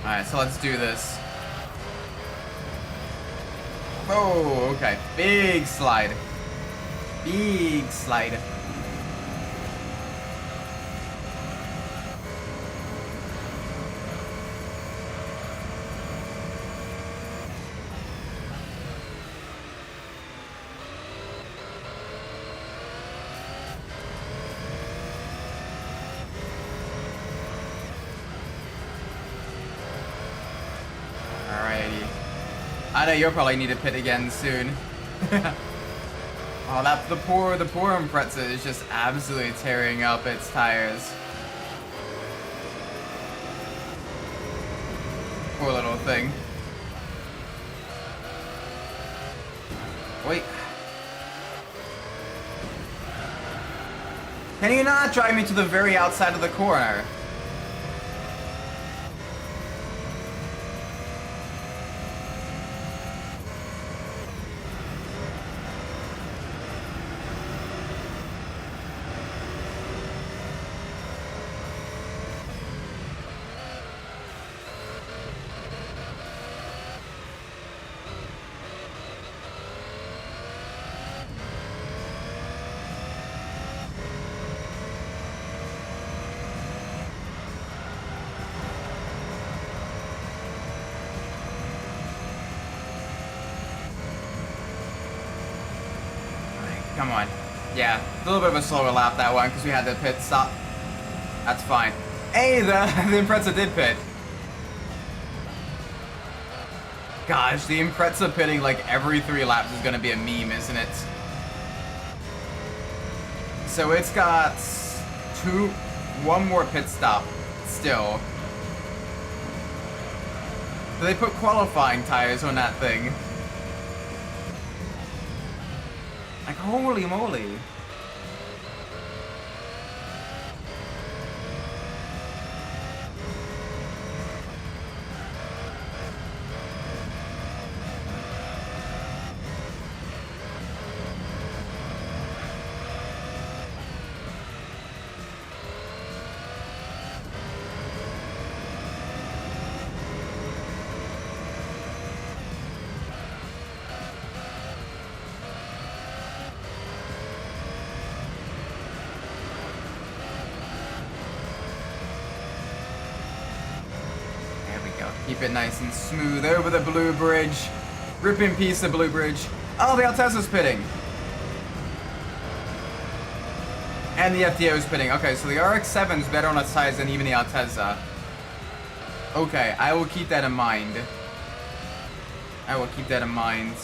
A: Alright, so let's do this. Oh, okay. Big slide. Big slide. I know you'll probably need to pit again soon. Oh, the poor Impreza is just absolutely tearing up its tires. Poor little thing. Wait. Can you not drive me to the very outside of the corner? Come on. Yeah, a little bit of a slower lap that one because we had the pit stop. That's fine. Hey, the Impreza did pit. Gosh, the Impreza pitting like every 3 laps is going to be a meme, isn't it? So it's got one more pit stop still. So they put qualifying tires on that thing. Like, holy moly. Keep it nice and smooth over the blue bridge. Rip in peace the blue bridge. Oh, the Alteza's pitting. And the FTO is pitting. Okay, so the RX-7's better on its tires than even the Alteza. Okay, I will keep that in mind. I will keep that in mind.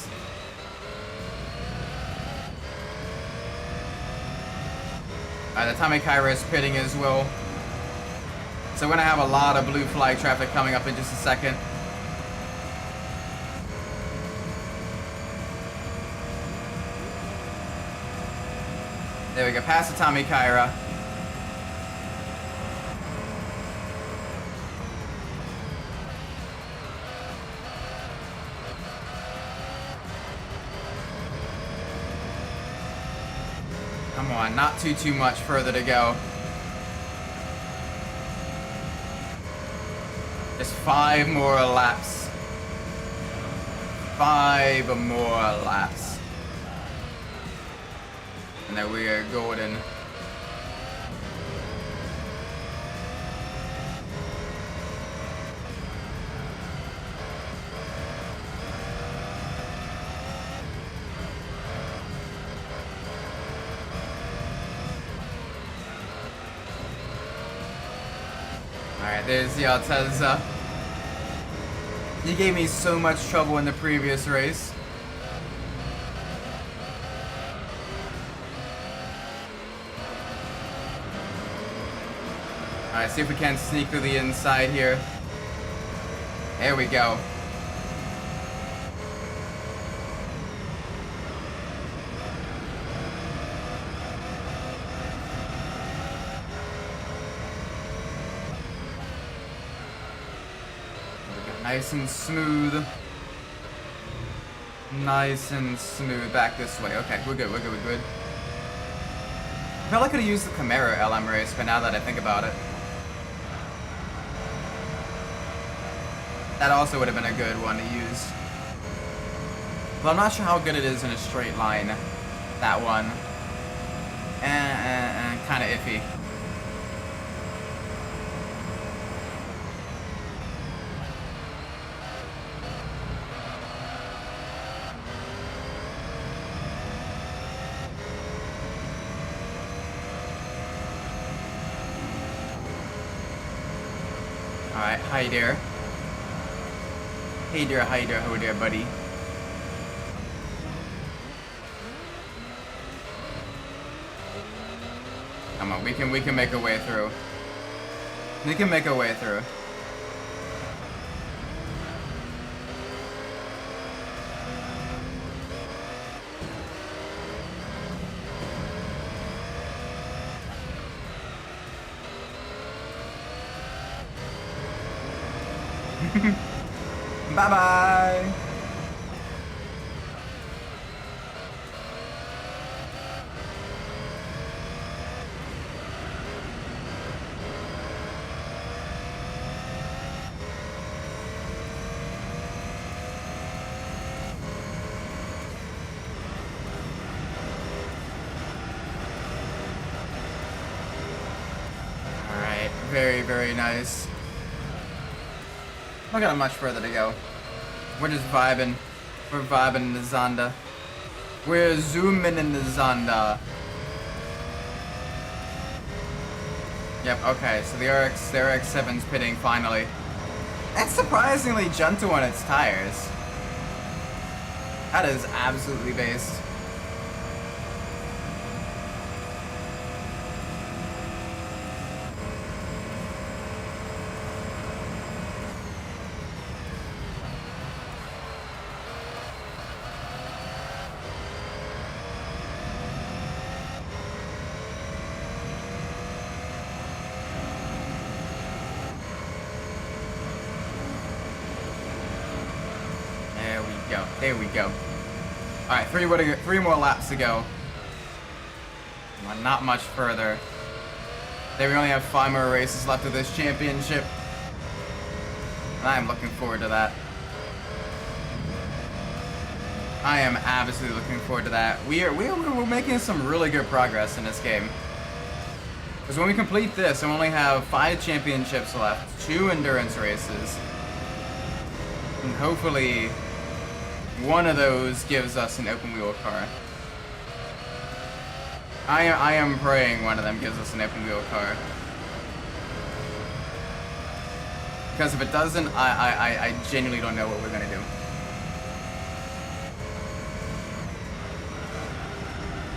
A: Alright, the Tamikaira is pitting as well. So we're going to have a lot of blue flag traffic coming up in just a second. There we go, past the Tamikaira. Come on, not too much further to go. Just 5 more laps. 5 more laps. And then we are golden. Alright, there's the Alteza. He gave me so much trouble in the previous race. Alright, see if we can sneak through the inside here. There we go. Nice and smooth. Nice and smooth. Back this way. Okay, we're good, we're good, we're good. I felt like I could have used the Camaro LM race, but now that I think about it. That also would have been a good one to use. But I'm not sure how good it is in a straight line. That one. Kind of iffy. Alright, hi there. Hey there, hi there, ho there, buddy. Come on, we can make our way through. We can make our way through. Bye-bye! Alright, very, very nice. Not got much further to go. We're just vibing. We're vibing in the Zonda. We're zooming in the Zonda. Yep, okay, so the RX-7's pitting finally. That's surprisingly gentle on its tires. That is absolutely based. go. There we go. Alright, three more laps to go. Well, not much further. Then we only have 5 more races left of this championship. And I am looking forward to that. I am absolutely looking forward to that. We're making some really good progress in this game. Because when we complete this, I only have 5 championships left, 2 endurance races. And hopefully, one of those gives us an open wheel car. I am praying one of them gives us an open wheel car. Because if it doesn't, I genuinely don't know what we're gonna do.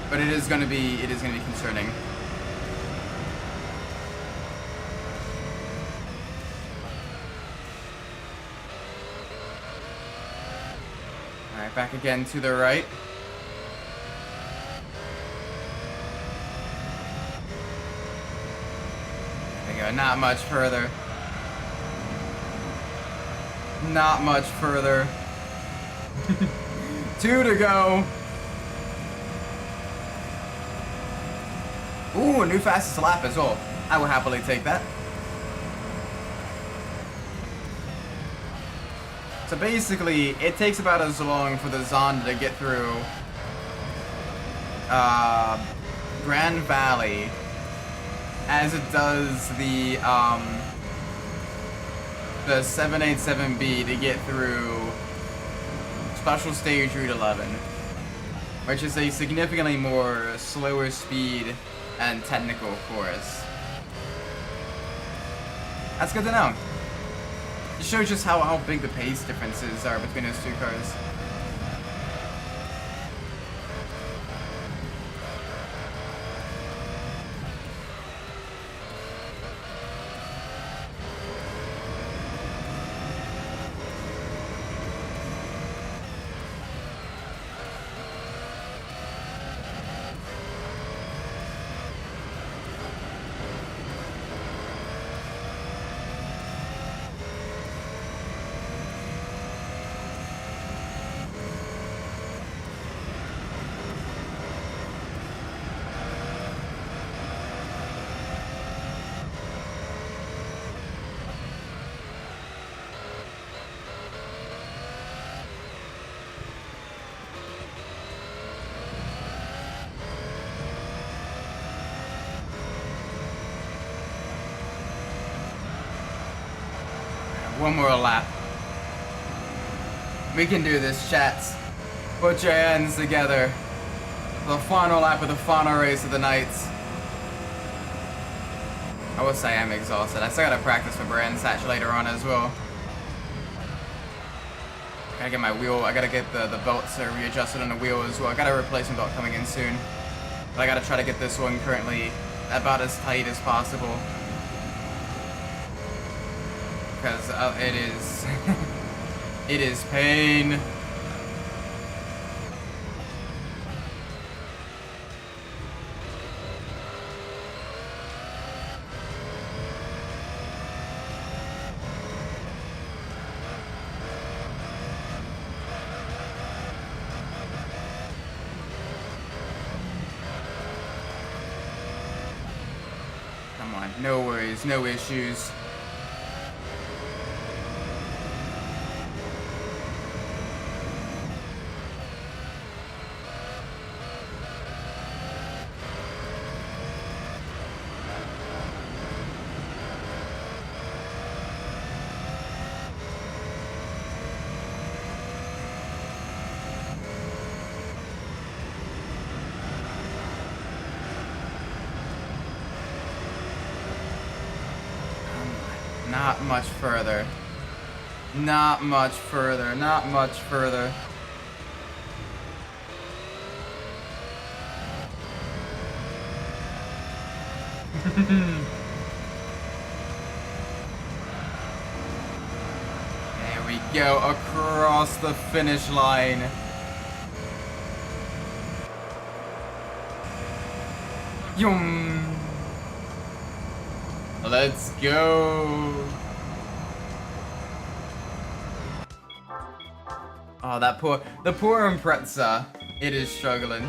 A: But it is gonna be concerning. Alright, back again to the right. There we go, not much further. Not much further. 2 to go. Ooh, a new fastest lap as well. I will happily take that. So basically, it takes about as long for the Zonda to get through Grand Valley as it does the 787B to get through Special Stage Route 11, which is a significantly more slower speed and technical course. That's good to know. It shows just how big the pace differences are between those 2 cars. One more lap. We can do this, chats. Put your hands together. The final lap of the final race of the night. I will say I'm exhausted. I still gotta practice for Brands Hatch later on as well. Gotta get my wheel, I gotta get the belts readjusted on the wheel as well. I got a replacement belt coming in soon. But I gotta try to get this one currently about as tight as possible. Because it is, it is pain. Come on, no worries, no issues. Not much further. Not much further. Not much further. There we go, across the finish line. Yum. Let's go. Oh, the poor Impreza. It is struggling.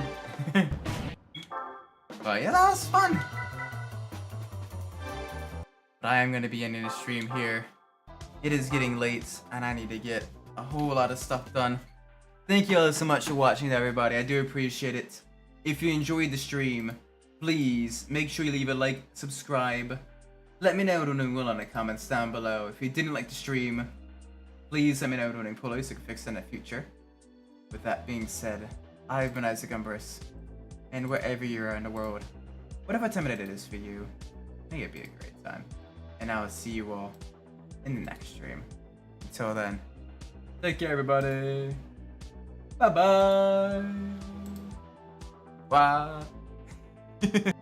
A: But yeah, that was fun. But I am going to be ending the stream here. It is getting late, and I need to get a whole lot of stuff done. Thank you all so much for watching, everybody. I do appreciate it. If you enjoyed the stream, please make sure you leave a like, subscribe. Let me know what you're doing well in the comments down below. If you didn't like the stream, please let me know what you're doing poorly so I can fix it in the future. With that being said, I've been Isaac Umbras, and wherever you are in the world, whatever time it is for you, may it be a great time. And I will see you all in the next stream. Until then, take care, everybody. Bye-bye. Bye.